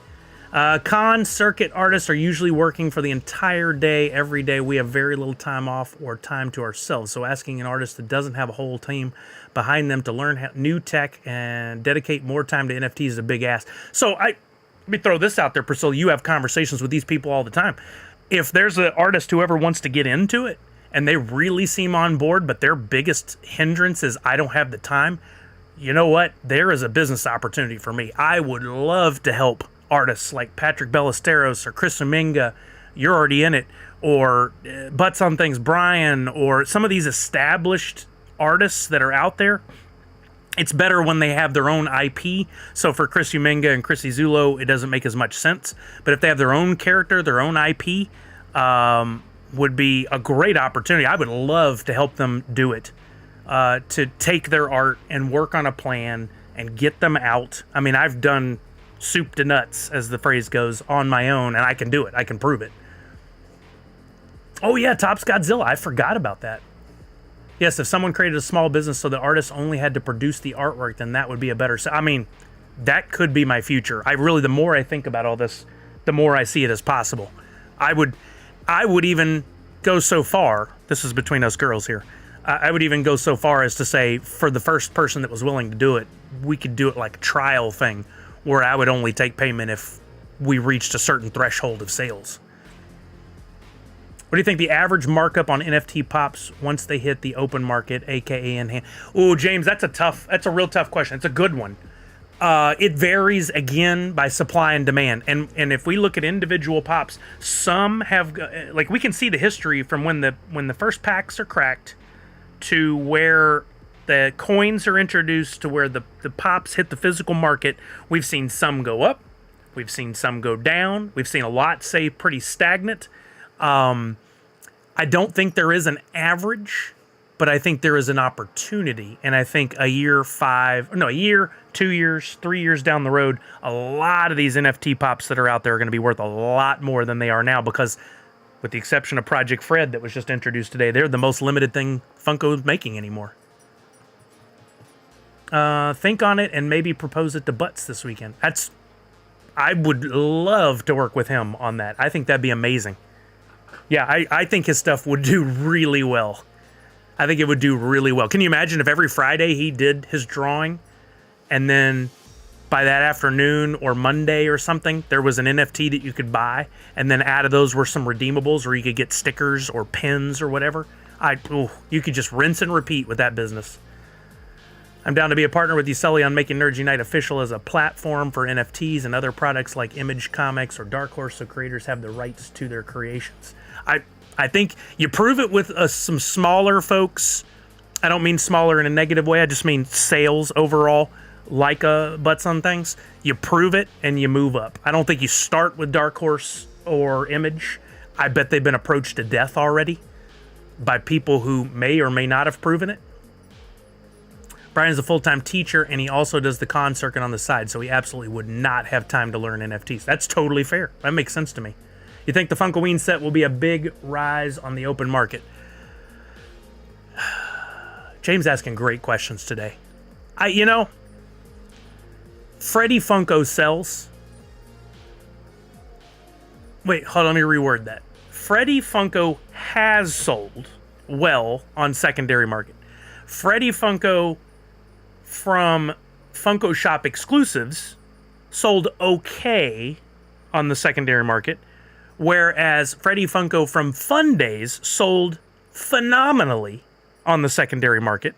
Con circuit artists are usually working for the entire day, every day. We have very little time off or time to ourselves. So asking an artist that doesn't have a whole team behind them to learn new tech and dedicate more time to NFTs is a big ask. So let me throw this out there, Priscilla. You have conversations with these people all the time. If there's an artist who ever wants to get into it and they really seem on board, but their biggest hindrance is I don't have the time, you know what? There is a business opportunity for me. I would love to help artists like Patrick Ballesteros or Chris Uminga. You're already in it. Or Butts on Things Brian, or some of these established artists that are out there. It's better when they have their own IP. So for Chris Uminga and Chrissy Zulo, it doesn't make as much sense. But if they have their own character, their own IP, would be a great opportunity. I would love to help them do it. To take their art and work on a plan and get them out. I mean, I've done soup to nuts, as the phrase goes, on my own, and I can do it. I can prove it. Oh yeah, Topps Godzilla. I forgot about that. Yes, if someone created a small business so the artist only had to produce the artwork, then that would be a better... I mean, that could be my future. The more I think about all this, the more I see it as possible. I would even go so far, this is between us girls here, I would even go so far as to say, for the first person that was willing to do it, we could do it like a trial thing, where I would only take payment if we reached a certain threshold of sales. What do you think the average markup on NFT pops once they hit the open market, aka in hand? Oh, James, that's a real tough question. It's a good one. It varies again by supply and demand. And if we look at individual pops, some have, like, we can see the history from when the first packs are cracked to where the coins are introduced to where the pops hit the physical market. We've seen some go up. We've seen some go down. We've seen a lot stay pretty stagnant. I don't think there is an average, but I think there is an opportunity. And I think a year, 2 years, 3 years down the road, a lot of these NFT pops that are out there are going to be worth a lot more than they are now, because with the exception of Project Fred that was just introduced today. They're the most limited thing Funko's making anymore. Think on it and maybe propose it to Butts this weekend. I would love to work with him on that. I think that'd be amazing. Yeah, I think his stuff would do really well. I think it would do really well. Can you imagine if every Friday he did his drawing and then by that afternoon or Monday or something, there was an NFT that you could buy, and then out of those were some redeemables where you could get stickers or pins or whatever. You could just rinse and repeat with that business. I'm down to be a partner with you, Sully, on making Nerds Unite official as a platform for NFTs and other products like Image Comics or Dark Horse, so creators have the rights to their creations. I think you prove it with some smaller folks. I don't mean smaller in a negative way. I just mean sales overall, like Butts on Things. You prove it and you move up. I don't think you start with Dark Horse or Image. I bet they've been approached to death already by people who may or may not have proven it. Brian's a full-time teacher, and he also does the con circuit on the side, so he absolutely would not have time to learn NFTs. That's totally fair. That makes sense to me. You think the Funkoween set will be a big rise on the open market? James asking great questions today. Freddy Funko sells. Wait, hold on, let me reword that. Freddy Funko has sold well on secondary market. Freddy Funko from Funko Shop exclusives sold okay on the secondary market, whereas Freddy Funko from Fun Days sold phenomenally on the secondary market.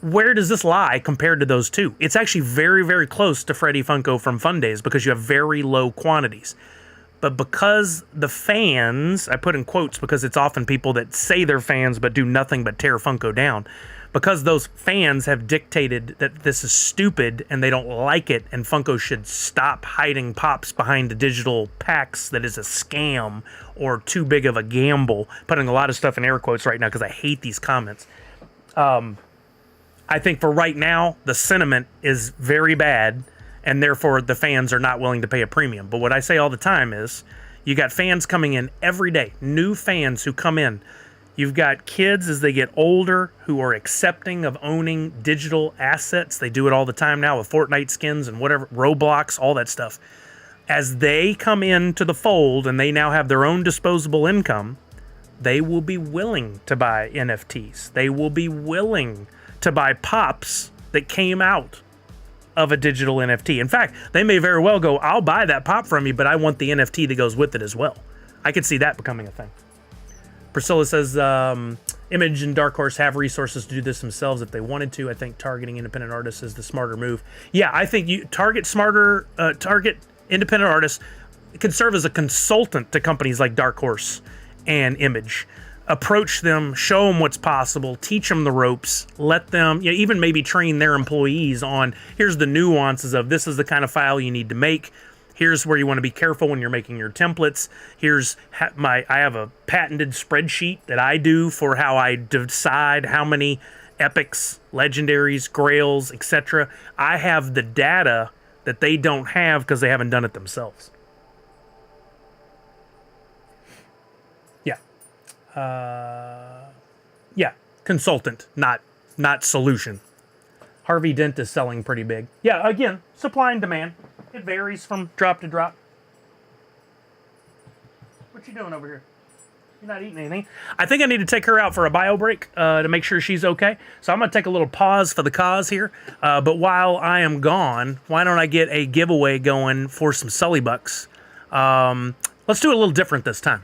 Where does this lie compared to those two? It's actually very, very close to Freddy Funko from Fun Days because you have very low quantities. But because the fans, I put in quotes because it's often people that say they're fans but do nothing but tear Funko down, because those fans have dictated that this is stupid and they don't like it and Funko should stop hiding pops behind the digital packs that is a scam or too big of a gamble. Putting a lot of stuff in air quotes right now because I hate these comments. I think for right now, the sentiment is very bad, and therefore the fans are not willing to pay a premium. But what I say all the time is, you got fans coming in every day, new fans who come in. You've got kids as they get older who are accepting of owning digital assets. They do it all the time now with Fortnite skins and whatever, Roblox, all that stuff. As they come into the fold and they now have their own disposable income, they will be willing to buy NFTs. They will be willing to buy pops that came out of a digital NFT. In fact, they may very well go, I'll buy that pop from you, but I want the NFT that goes with it as well. I could see that becoming a thing. Priscilla says, Image and Dark Horse have resources to do this themselves if they wanted to. I think targeting independent artists is the smarter move. Yeah, I think you target independent artists. It can serve as a consultant to companies like Dark Horse and Image. Approach them, show them what's possible, teach them the ropes, let them, even maybe train their employees on, here's the nuances of this is the kind of file you need to make. Here's where you want to be careful when you're making your templates. I have a patented spreadsheet that I do for how I decide how many epics, legendaries, grails, etc. I have the data that they don't have because they haven't done it themselves. Consultant, not solution. Harvey Dent is selling pretty big. Yeah, again, supply and demand. It varies from drop to drop. What you doing over here? You're not eating anything. I think I need to take her out for a bio break to make sure she's okay. So I'm going to take a little pause for the cause here. But while I am gone, why don't I get a giveaway going for some Sully Bucks? Let's do it a little different this time.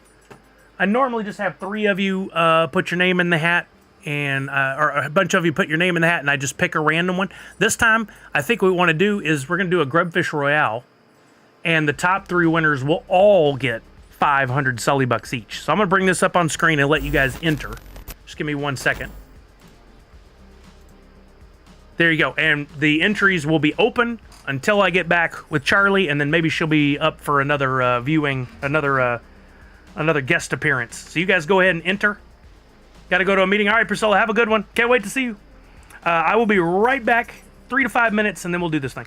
I normally just have 3 of you put your name in the hat, and or a bunch of you put your name in the hat, and I just pick a random one. This time, I think what we want to do is we're going to do a Grubfish Royale, and the top 3 winners will all get 500 Sully Bucks each. So I'm going to bring this up on screen and let you guys enter. Just give me 1 second. There you go. And the entries will be open until I get back with Charlie, and then maybe she'll be up for another viewing, another guest appearance. So you guys go ahead and enter. Got to go to a meeting. All right, Priscilla, have a good one. Can't wait to see you. I will be right back, 3 to 5 minutes, and then we'll do this thing.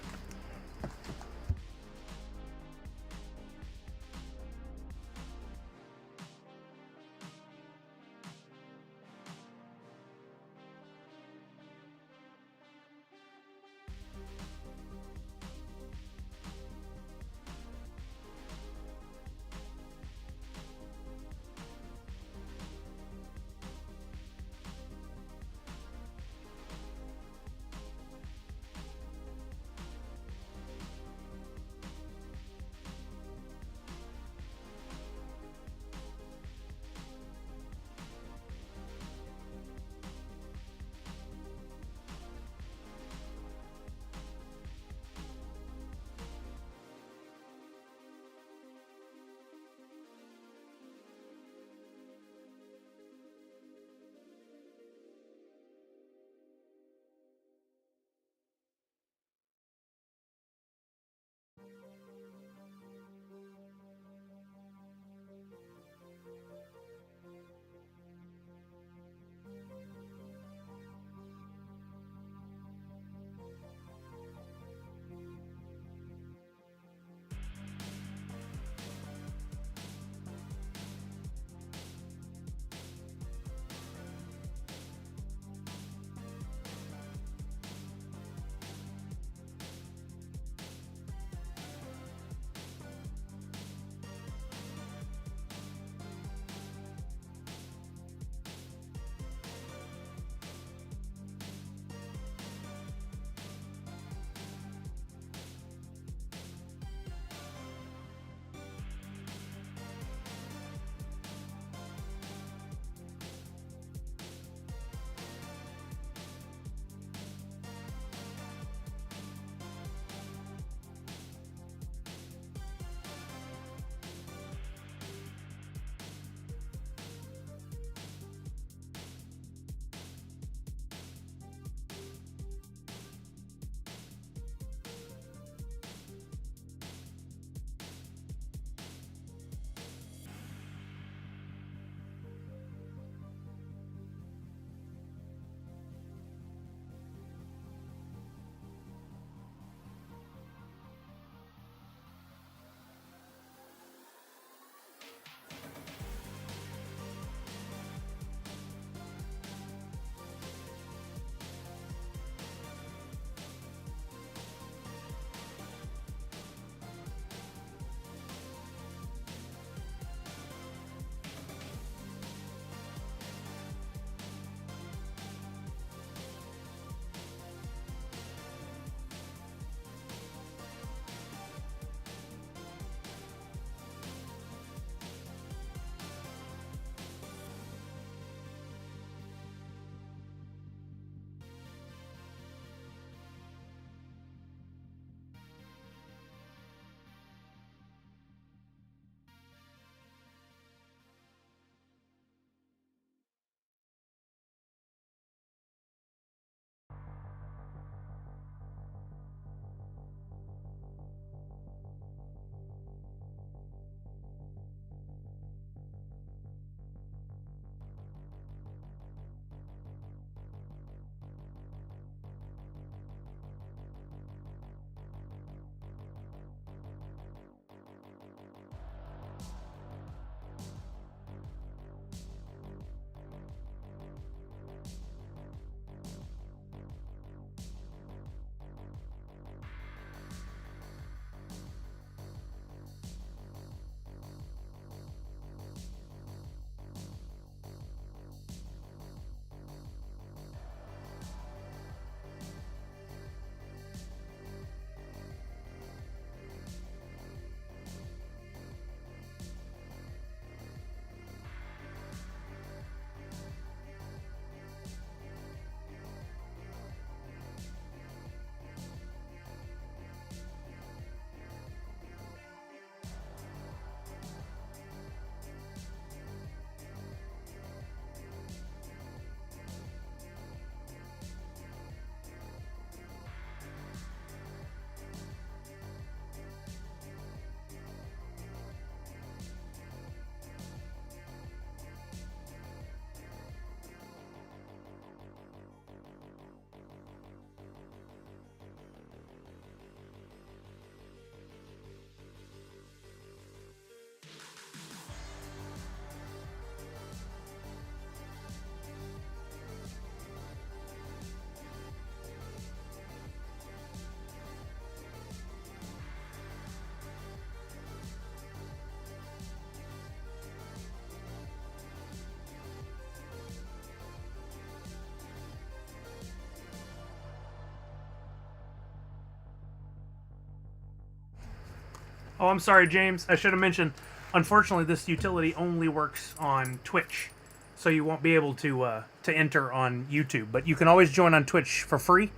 Oh, I'm sorry, James. I should have mentioned, unfortunately, this utility only works on Twitch, so you won't be able to enter on YouTube. But you can always join on Twitch for free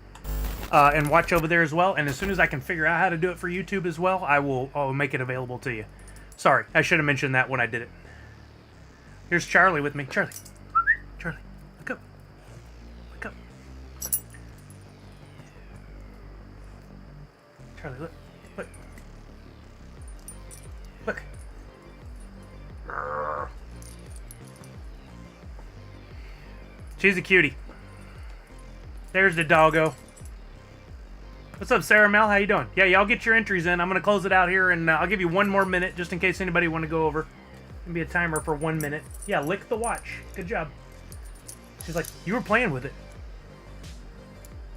and watch over there as well. And as soon as I can figure out how to do it for YouTube as well, I'll make it available to you. Sorry, I should have mentioned that when I did it. Here's Charlie with me. Charlie. Charlie, look up. Look up. Charlie, look. Look. Look. She's a cutie. There's the doggo. What's up, Sarah Mel? How you doing? Yeah, y'all get your entries in. I'm going to close it out here, and I'll give you one more minute just in case anybody want to go over. Gonna be a timer for 1 minute. Yeah, lick the watch. Good job. She's like, you were playing with it.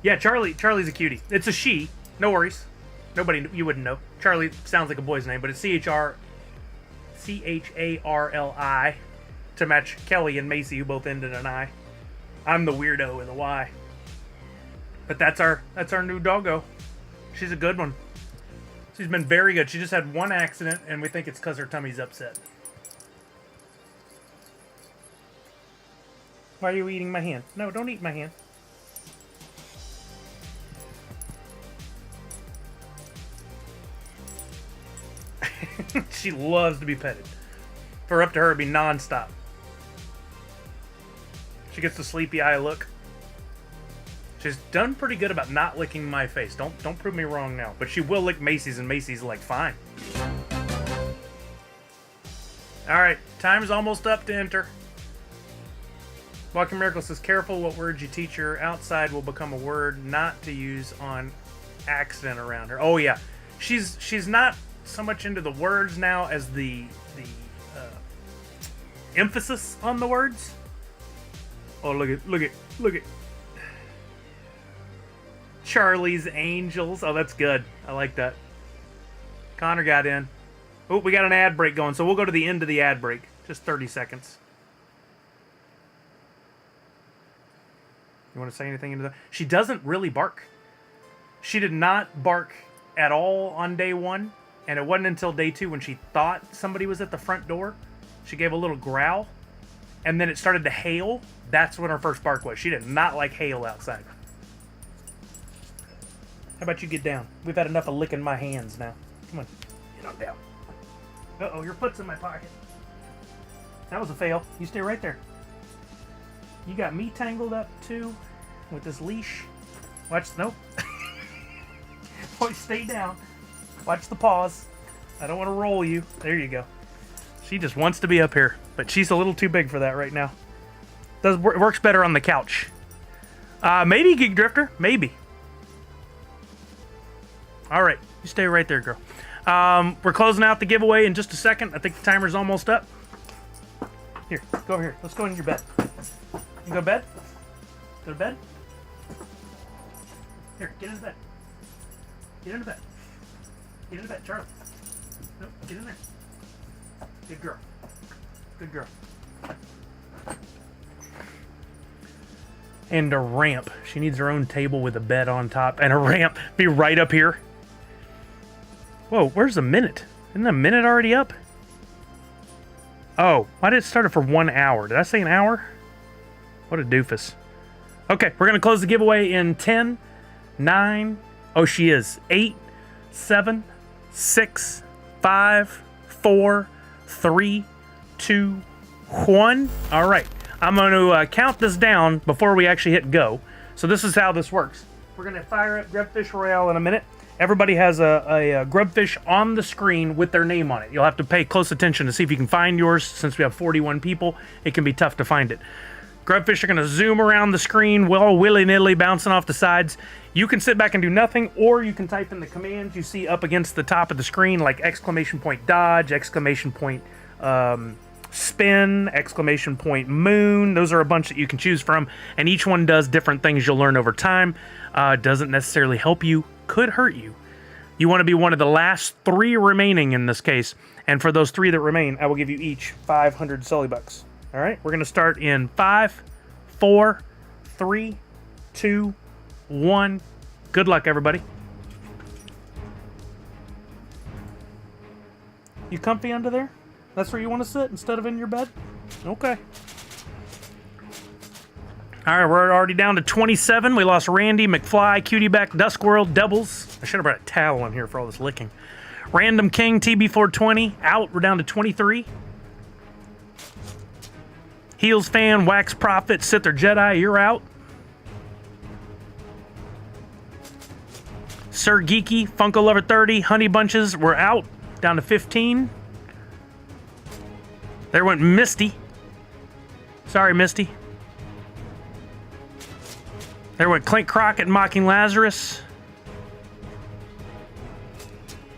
Yeah, Charlie's a cutie. It's a she. No worries. Nobody, you wouldn't know. Charlie sounds like a boy's name, but it's C-H-A-R-L-I to match Kelly and Macy, who both end in an I. I'm the weirdo with a Y. But that's our new doggo. She's a good one. She's been very good. She just had one accident, and we think it's because her tummy's upset. Why are you eating my hand? No, don't eat my hand. She loves to be petted. For up to her, it'd be non-stop. She gets the sleepy eye look. She's done pretty good about not licking my face. Don't prove me wrong now. But she will lick Macy's, and Macy's like, fine. Alright, time's almost up to enter. Walking Miracle says, careful what words you teach her outside will become a word not to use on accident around her. Oh yeah. She's not so much into the words now as the emphasis on the words. Oh, look at Charlie's Angels. Oh, that's good. I like that. Connor got in. Oh, we got an ad break going, so we'll go to the end of the ad break. Just 30 seconds. You want to say anything into that? She doesn't really bark. She did not bark at all on day one, and it wasn't until day two when she thought somebody was at the front door. She gave a little growl, and then it started to hail. That's when her first bark was. She did not like hail outside. How about you get down? We've had enough of licking my hands now. Come on, get on down. Uh-oh, your foot's in my pocket. That was a fail. You stay right there. You got me tangled up too with this leash. Watch, nope. Boy, stay down. Watch the paws. I don't want to roll you. There you go. She just wants to be up here, but she's a little too big for that right now. Works better on the couch. Maybe, Geek Drifter. Maybe. All right, you stay right there, girl. We're closing out the giveaway in just a second. I think the timer's almost up. Here, go over here. Let's go in your bed. You go to bed? Go to bed? Here, get into bed. Get into bed. Get into bed, Charlie. Nope, get in there. Good girl. Good girl. And a ramp. She needs her own table with a bed on top and a ramp. Be right up here. Whoa, where's the minute? Isn't the minute already up? Oh, why did it start it for 1 hour? Did I say an hour? What a doofus. Okay, we're going to close the giveaway in 10, 9, oh, she is 8, 7, 6, 5, 4, 3, 2, 1. All right, I'm going to count this down before we actually hit go. So this is how this works. We're going to fire up Grubfish Royale in a minute. Everybody has a Grubfish on the screen with their name on it. You'll have to pay close attention to see if you can find yours. Since we have 41 people, it can be tough to find it. Grubfish are going to zoom around the screen, well, willy-nilly, bouncing off the sides. You can sit back and do nothing, or you can type in the commands you see up against the top of the screen, like !dodge, !spin, !moon. Those are a bunch that you can choose from, and each one does different things you'll learn over time. Doesn't necessarily help you, could hurt you. You want to be one of the last 3 remaining in this case, and for those 3 that remain, I will give you each 500 Sully bucks. All right, we're going to start in 5, 4, 3, 2, 1. Good luck, everybody. You comfy under there? That's where you want to sit instead of in your bed? Okay. All right, we're already down to 27. We lost Randy, McFly, Cutieback, Duskworld, Doubles. I should have brought a towel in here for all this licking. Random King, TB420, out. We're down to 23. Heels Fan, Wax Prophet, Sither Jedi, you're out. Sir Geeky, Funko Lover 30, Honey Bunches, we're out. Down to 15. There went Misty. Sorry, Misty. There went Clint Crockett, Mocking Lazarus.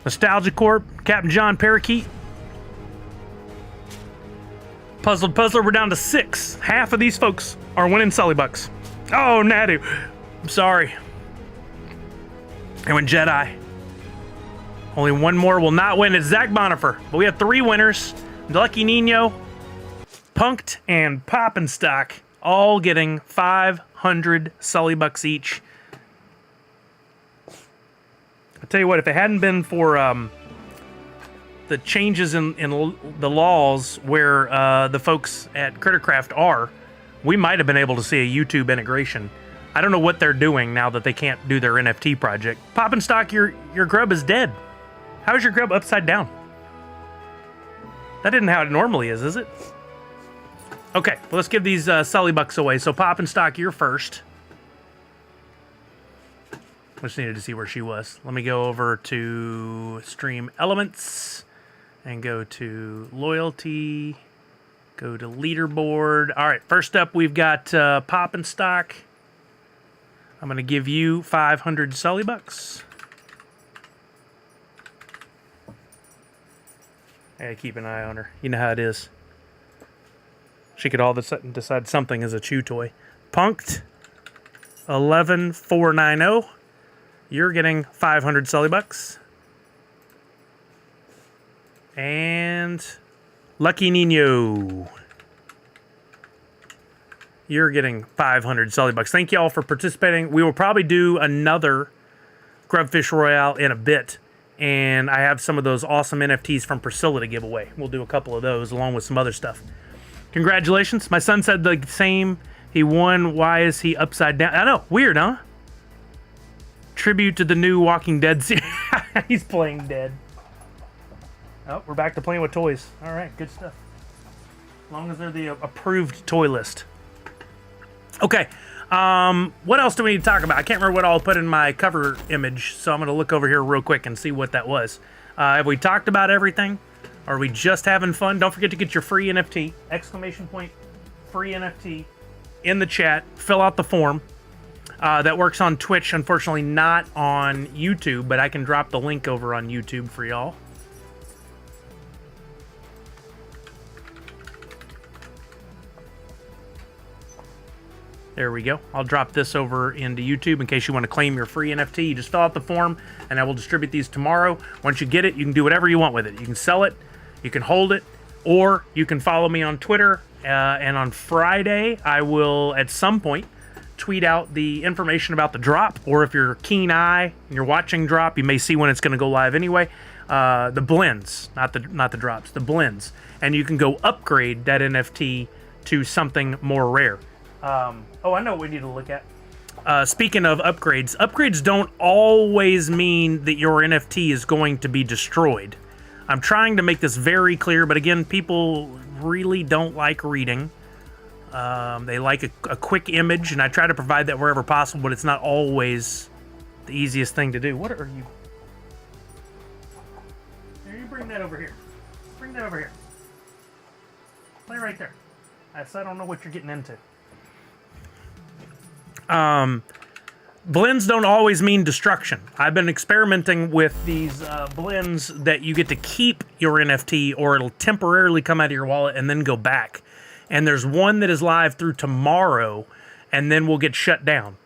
Nostalgia Corp, Captain John Parakeet. Puzzled Puzzler, we're down to 6. Half of these folks are winning Sully Bucks. Oh, Nadu. I'm sorry. There went Jedi. Only one more will not win. It's Zach Bonifer. But we have 3 winners. Lucky Nino, Punked, and Poppinstock, all getting 500 Sully Bucks each. I tell you what, if it hadn't been for the changes in the laws where the folks at Crittercraft are, we might have been able to see a YouTube integration. I don't know what they're doing now that they can't do their NFT project. Poppinstock, your grub is dead. How is your grub upside down? That isn't how it normally is it? Okay, well, let's give these Sully Bucks away. So Poppinstock, you're first. I just needed to see where she was. Let me go over to Stream Elements and go to Loyalty. Go to Leaderboard. All right, first up we've got Poppinstock. I'm going to give you 500 Sully Bucks. Hey, keep an eye on her. You know how it is. She could all of a sudden decide something is a chew toy. Punked 11490. You're getting 500 Sully Bucks. And Lucky Nino, you're getting 500 Sully Bucks. Thank you all for participating. We will probably do another Grubfish Royale in a bit. And I have some of those awesome NFTs from Priscilla to give away. We'll do a couple of those along with some other stuff. Congratulations. My son said the same. He won. Why is he upside down? I know. Weird, huh? Tribute to the new Walking Dead series. He's playing dead. Oh, we're back to playing with toys. All right, good stuff. As long as they're the approved toy list. Okay. What else do we need to talk about? I can't remember what I'll put in my cover image, so I'm going to look over here real quick and see what that was. Have we talked about everything? Are we just having fun? Don't forget to get your free NFT, exclamation point, free NFT, in the chat. Fill out the form. That works on Twitch, unfortunately not on YouTube, but I can drop the link over on YouTube for y'all. There we go. I'll drop this over into YouTube in case you want to claim your free NFT. You just fill out the form, and I will distribute these tomorrow. Once you get it, you can do whatever you want with it. You can sell it, you can hold it, or you can follow me on Twitter. And on Friday, I will, at some point, tweet out the information about the drop. Or if you're a keen eye and you're watching drop, you may see when it's going to go live anyway. The blends, not the drops, the blends. And you can go upgrade that NFT to something more rare. Oh, I know what we need to look at. Speaking of upgrades, upgrades don't always mean that your NFT is going to be destroyed. I'm trying to make this very clear, but again, people really don't like reading. They like a quick image, and I try to provide that wherever possible, but it's not always the easiest thing to do. What are you? Here, you bring that over here. Bring that over here. Play right there. I don't know what you're getting into. Blends don't always mean destruction. I've been experimenting with these blends that you get to keep your NFT, or it'll temporarily come out of your wallet and then go back. And there's one that is live through tomorrow, and then we'll get shut down.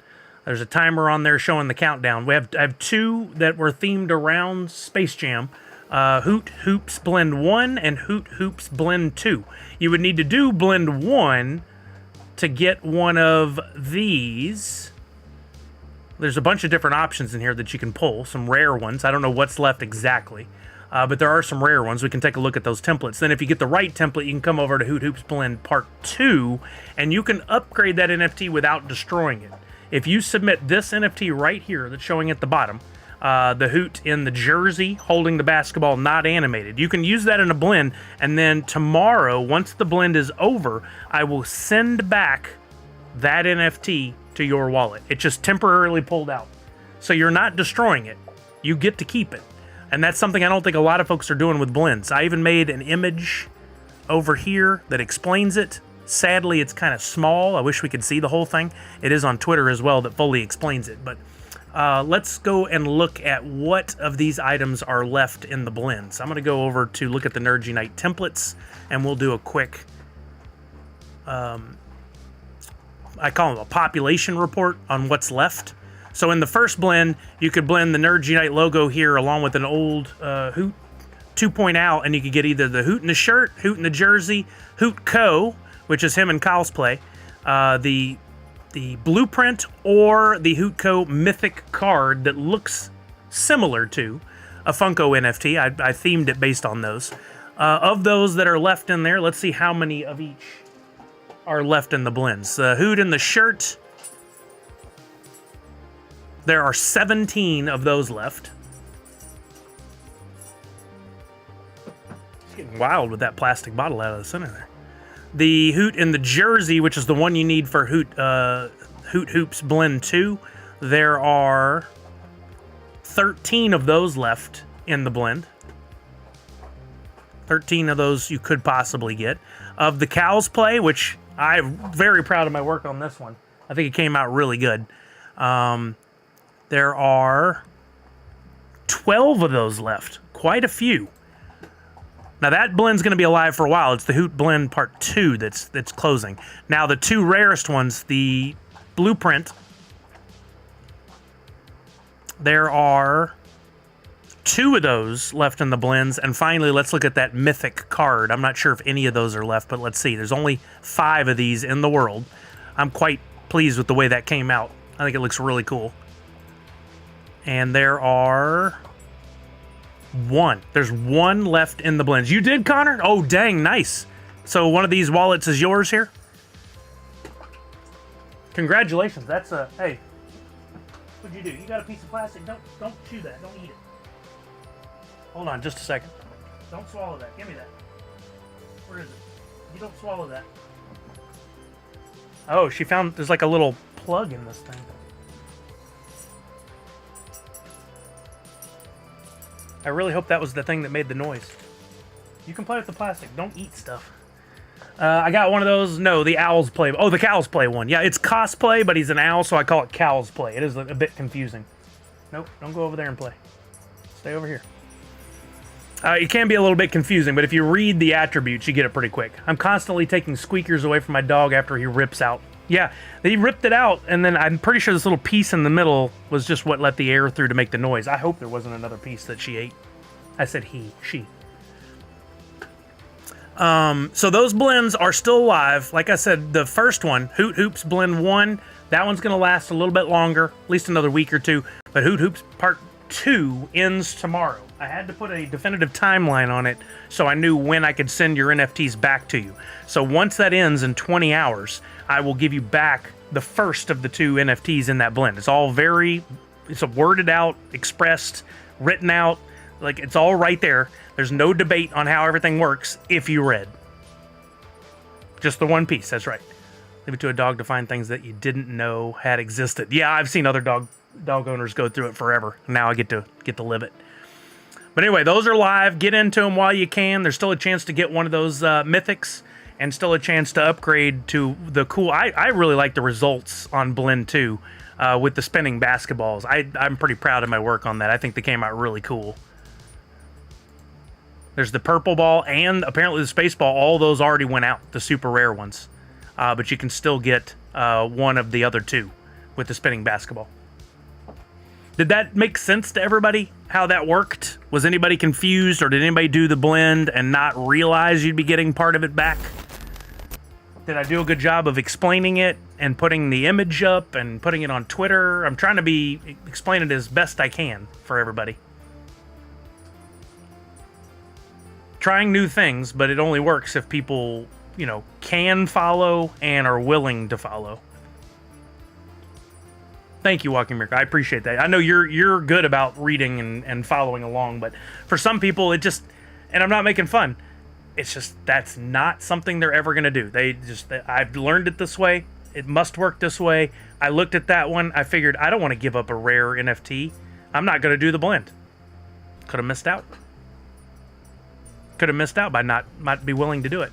There's a timer on there showing the countdown. I have 2 that were themed around Space Jam. Hoot Hoops Blend 1 and Hoot Hoops Blend 2. You would need to do Blend 1 to get one of these. There's a bunch of different options in here that you can pull, some rare ones. I don't know what's left exactly. but there are some rare ones. We can take a look at those templates. Then if you get the right template, you can come over to Hoot Hoops Blend Part 2, and you can upgrade that NFT without destroying it. If you submit this NFT right here that's showing at the bottom, the Hoot in the jersey holding the basketball not animated, you can use that in a blend, and then tomorrow, once the blend is over, I will send back that NFT to your wallet. It just temporarily pulled out. So you're not destroying it. You get to keep it. And that's something I don't think a lot of folks are doing with blends. I even made an image over here that explains it. Sadly, it's kind of small. I wish we could see the whole thing. It is on Twitter as well that fully explains it. But let's go and look at what of these items are left in the blends. I'm going to go over to look at the Nerd Unite templates, and we'll do a quick, I call them a population report on what's left. So in the first blend, you could blend the Nerd Unite logo here along with an old Hoot 2.0, and you could get either the Hoot in the shirt, Hoot in the jersey, Hoot Co., which is him and Kyle's play, the blueprint, or the Hoot Co. mythic card that looks similar to a Funko NFT. I themed it based on those. Of those that are left in there, let's see how many of each are left in the blends. The Hoot in the shirt, there are 17 of those left. It's getting wild with that plastic bottle out of the center there. The Hoot in the jersey, which is the one you need for Hoot Hoops Blend 2, there are 13 of those left in the blend. 13 of those you could possibly get. Of the Cows play, which I'm very proud of my work on this one. I think it came out really good. There are 12 of those left. Quite a few. Now that blend's going to be alive for a while. It's the Hoot Blend Part 2 that's closing. Now the two rarest ones, the Blueprint, there are 2 of those left in the blends. And finally, let's look at that Mythic card. I'm not sure if any of those are left, but let's see. There's only 5 of these in the world. I'm quite pleased with the way that came out. I think it looks really cool. And there are 1. There's 1 left in the blends. You did, Connor? Oh, dang, nice. So one of these wallets is yours here? Congratulations. That's a, hey, what'd you do? You got a piece of plastic? Don't chew that. Don't eat it. Hold on just a second. Don't swallow that. Give me that. Where is it? You don't swallow that. Oh, she found, there's like a little plug in this thing. I really hope that was the thing that made the noise. You can play with the plastic. Don't eat stuff. I got one of those. No, the Owls play. Oh, the Cows play one. Yeah, it's cosplay, but he's an owl, so I call it Cows play. It is a bit confusing. Nope, don't go over there and play. Stay over here. It can be a little bit confusing, but if you read the attributes, you get it pretty quick. I'm constantly taking squeakers away from my dog after he rips out. Yeah, he ripped it out, and then I'm pretty sure this little piece in the middle was just what let the air through to make the noise. I hope there wasn't another piece that she ate. I said she. So those blends are still alive. Like I said, the first one, Hoot Hoops Blend 1, that one's going to last a little bit longer, at least another week or 2. But Hoot Hoops Part 2 ends tomorrow. I had to put a definitive timeline on it so I knew when I could send your NFTs back to you. So once that ends in 20 hours, I will give you back the first of the 2 NFTs in that blend. It's all it's worded out, expressed, written out, like it's all right there. There's no debate on how everything works if you read. Just the one piece, that's right. Leave it to a dog to find things that you didn't know had existed. Yeah, I've seen other dog owners go through it forever. Now I get to live it. But anyway, those are live. Get into them while you can. There's still a chance to get one of those mythics, and still a chance to upgrade to the cool. I really like the results on Blend 2 with the spinning basketballs. I'm pretty proud of my work on that. I think they came out really cool. There's the purple ball and apparently the space ball. All those already went out, the super rare ones. But you can still get one of the other 2 with the spinning basketball. Did that make sense to everybody, how that worked? Was anybody confused, or did anybody do the blend and not realize you'd be getting part of it back? Did I do a good job of explaining it and putting the image up and putting it on Twitter? I'm trying to explain it as best I can for everybody. trying new things, but it only works if people, you know, can follow and are willing to follow. Thank you, Walking Miracle. I appreciate that. I know you're good about reading and following along, but for some people, it just, and I'm not making fun, it's just, that's not something they're ever going to do. I've learned it this way. It must work this way. I looked at that one. I figured I don't want to give up a rare NFT. I'm not going to do the blend. Could have missed out. Could have missed out by not be willing to do it.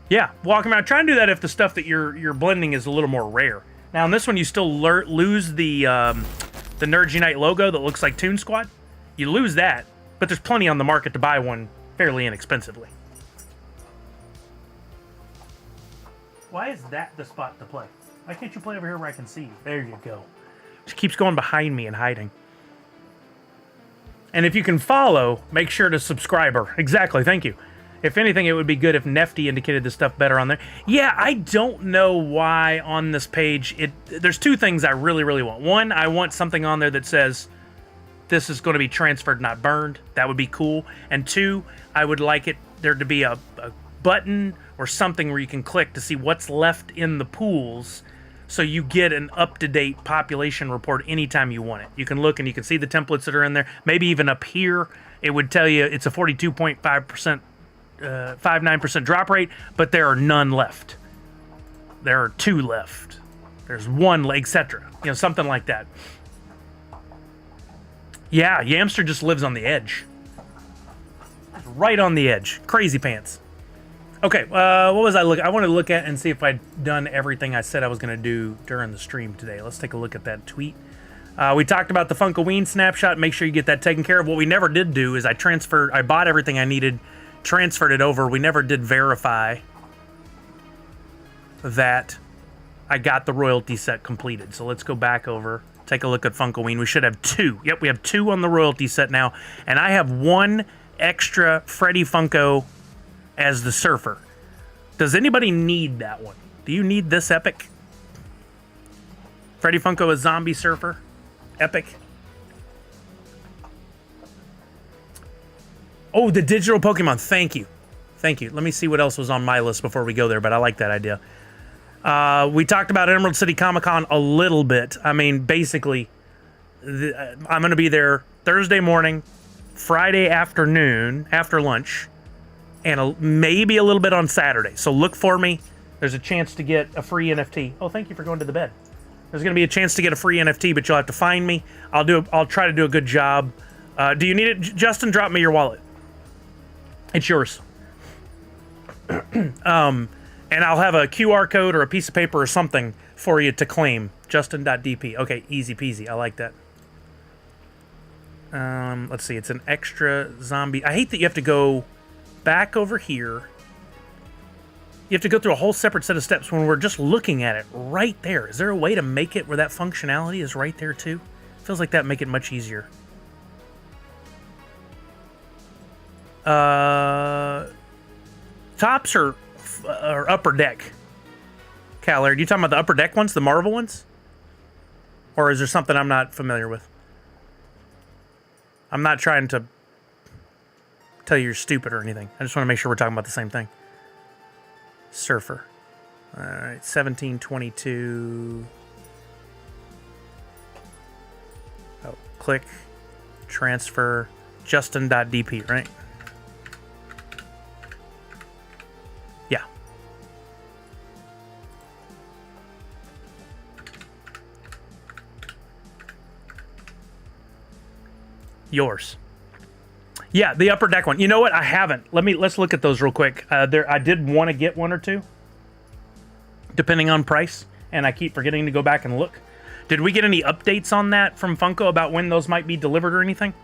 Yeah, walking around. Try and do that if the stuff that you're blending is a little more rare. Now, in this one, you still lose the Nerds Unite logo that looks like Toon Squad. You lose that, but there's plenty on the market to buy one fairly inexpensively. Why is that the spot to play? Why can't you play over here where I can see you? There you go. Just keeps going behind me and hiding. And if you can follow, make sure to subscribe her. Exactly, thank you. If anything, it would be good if Nefty indicated the stuff better on there. Yeah, I don't know why on this page, there's two things I really, really want. One, I want something on there that says, this is going to be transferred, not burned. That would be cool. And two, I would like there to be a button or something where you can click to see what's left in the pools, so you get an up-to-date population report anytime you want it. You can look and you can see the templates that are in there. Maybe even up here, it would tell you it's a 42.5%, 59% drop rate, but there are none left. There are 2 left. There's 1, etc. You know, something like that. Yeah, Yamster just lives on the edge. Just right on the edge. Crazy pants. Okay, what was I looking? I want to look at and see if I'd done everything I said I was going to do during the stream today. Let's take a look at that tweet. We talked about the Funkoween snapshot. Make sure you get that taken care of. What we never did do is I bought everything I needed, transferred it over. We never did verify that I got the royalty set completed. So let's go back over, take a look at Funkoween. We should have 2. Yep, we have 2 on the royalty set now. And I have 1 extra Freddy Funko as the surfer. Does anybody need that one? Do you need this epic? Freddy Funko as zombie surfer. Epic. Oh, the digital Pokemon. Thank you. Thank you. Let me see what else was on my list before we go there, but I like that idea. We talked about Emerald City Comic Con a little bit. I mean, basically, I'm going to be there Thursday morning, Friday afternoon, after lunch, and maybe a little bit on Saturday. So look for me. There's a chance to get a free NFT. Oh, thank you for going to the bed. There's going to be a chance to get a free NFT, but you'll have to find me. I'll try to do a good job. Do you need it? Justin, drop me your wallet. It's yours. And I'll have a QR code or a piece of paper or something for you to claim. Justin.dp. Okay, easy peasy. I like that. Let's see. It's an extra zombie. I hate that you have to go back over here. You have to go through a whole separate set of steps when we're just looking at it right there. Is there a way to make it where that functionality is right there too? Feels like that would make it much easier. Tops or upper deck? Caller, are you talking about the upper deck ones, the Marvel ones? Or is there something I'm not familiar with? I'm not trying to tell you you're stupid or anything. I just want to make sure we're talking about the same thing. Surfer. All right, 1722. Oh, click, transfer, Justin.dp, right? Yeah. Yours. Yeah, the upper deck one. You know what? I haven't. Let's look at those real quick. I did want to get 1 or 2, depending on price, and I keep forgetting to go back and look. Did we get any updates on that from Funko about when those might be delivered or anything?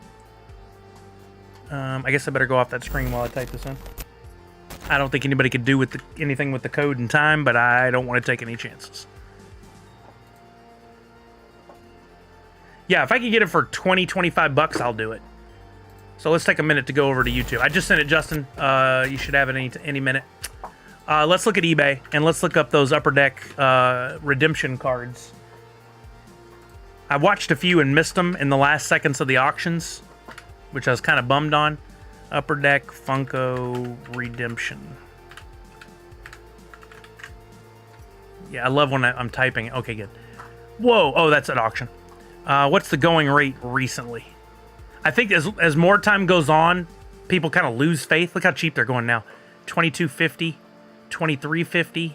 I guess I better go off that screen while I type this in. I don't think anybody could do anything with the code in time, but I don't want to take any chances. Yeah, if I could get it for 20, 25 bucks, I'll do it. So let's take a minute to go over to YouTube. I just sent it, Justin. You should have it any minute. Let's look at eBay, and let's look up those Upper Deck redemption cards. I watched a few and missed them in the last seconds of the auctions, which I was kind of bummed on. Upper Deck Funko Redemption. Yeah, I love when I'm typing. Okay, good. Whoa, oh, that's at auction. What's the going rate recently? I think as more time goes on, people kind of lose faith. Look how cheap they're going now. $22.50, $23.50,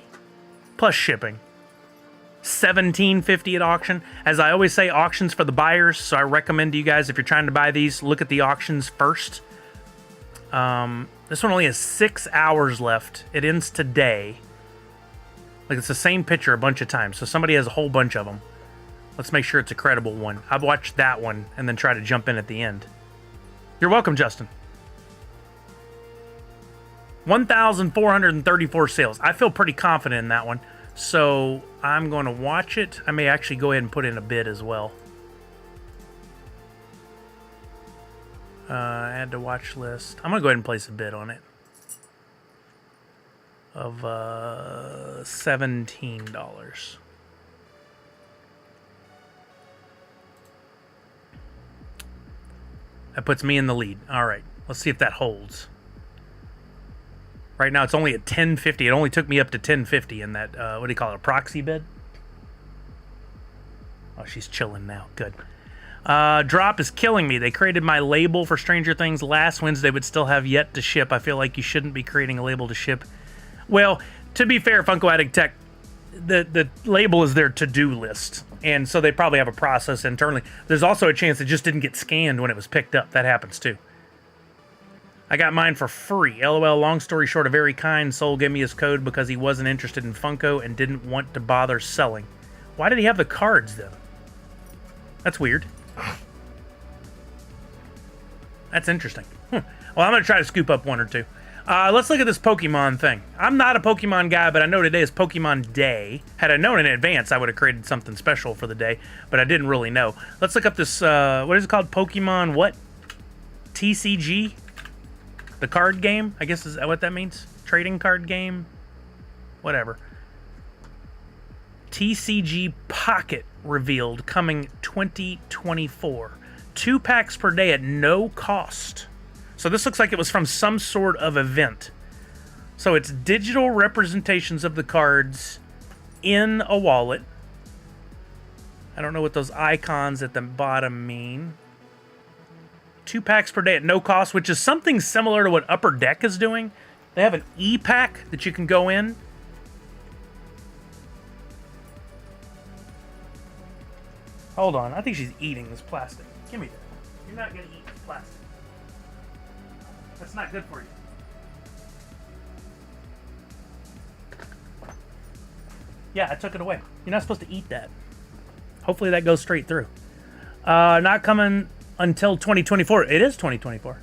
plus shipping. $17.50 at auction. As I always say, auctions for the buyers. So I recommend to you guys, if you're trying to buy these, look at the auctions first. This one only has 6 hours left. It ends today. Like, it's the same picture a bunch of times. So somebody has a whole bunch of them. Let's make sure it's a credible one. I've watched that one and then try to jump in at the end. You're welcome, Justin. 1,434 sales. I feel pretty confident in that one. So I'm going to watch it. I may actually go ahead and put in a bid as well. Add to watch list. I'm going to go ahead and place a bid on it. Of $17. That puts me in the lead. All right. Let's see if that holds. Right now it's only at 1050. It only took me up to 1050 in that, what do you call it, a proxy bid? Oh, she's chilling now. Good. Drop is killing me. They created my label for Stranger Things last Wednesday, but still have yet to ship. I feel like you shouldn't be creating a label to ship. Well, to be fair, Funko Addict Tech, the label is their to-do list. And so they probably have a process internally. There's also a chance it just didn't get scanned when it was picked up. That happens too. I got mine for free. LOL, long story short, a very kind soul gave me his code because he wasn't interested in Funko and didn't want to bother selling. Why did he have the cards then? That's weird. That's interesting. Well, I'm going to try to scoop up one or two. Let's look at this Pokemon thing. I'm not a Pokemon guy, but I know today is Pokemon Day. Had I known in advance, I would have created something special for the day, but I didn't really know. Let's look up this, what is it called? Pokemon what? TCG? The card game? I guess is that what that means? Trading card game? Whatever. TCG Pocket revealed coming 2024. 2 packs per day at no cost. So this looks like it was from some sort of event. So it's digital representations of the cards in a wallet. I don't know what those icons at the bottom mean. 2 packs per day at no cost, which is something similar to what Upper Deck is doing. They have an e-pack that you can go in. Hold on, I think she's eating this plastic. Give me that. You're not going to eat this plastic. That's not good for you. Yeah, I took it away. You're not supposed to eat that. Hopefully that goes straight through. Not coming until 2024. It is 2024.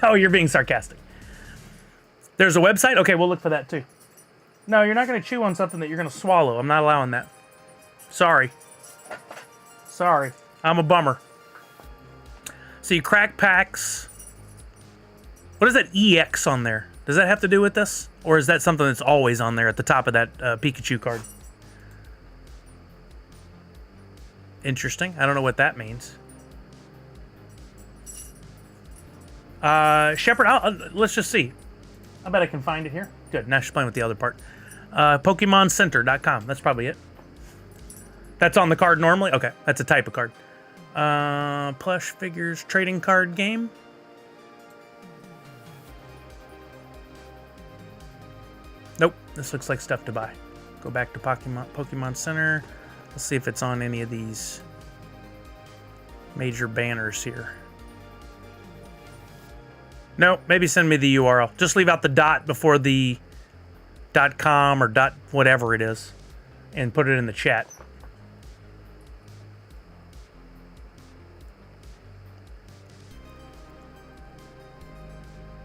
Oh, you're being sarcastic. There's a website? Okay, we'll look for that too. No, you're not going to chew on something that you're going to swallow. I'm not allowing that. Sorry. Sorry. I'm a bummer. So you crack packs. What is that EX on there? Does that have to do with this? Or is that something that's always on there at the top of that Pikachu card? Interesting. I don't know what that means. Shepard, let's just see. I bet I can find it here. Good. Now she's playing with the other part. PokemonCenter.com. That's probably it. That's on the card normally? Okay. That's a type of card. Plush figures trading card game. Nope. This looks like stuff to buy. Go back to Pokemon Center. Let's see if it's on any of these major banners here. No, maybe send me the URL. Just leave out the dot before the .com or whatever it is and put it in the chat.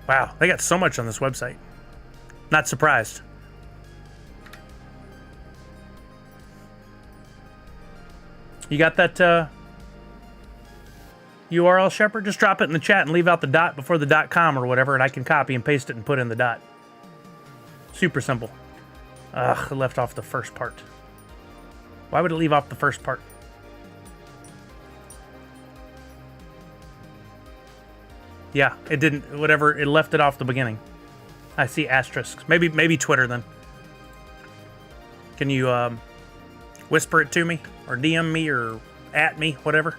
Wow, they got so much on this website. Not surprised. You got that URL, Shepard? Just drop it in the chat and leave out the dot before the .com or whatever, and I can copy and paste it and put in the dot. Super simple. Ugh, I left off the first part. Why would it leave off the first part? Yeah, it didn't. Whatever, it left it off the beginning. I see asterisks. Maybe Twitter then. Can you whisper it to me, or DM me, or at me, whatever?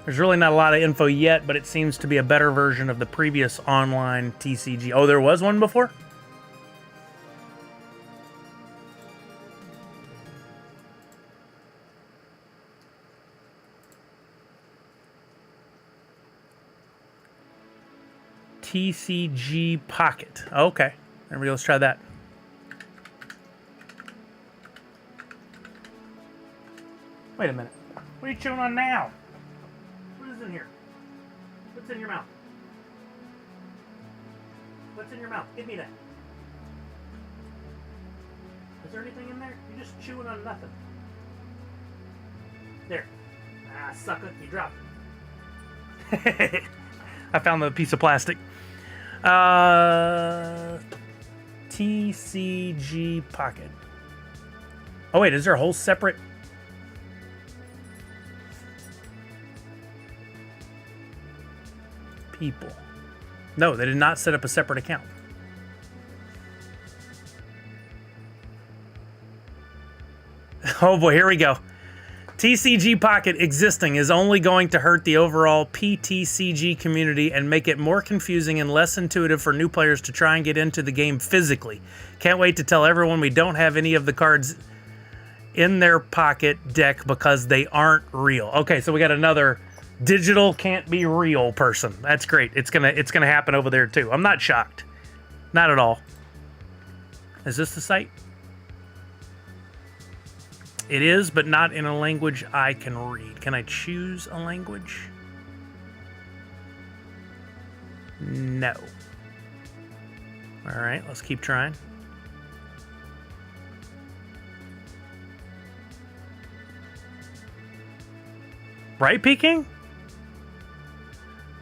There's really not a lot of info yet, but it seems to be a better version of the previous online TCG. Oh, there was one before? TCG Pocket. Okay. There we go. Let's try that. Wait a minute. What are you chewing on now? What is in here? What's in your mouth? What's in your mouth? Give me that. Is there anything in there? You're just chewing on nothing. There. Ah, sucker. You dropped it. I found the piece of plastic. TCG Pocket. Oh, wait. Is there a whole separate... people? No, they did not set up a separate account. Oh boy, here we go. TCG Pocket existing is only going to hurt the overall PTCG community and make it more confusing and less intuitive for new players to try and get into the game physically. Can't wait to tell everyone we don't have any of the cards in their pocket deck because they aren't real. Okay, so we got another digital can't be real person. That's great. It's gonna happen over there too. I'm not shocked. Not at all. Is this the site? It is, but not in a language I can read. Can I choose a language? No. All right, let's keep trying. Right, Peking?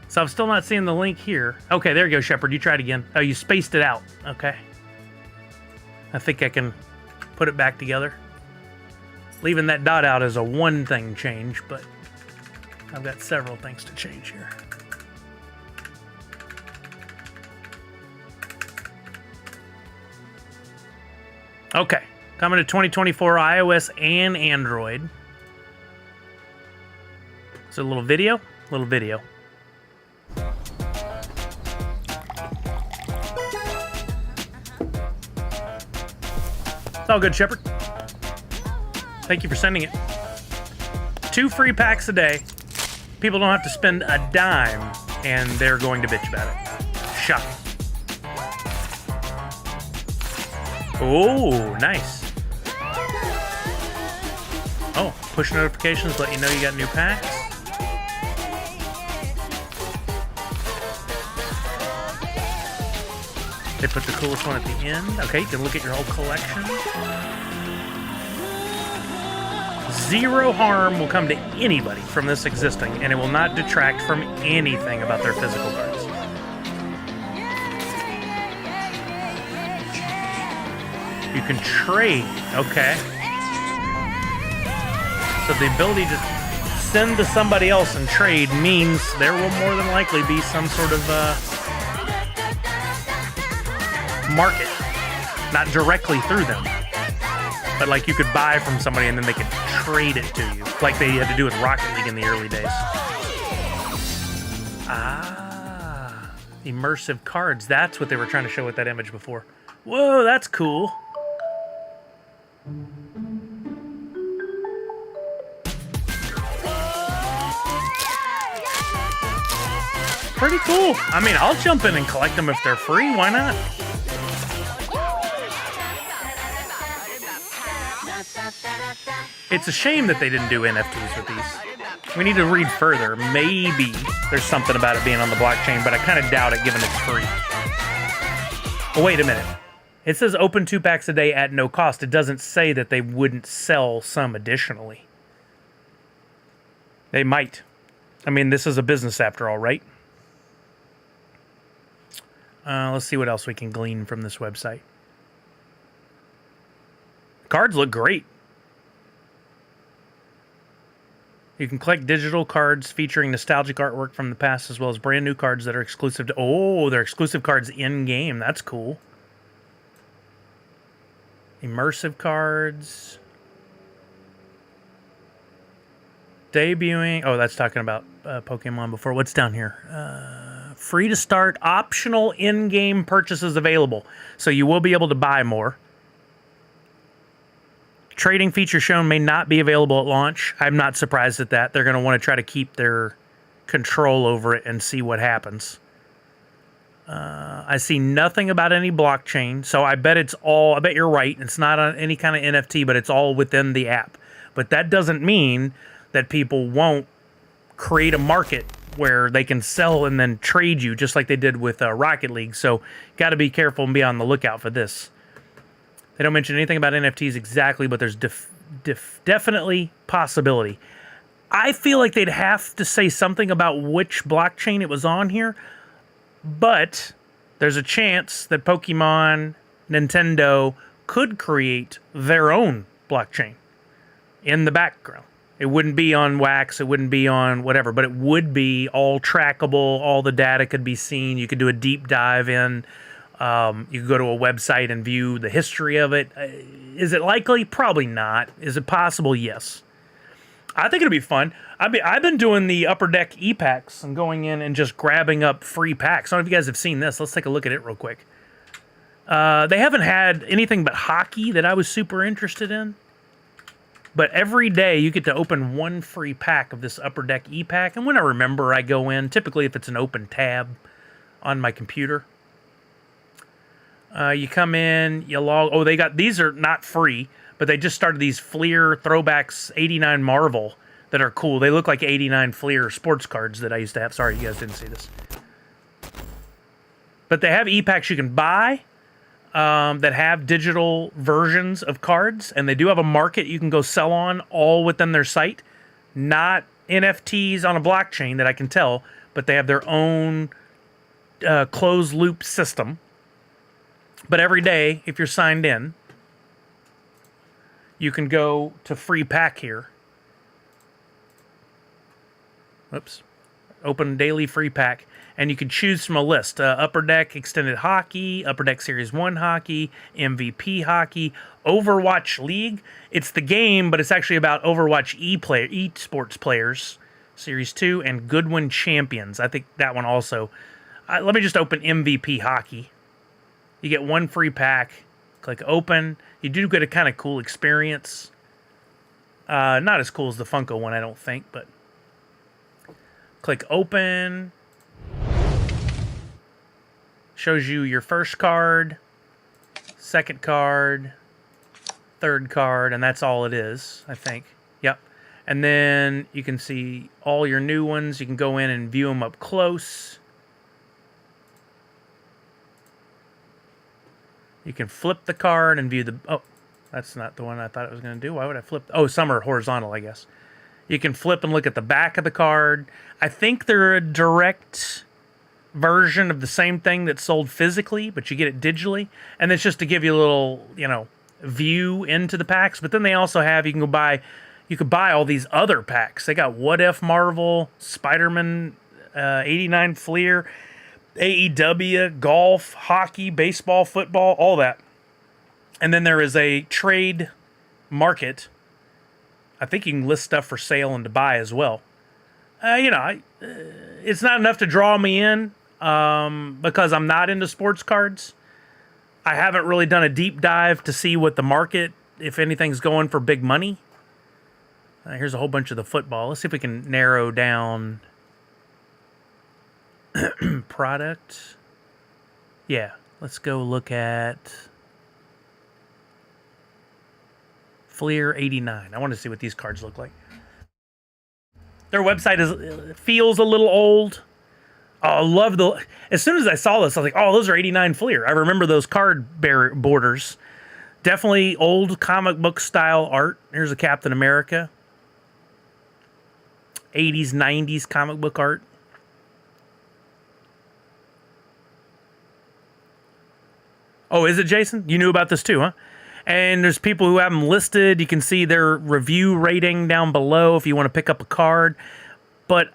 So I'm still not seeing the link here. Okay, there you go, Shepard. You tried again. Oh, you spaced it out. Okay. I think I can put it back together. Leaving that dot out is a one thing change, but I've got several things to change here. Okay. Coming to 2024 iOS and Android. So a little video. Little video. It's all good, Shepard. Thank you for sending it. 2 free packs a day. People don't have to spend a dime, and they're going to bitch about it. Shocking. Oh, nice. Oh, push notifications let you know you got new packs. They put the coolest one at the end. Okay, you can look at your whole collection. Zero harm will come to anybody from this existing, and it will not detract from anything about their physical cards. You can trade. Okay. So the ability to send to somebody else and trade means there will more than likely be some sort of market, not directly through them, but like you could buy from somebody and then they could trade it to you, like they had to do with Rocket League in the early days. Ah, immersive cards. That's what they were trying to show with that image before. Whoa, that's cool. Pretty cool. I mean, I'll jump in and collect them if they're free. Why not? It's a shame that they didn't do NFTs with these. We need to read further. Maybe there's something about it being on the blockchain, but I kind of doubt it given it's free. Oh, wait a minute. It says open 2 packs a day at no cost. It doesn't say that they wouldn't sell some additionally. They might. I mean, this is a business after all, right? Let's see what else we can glean from this website. Cards look great. You can collect digital cards featuring nostalgic artwork from the past, as well as brand new cards that are exclusive to... Oh, they're exclusive cards in-game. That's cool. Immersive cards. Debuting... Oh, that's talking about Pokemon before. What's down here? Free to start. Optional in-game purchases available. So you will be able to buy more. Trading feature shown may not be available at launch. I'm not surprised at that. They're going to want to try to keep their control over it and see what happens. I see nothing about any blockchain, so I bet it's all... I bet you're right. It's not on any kind of NFT, but it's all within the app. But that doesn't mean that people won't create a market where they can sell and then trade you, just like they did with Rocket League. So got to be careful and be on the lookout for this. They don't mention anything about NFTs exactly, but there's definitely possibility. I feel like they'd have to say something about which blockchain it was on here, but there's a chance that Pokemon, Nintendo could create their own blockchain in the background. It wouldn't be on Wax, it wouldn't be on whatever, but it would be all trackable, all the data could be seen, you could do a deep dive in. You could go to a website and view the history of it. Is it likely? Probably not. Is it possible? Yes. I think it'll be fun. I've been doing the Upper Deck e-packs and going in and just grabbing up free packs. I don't know if you guys have seen this. Let's take a look at it real quick. They haven't had anything but hockey that I was super interested in. But every day you get to open one free pack of this Upper Deck e-pack. And when I remember, I go in, typically if it's an open tab on my computer. You come in, you log... Oh, these are not free, but they just started these Fleer Throwbacks 89 Marvel that are cool. They look like 89 Fleer sports cards that I used to have. Sorry, you guys didn't see this. But they have e-packs you can buy that have digital versions of cards, and they do have a market you can go sell on all within their site. Not NFTs on a blockchain that I can tell, but they have their own closed-loop system. But every day, if you're signed in, you can go to free pack here. Oops. Open daily free pack. And you can choose from a list. Upper Deck Extended Hockey, Upper Deck Series 1 Hockey, MVP Hockey, Overwatch League. It's the game, but it's actually about Overwatch eSports players, Series 2, and Goodwin Champions. I think that one also. Let me just open MVP Hockey. You get one free pack. Click open. You do get a kind of cool experience. Not as cool as the Funko one, I don't think, but click open. Shows you your first card, second card, third card, and that's all it is, I think. Yep. And then you can see all your new ones. You can go in and view them up close. You can flip the card and view the... Oh, that's not the one I thought it was going to do. Why would I flip? Oh, some are horizontal, I guess. You can flip and look at the back of the card. I think they're a direct version of the same thing that's sold physically, but you get it digitally. And it's just to give you a little, view into the packs. But then they also have, you could buy all these other packs. They got What If Marvel, Spider-Man 89 Fleer, AEW, golf, hockey, baseball, football, all that. And then there is a trade market. I think you can list stuff for sale and to buy as well. It's not enough to draw me in because I'm not into sports cards. I haven't really done a deep dive to see what the market, if anything's going for big money. Here's a whole bunch of the football. Let's see if we can narrow down product. Yeah, let's go look at Fleer 89. I want to see what these cards look like. Their website feels a little old. Oh, I love as soon as I saw this, I was like, oh, those are 89 Fleer. I remember those card borders. Definitely old comic book style art. Here's a Captain America. 80s, 90s comic book art. Oh, is it, Jason? You knew about this too, huh? And there's people who have them listed. You can see their review rating down below if you want to pick up a card. But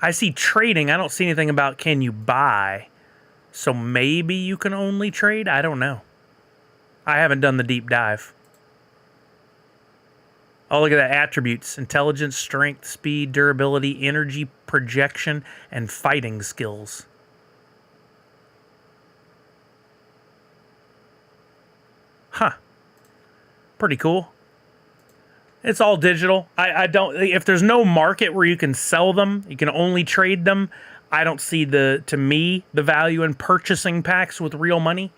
I see trading. I don't see anything about can you buy. So maybe you can only trade? I don't know. I haven't done the deep dive. Oh, look at that. Attributes. Intelligence, strength, speed, durability, energy, projection, and fighting skills. Huh. Pretty cool. It's all digital. I don't, if there's no market where you can sell them, you can only trade them, I don't see to me, the value in purchasing packs with real money.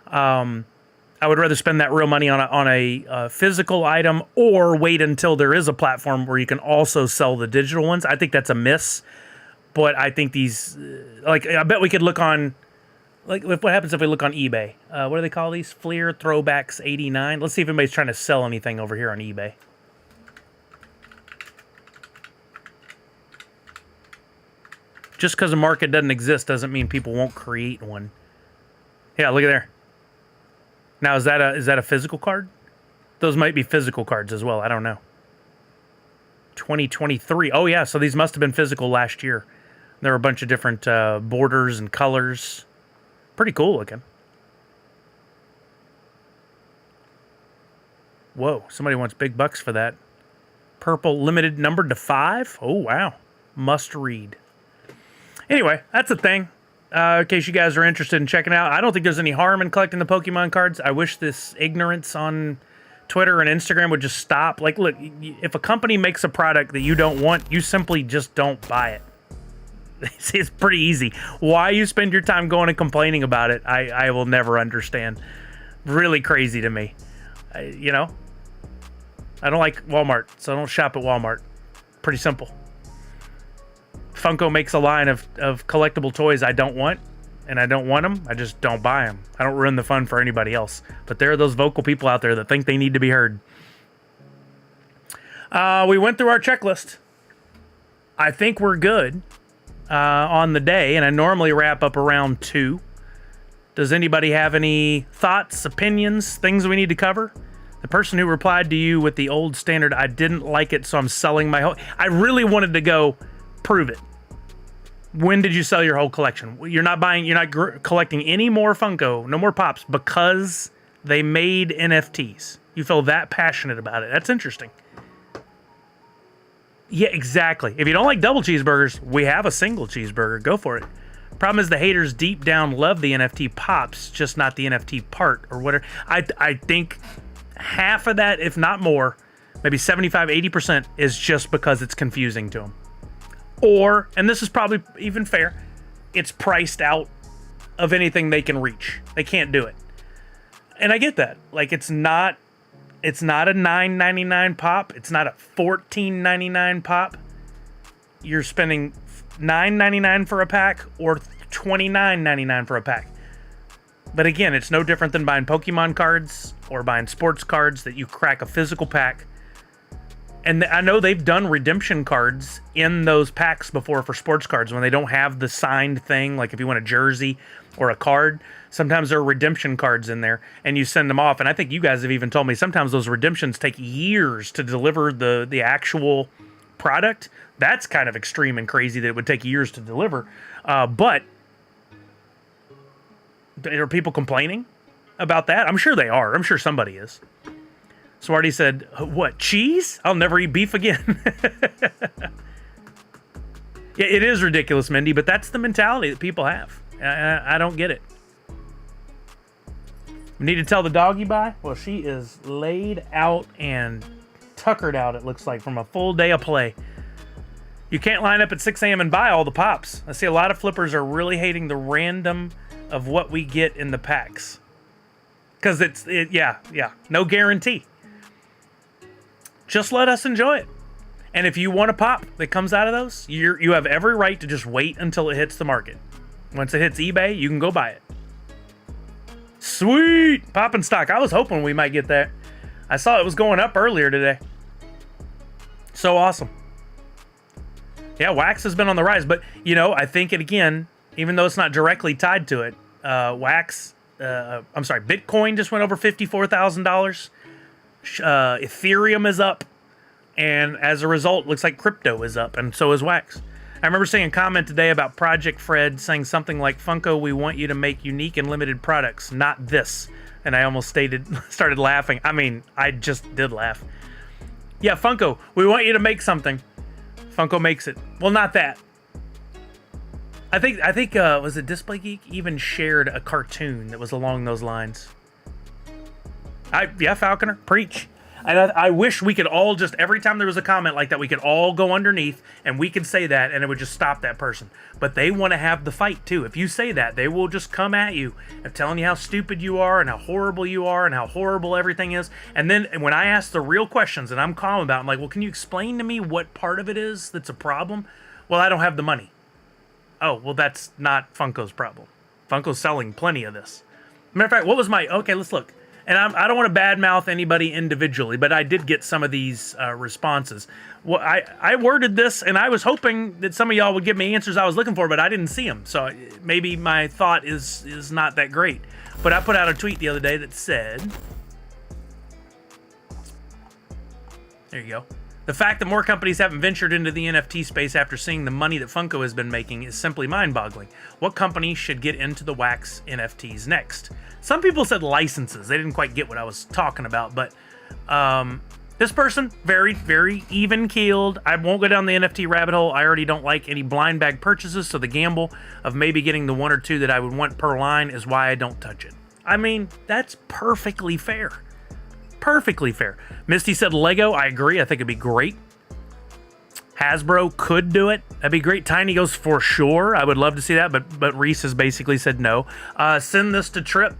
I would rather spend that real money on a physical item or wait until there is a platform where you can also sell the digital ones. I think that's a miss. But I think these, like, I bet we could look on, like, what happens if we look on eBay? What do they call these? Fleer Throwbacks 89. Let's see if anybody's trying to sell anything over here on eBay. Just because a market doesn't exist doesn't mean people won't create one. Yeah, look at there. Now, is that a physical card? Those might be physical cards as well. I don't know. 2023. Oh, yeah. So these must have been physical last year. There were a bunch of different borders and colors. Pretty cool looking. Whoa. Somebody wants big bucks for that. Purple limited numbered to 5. Oh, wow. Must read. Anyway, that's a thing. In case you guys are interested in checking it out. I don't think there's any harm in collecting the Pokemon cards. I wish this ignorance on Twitter and Instagram would just stop. Like, look, if a company makes a product that you don't want, you simply just don't buy it. It's pretty easy. Why you spend your time going and complaining about it, I will never understand. Really crazy to me. You know? I don't like Walmart, so I don't shop at Walmart. Pretty simple. Funko makes a line of collectible toys I don't want, and I don't want them. I just don't buy them. I don't ruin the fun for anybody else. But there are those vocal people out there that think they need to be heard. We went through our checklist. I think we're good on the day, and I normally wrap up around 2. Does anybody have any thoughts, opinions, things we need to cover? The person who replied to you with the old standard, I didn't like it, so I'm selling my whole... I really wanted to go prove it. When did you sell your whole collection? You're not collecting any more Funko, no more Pops, because they made NFTs. You feel that passionate about it. That's interesting. Yeah, exactly. If you don't like double cheeseburgers, we have a single cheeseburger. Go for it. Problem is the haters deep down love the NFT Pops, just not the NFT part or whatever. I think half of that, if not more, maybe 75, 80% is just because it's confusing to them. Or, and this is probably even fair, it's priced out of anything they can reach. They can't do it. And I get that. Like, it's not a $9.99 pop. It's not a $14.99 pop. You're spending $9.99 for a pack or $29.99 for a pack. But again, it's no different than buying Pokemon cards or buying sports cards that you crack a physical pack. And I know they've done redemption cards in those packs before for sports cards when they don't have the signed thing. Like if you want a jersey or a card, sometimes there are redemption cards in there and you send them off. And I think you guys have even told me sometimes those redemptions take years to deliver the actual product. That's kind of extreme and crazy that it would take years to deliver. But are people complaining about that? I'm sure they are. I'm sure somebody is. Swarty said, what, cheese? I'll never eat beef again. Yeah, it is ridiculous, Mindy, but that's the mentality that people have. I don't get it. We need to tell the doggy bye? Well, she is laid out and tuckered out, it looks like, from a full day of play. You can't line up at 6 a.m. and buy all the Pops. I see a lot of flippers are really hating the random of what we get in the packs. Because yeah, no guarantee. Just let us enjoy it. And if you want a pop that comes out of those, you have every right to just wait until it hits the market. Once it hits eBay, you can go buy it. Sweet! Popping stock. I was hoping we might get that. I saw it was going up earlier today. So awesome. Yeah, wax has been on the rise. But, you know, I think it again, even though it's not directly tied to it, wax Bitcoin just went over $54,000. Ethereum is up. And as a result, looks like crypto is up, and so is Wax. I remember seeing a comment today about Project Fred saying something like, Funko, we want you to make unique and limited products, not this. And I almost started laughing. I mean, I just did laugh. Yeah, Funko, we want you to make something. Funko makes it. Well, not that. I think was it Display Geek even shared a cartoon that was along those lines. Yeah, Falconer, preach. And I wish we could all just, every time there was a comment like that, we could all go underneath and we could say that and it would just stop that person. But they want to have the fight too. If you say that, they will just come at you and telling you how stupid you are and how horrible you are and how horrible everything is. And then when I ask the real questions and I'm calm about it, I'm like, well, can you explain to me what part of it is that's a problem? Well, I don't have the money. Oh, well, that's not Funko's problem. Funko's selling plenty of this. Matter of fact, what was okay, let's look. And I don't want to badmouth anybody individually, but I did get some of these responses. Well, I worded this, and I was hoping that some of y'all would give me answers I was looking for, but I didn't see them. So maybe my thought is not that great. But I put out a tweet the other day that said, there you go. The fact that more companies haven't ventured into the NFT space after seeing the money that Funko has been making is simply mind-boggling. What company should get into the wax NFTs next? Some people said licenses. They didn't quite get what I was talking about, but this person, very, very even-keeled. I won't go down the NFT rabbit hole. I already don't like any blind bag purchases, so the gamble of maybe getting the one or two that I would want per line is why I don't touch it. I mean, that's perfectly fair. Perfectly fair. Misty said Lego. I agree. I think it'd be great. Hasbro could do it. That'd be great. Tiny goes for sure. I would love to see that, but Reese has basically said no. Send this to Trip,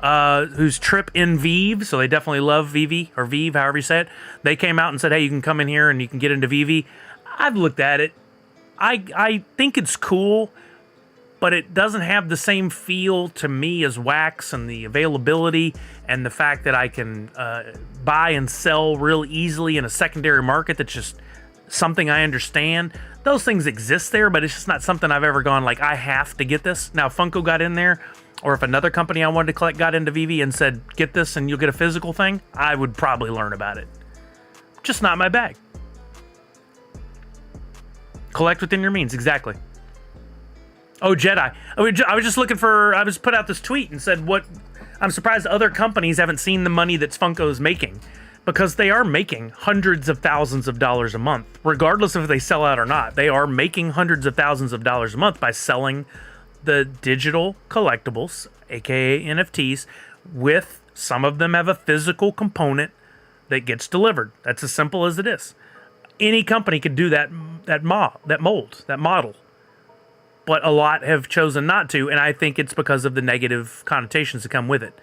who's Trip in Vive, so they definitely love Vivi, or Vive, however you say it. They came out and said, hey, you can come in here and you can get into Vivi. I've looked at it. I think it's cool, but it doesn't have the same feel to me as Wax, and the availability and the fact that I can buy and sell real easily in a secondary market that's just something I understand. Those things exist there, but it's just not something I've ever gone like, I have to get this. Now, if Funko got in there, or if another company I wanted to collect got into Vivi and said, get this and you'll get a physical thing, I would probably learn about it. Just not my bag. Collect within your means, exactly. Oh, Jedi. I was just looking for, I was put out this tweet and said, I'm surprised other companies haven't seen the money that Funko's making, because they are making hundreds of thousands of dollars a month, regardless of if they sell out or not. They are making hundreds of thousands of dollars a month by selling the digital collectibles, aka NFTs, with some of them have a physical component that gets delivered. That's as simple as it is. Any company could do that model. But a lot have chosen not to, and I think it's because of the negative connotations that come with it.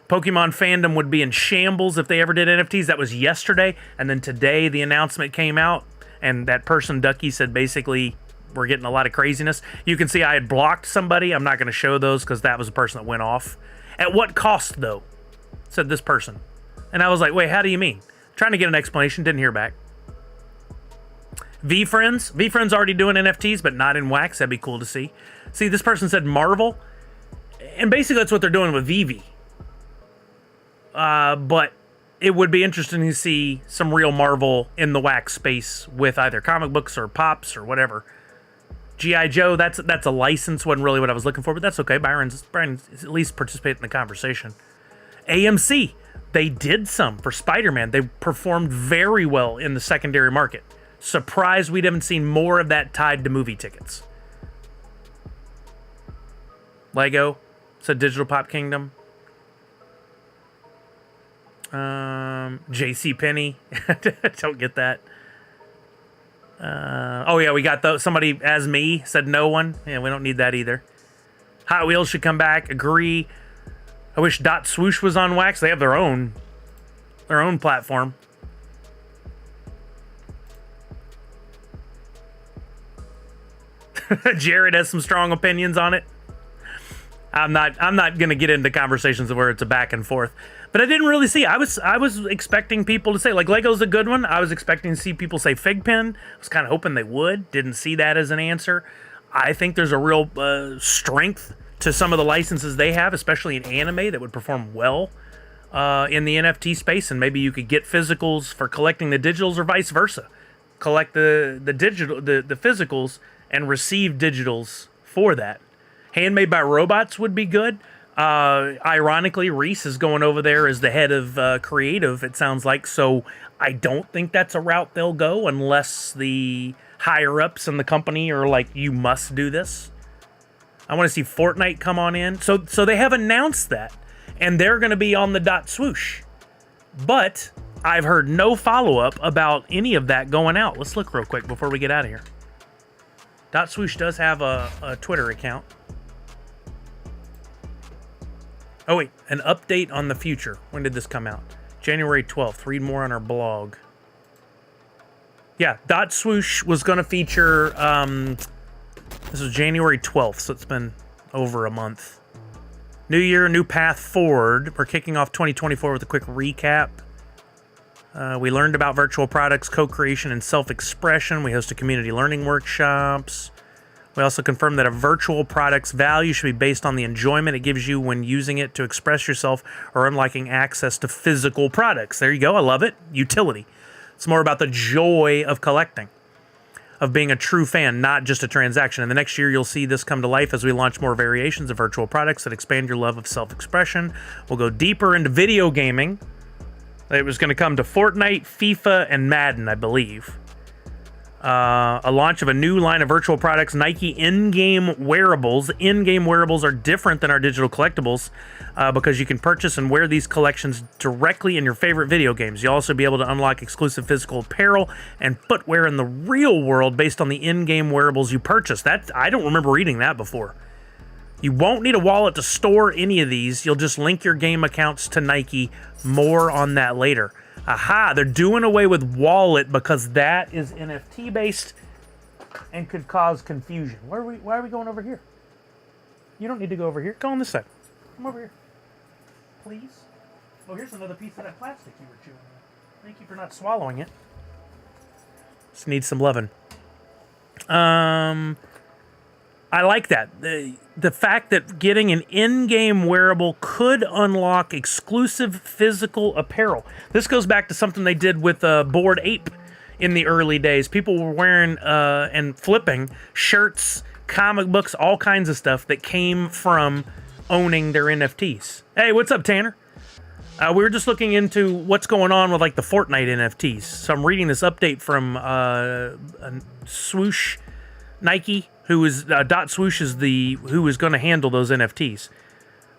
Pokemon fandom would be in shambles if they ever did NFTs. That was yesterday, and then today the announcement came out, and that person, Ducky, said basically we're getting a lot of craziness. You can see I had blocked somebody. I'm not going to show those because that was the person that went off. At what cost, though? Said this person. And I was like, wait, how do you mean? Trying to get an explanation, didn't hear back. V-Friends already doing NFTs, but not in wax. That'd be cool to see. See, this person said Marvel, and basically that's what they're doing with Vivi. But it would be interesting to see some real Marvel in the wax space with either comic books or pops or whatever. G.I. Joe, that's a license. Wasn't really what I was looking for, but that's okay. Brian's at least participated in the conversation. AMC, they did some for Spider-Man. They performed very well in the secondary market. Surprised we haven't seen more of that tied to movie tickets. Lego, said Digital Pop Kingdom. JCPenney, don't get that. Oh yeah, we got those. Somebody as me said no one. Yeah, we don't need that either. Hot Wheels should come back. Agree. I wish Dot Swoosh was on wax. They have their own platform. Jared has some strong opinions on it. I'm not going to get into conversations where it's a back and forth. But I didn't really see. I was expecting people to say, like, Lego's a good one. I was expecting to see people say Fig Pen. I was kind of hoping they would. Didn't see that as an answer. I think there's a real strength to some of the licenses they have, especially in anime, that would perform well in the NFT space. And maybe you could get physicals for collecting the digitals, or vice versa. Collect the physicals and receive digitals for that. Handmade by robots would be good. Ironically, Reese is going over there as the head of creative, it sounds like. So I don't think that's a route they'll go unless the higher ups in the company are like, you must do this. I want to see Fortnite come on in. So they have announced that, and they're going to be on the dot swoosh. But I've heard no follow-up about any of that going out. Let's look real quick before we get out of here. Dot swoosh does have a Twitter account. Oh wait, an update on the future. When did this come out? January 12th. Read more on our blog. Yeah, Dot Swoosh was going to feature, this was January 12th, so it's been over a month. New year, new path forward. We're kicking off 2024 with a quick recap. We learned about virtual products, co-creation, and self-expression. We hosted community learning workshops. We also confirmed that a virtual product's value should be based on the enjoyment it gives you when using it to express yourself or unlocking access to physical products. There you go. I love it. Utility. It's more about the joy of collecting, of being a true fan, not just a transaction. In the next year, you'll see this come to life as we launch more variations of virtual products that expand your love of self-expression. We'll go deeper into video gaming. It was going to come to Fortnite, FIFA, and Madden, I believe. A launch of a new line of virtual products, Nike in-game wearables. In-game wearables are different than our digital collectibles because you can purchase and wear these collections directly in your favorite video games. You'll also be able to unlock exclusive physical apparel and footwear in the real world based on the in-game wearables you purchase. I don't remember reading that before. You won't need a wallet to store any of these. You'll just link your game accounts to Nike. More on that later. Aha, they're doing away with wallet because that is NFT based and could cause confusion. Why are we going over here? You don't need to go over here. Go on this side. Come over here. Please. Oh, here's another piece of that plastic you were chewing on. Thank you for not swallowing it. Just needs some loving. I like that. The fact that getting an in-game wearable could unlock exclusive physical apparel. This goes back to something they did with Bored Ape in the early days. People were wearing and flipping shirts, comic books, all kinds of stuff that came from owning their NFTs. Hey, what's up, Tanner? We were just looking into what's going on with like the Fortnite NFTs. So I'm reading this update from Swoosh Nike, who is Dot Swoosh is who is going to handle those NFTs.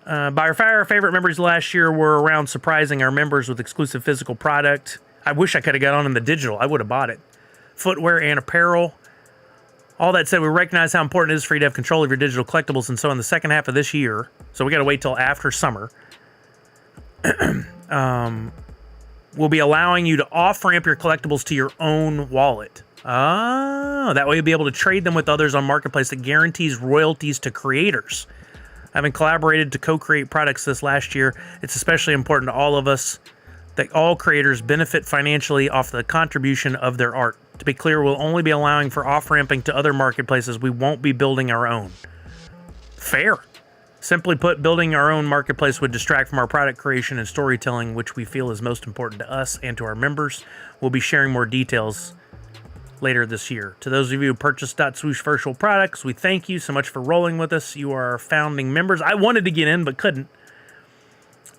By far, our favorite memories last year were around surprising our members with exclusive physical product. I wish I could have got on in the digital. I would have bought it. Footwear and apparel. All that said, we recognize how important it is for you to have control of your digital collectibles, and so in the second half of this year, so we got to wait till after summer, we'll be allowing you to off-ramp your collectibles to your own wallet. Oh, that way you'll be able to trade them with others on Marketplace that guarantees royalties to creators. Having collaborated to co-create products this last year, it's especially important to all of us that all creators benefit financially off the contribution of their art. To be clear, we'll only be allowing for off-ramping to other marketplaces. We won't be building our own. Fair. Simply put, building our own marketplace would distract from our product creation and storytelling, which we feel is most important to us and to our members. We'll be sharing more details later this year. To those of you who purchased .swoosh virtual products, we thank you so much for rolling with us. You are our founding members. I wanted to get in, but couldn't.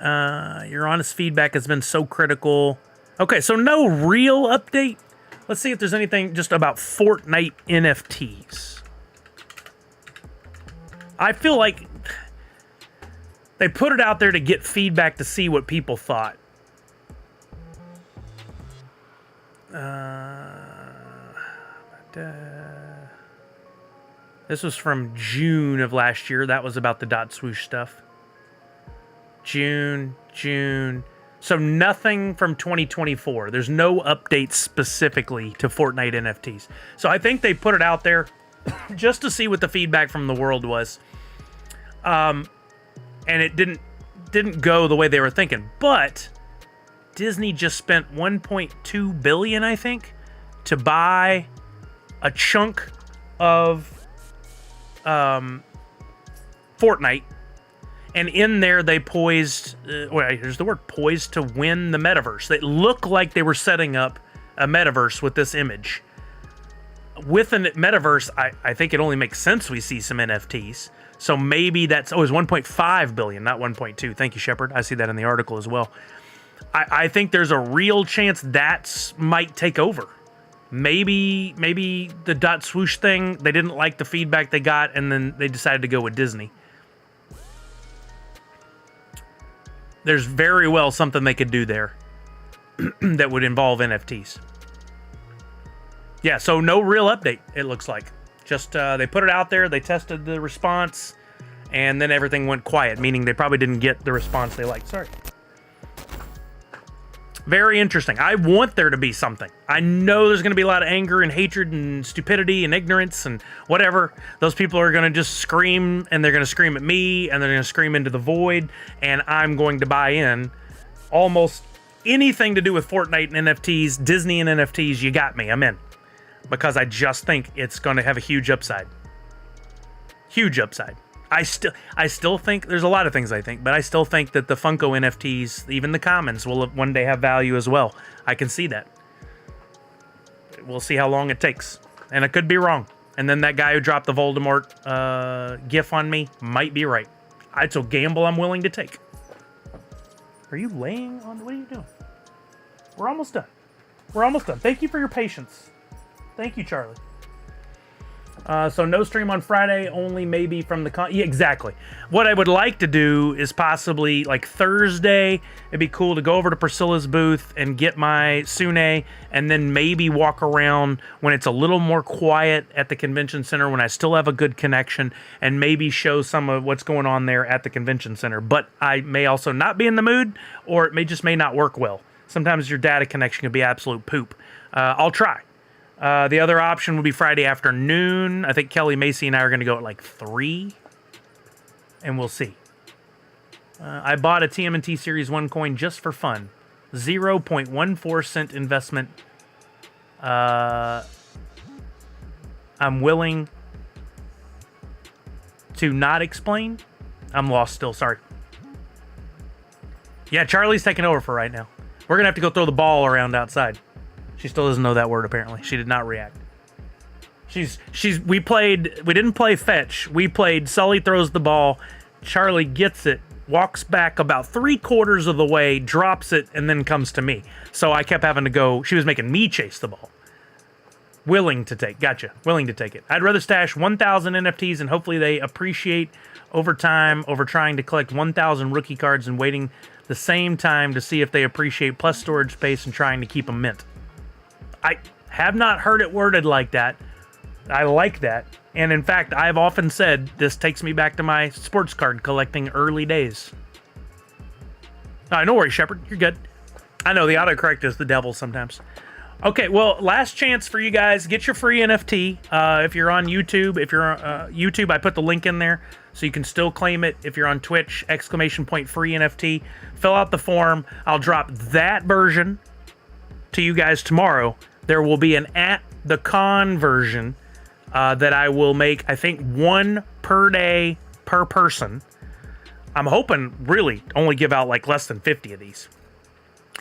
Your honest feedback has been so critical. Okay, so no real update. Let's see if there's anything just about Fortnite NFTs. I feel like they put it out there to get feedback to see what people thought. This was from June of last year. That was about the .swoosh stuff. June. So nothing from 2024. There's no updates specifically to Fortnite NFTs. So I think they put it out there just to see what the feedback from the world was. And it didn't go the way they were thinking. But Disney just spent $1.2 billion, I think, to buy a chunk of Fortnite. And in there, they poised, here's the word, poised to win the metaverse. They look like they were setting up a metaverse with this image. With a metaverse, I think it only makes sense we see some NFTs. So maybe that's, it's 1.5 billion, not 1.2. Thank you, Shepard. I see that in the article as well. I think there's a real chance that might take over. Maybe the dot swoosh thing, they didn't like the feedback they got, and then they decided to go with Disney. There's very well something they could do there that would involve NFTs. Yeah, so no real update, it looks like. Just they put it out there, they tested the response, and then everything went quiet, meaning they probably didn't get the response they liked. Sorry. Very interesting. I want there to be something. I know there's going to be a lot of anger and hatred and stupidity and ignorance and whatever. Those people are going to just scream, and they're going to scream at me, and they're going to scream into the void, and I'm going to buy in. Almost anything to do with Fortnite and NFTs, Disney and NFTs, you got me. I'm in. Because I just think it's going to have a huge upside. Huge upside. I still think there's a lot of things I think, but I still think that the Funko NFTs, even the commons, will one day have value as well. I can see that. We'll see how long it takes, and I could be wrong. And then that guy who dropped the Voldemort gif on me might be right. It's a gamble I'm willing to take. Are you laying on? What are you doing? We're almost done. We're almost done. Thank you for your patience. Thank you, Charlie. So no stream on Friday, only maybe from the yeah, exactly. What I would like to do is possibly like Thursday. It'd be cool to go over to Priscilla's booth and get my Sune, and then maybe walk around when it's a little more quiet at the convention center, when I still have a good connection, and maybe show some of what's going on there at the convention center. But I may also not be in the mood, or it may not work well. Sometimes your data connection can be absolute poop. I'll try. The other option would be Friday afternoon. I think Kelly Macy and I are going to go at like 3. And we'll see. I bought a TMNT Series 1 coin just for fun. 0.14 cent investment. I'm willing to not explain. I'm lost still, sorry. Yeah, Charlie's taking over for right now. We're going to have to go throw the ball around outside. She still doesn't know that word, apparently. She did not react. We didn't play fetch. We played Sully throws the ball, Charlie gets it, walks back about 3/4 of the way, drops it, and then comes to me. So I kept having to go. She was making me chase the ball. Willing to take. Gotcha. Willing to take it. I'd rather stash 1,000 NFTs and hopefully they appreciate over time over trying to collect 1,000 rookie cards and waiting the same time to see if they appreciate plus storage space and trying to keep them mint. I have not heard it worded like that. I like that. And in fact, I've often said this takes me back to my sports card collecting early days. No worries, Shepard. You're good. I know the autocorrect is the devil sometimes. Okay, well, last chance for you guys. Get your free NFT. If you're on YouTube, YouTube, I put the link in there so you can still claim it. If you're on Twitch, ! free NFT. Fill out the form. I'll drop that version to you guys tomorrow. There will be an at the con version that I will make, I think, 1 per day per person. I'm hoping really only give out like less than 50 of these.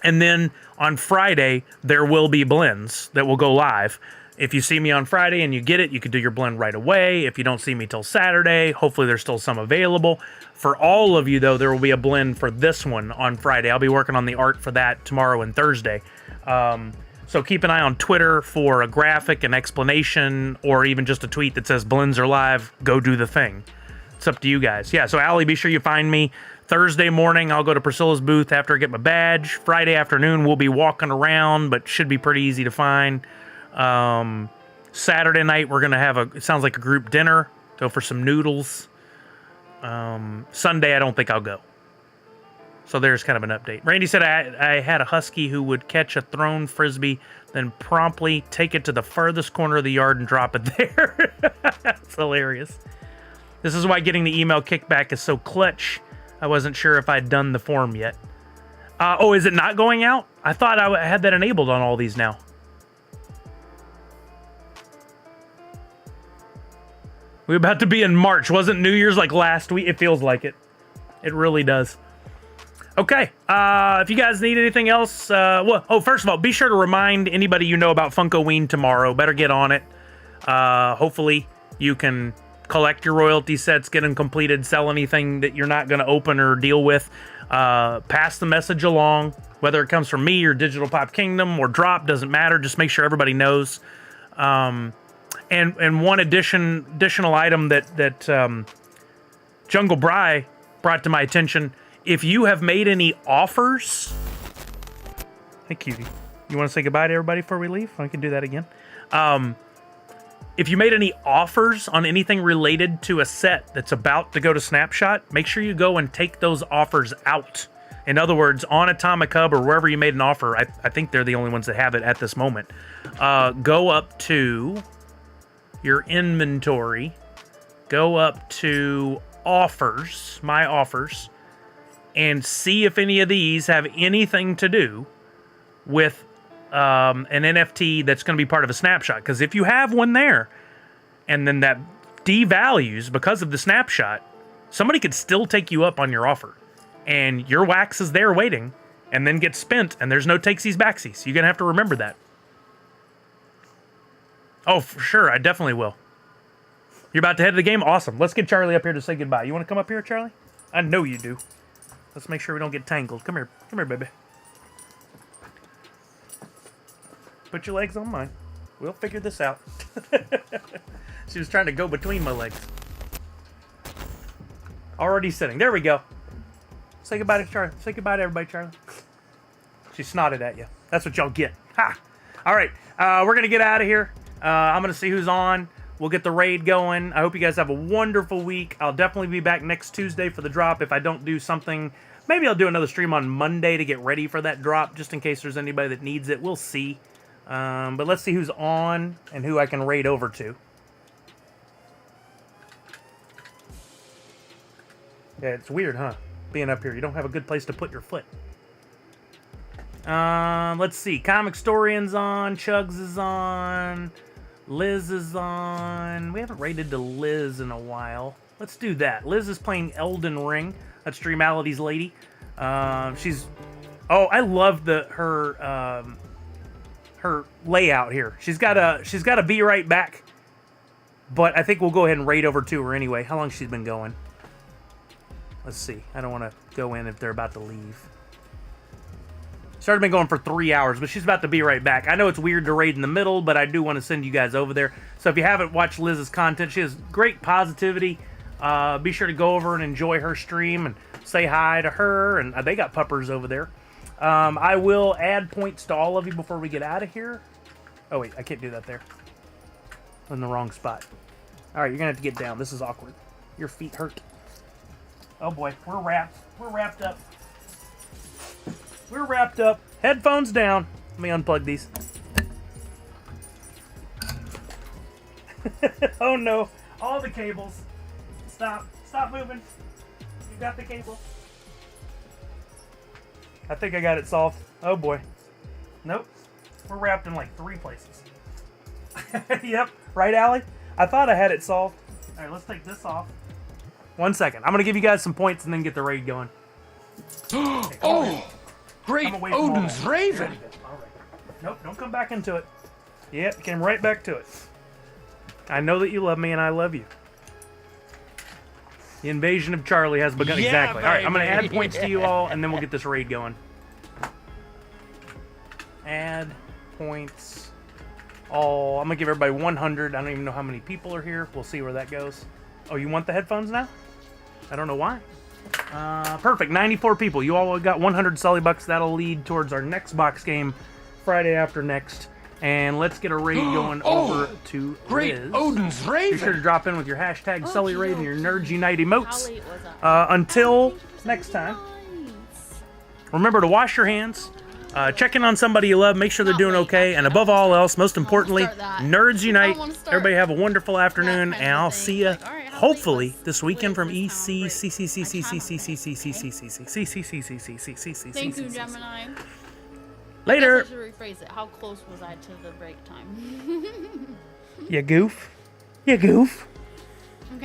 And then on Friday, there will be blends that will go live. If you see me on Friday and you get it, you can do your blend right away. If you don't see me till Saturday, hopefully there's still some available. For all of you, though, there will be a blend for this one on Friday. I'll be working on the art for that tomorrow and Thursday. So keep an eye on Twitter for a graphic, an explanation, or even just a tweet that says blends are live, go do the thing. It's up to you guys. Yeah, so Allie, be sure you find me. Thursday morning, I'll go to Priscilla's booth after I get my badge. Friday afternoon, we'll be walking around, but should be pretty easy to find. Saturday night, we're going to have it sounds like a group dinner. Go for some noodles. Sunday, I don't think I'll go. So there's kind of an update. Randy said I had a husky who would catch a thrown frisbee, then promptly take it to the furthest corner of the yard and drop it there. That's hilarious. This is why getting the email kickback is so clutch. I wasn't sure if I'd done the form yet. Oh, is it not going out? I thought I had that enabled on all these now. We're about to be in March. Wasn't New Year's like last week? It feels like it. It really does. Okay. If you guys need anything else, first of all, be sure to remind anybody you know about Funkoween tomorrow. Better get on it. Hopefully you can collect your royalty sets, get them completed, sell anything that you're not going to open or deal with. Pass the message along, whether it comes from me or Digital Pop Kingdom or Drop, doesn't matter. Just make sure everybody knows. And one additional item that Jungle Bry brought to my attention. If you have made any offers, hey cutie, you want to say goodbye to everybody before we leave? I can do that again. If you made any offers on anything related to a set that's about to go to Snapshot, make sure you go and take those offers out. In other words, on Atomic Hub or wherever you made an offer, I think they're the only ones that have it at this moment. Go up to your inventory, go up to offers, my offers, and see if any of these have anything to do with an NFT that's going to be part of a snapshot. Because if you have one there, and then that devalues because of the snapshot, somebody could still take you up on your offer. And your wax is there waiting, and then gets spent, and there's no takesies backsies. You're going to have to remember that. Oh, for sure. I definitely will. You're about to head to the game? Awesome. Let's get Charlie up here to say goodbye. You want to come up here, Charlie? I know you do. Let's make sure we don't get tangled. Come here. Come here, baby. Put your legs on mine. We'll figure this out. She was trying to go between my legs. Already sitting. There we go. Say goodbye to Charlie. Say goodbye to everybody, Charlie. She snotted at you. That's what y'all get. Ha! All right. We're going to get out of here. I'm going to see who's on. We'll get the raid going. I hope you guys have a wonderful week. I'll definitely be back next Tuesday for the drop. If I don't do something, maybe I'll do another stream on Monday to get ready for that drop, just in case there's anybody that needs it. We'll see. But let's see who's on and who I can raid over to. Yeah, it's weird, huh? Being up here. You don't have a good place to put your foot. Let's see. Comic Storian's on. Chugs is on. Liz is on. We haven't raided to Liz in a while. Let's do that. Liz is playing Elden Ring. That's Dreamality's lady. She's... Oh, I love her layout here. She's got a be right back. But I think we'll go ahead and raid over to her anyway. How long she's been going? Let's see. I don't want to go in if they're about to leave. Started been going for 3 hours, but she's about to be right back. I know it's weird to raid in the middle, but I do want to send you guys over there. So if you haven't watched Liz's content, she has great positivity. Be sure to go over and enjoy her stream and say hi to her. And they got puppers over there. I will add points to all of you before we get out of here. Oh, wait. I can't do that there. I'm in the wrong spot. All right. You're going to have to get down. This is awkward. Your feet hurt. Oh, boy. We're wrapped. We're wrapped up. We're wrapped up. Headphones down. Let me unplug these. Oh, no. All the cables. Stop. Stop moving. You got the cable. I think I got it solved. Oh, boy. Nope. We're wrapped in like 3 places. Yep. Right, Allie? I thought I had it solved. All right, let's take this off. 1 second. I'm going to give you guys some points and then get the raid going. Okay, oh! Great Odin's Raven! All right. Nope, don't come back into it. Yep, came right back to it. I know that you love me and I love you. The invasion of Charlie has begun. Yeah, exactly. All right, I'm going to add points to you all and then we'll get this raid going. Add points. All. I'm going to give everybody 100. I don't even know how many people are here. We'll see where that goes. Oh, you want the headphones now? I don't know why. Perfect. 94 people. You all got 100 Sully bucks. That'll lead towards our next box game Friday after next. And let's get a raid going over to Great Liz. Odin's Raven. Be sure to drop in with your hashtag Sully Raid and your Nerds Unite emotes. Until next time, remember to wash your hands. Check in on somebody you love. Make sure they're doing okay. And above all else, most importantly, Nerds Unite. Everybody have a wonderful afternoon, and I'll see you hopefully this weekend from EC. Thank you, Gemini. Later. I should rephrase it. How close was I to the break time? You goof. You goof.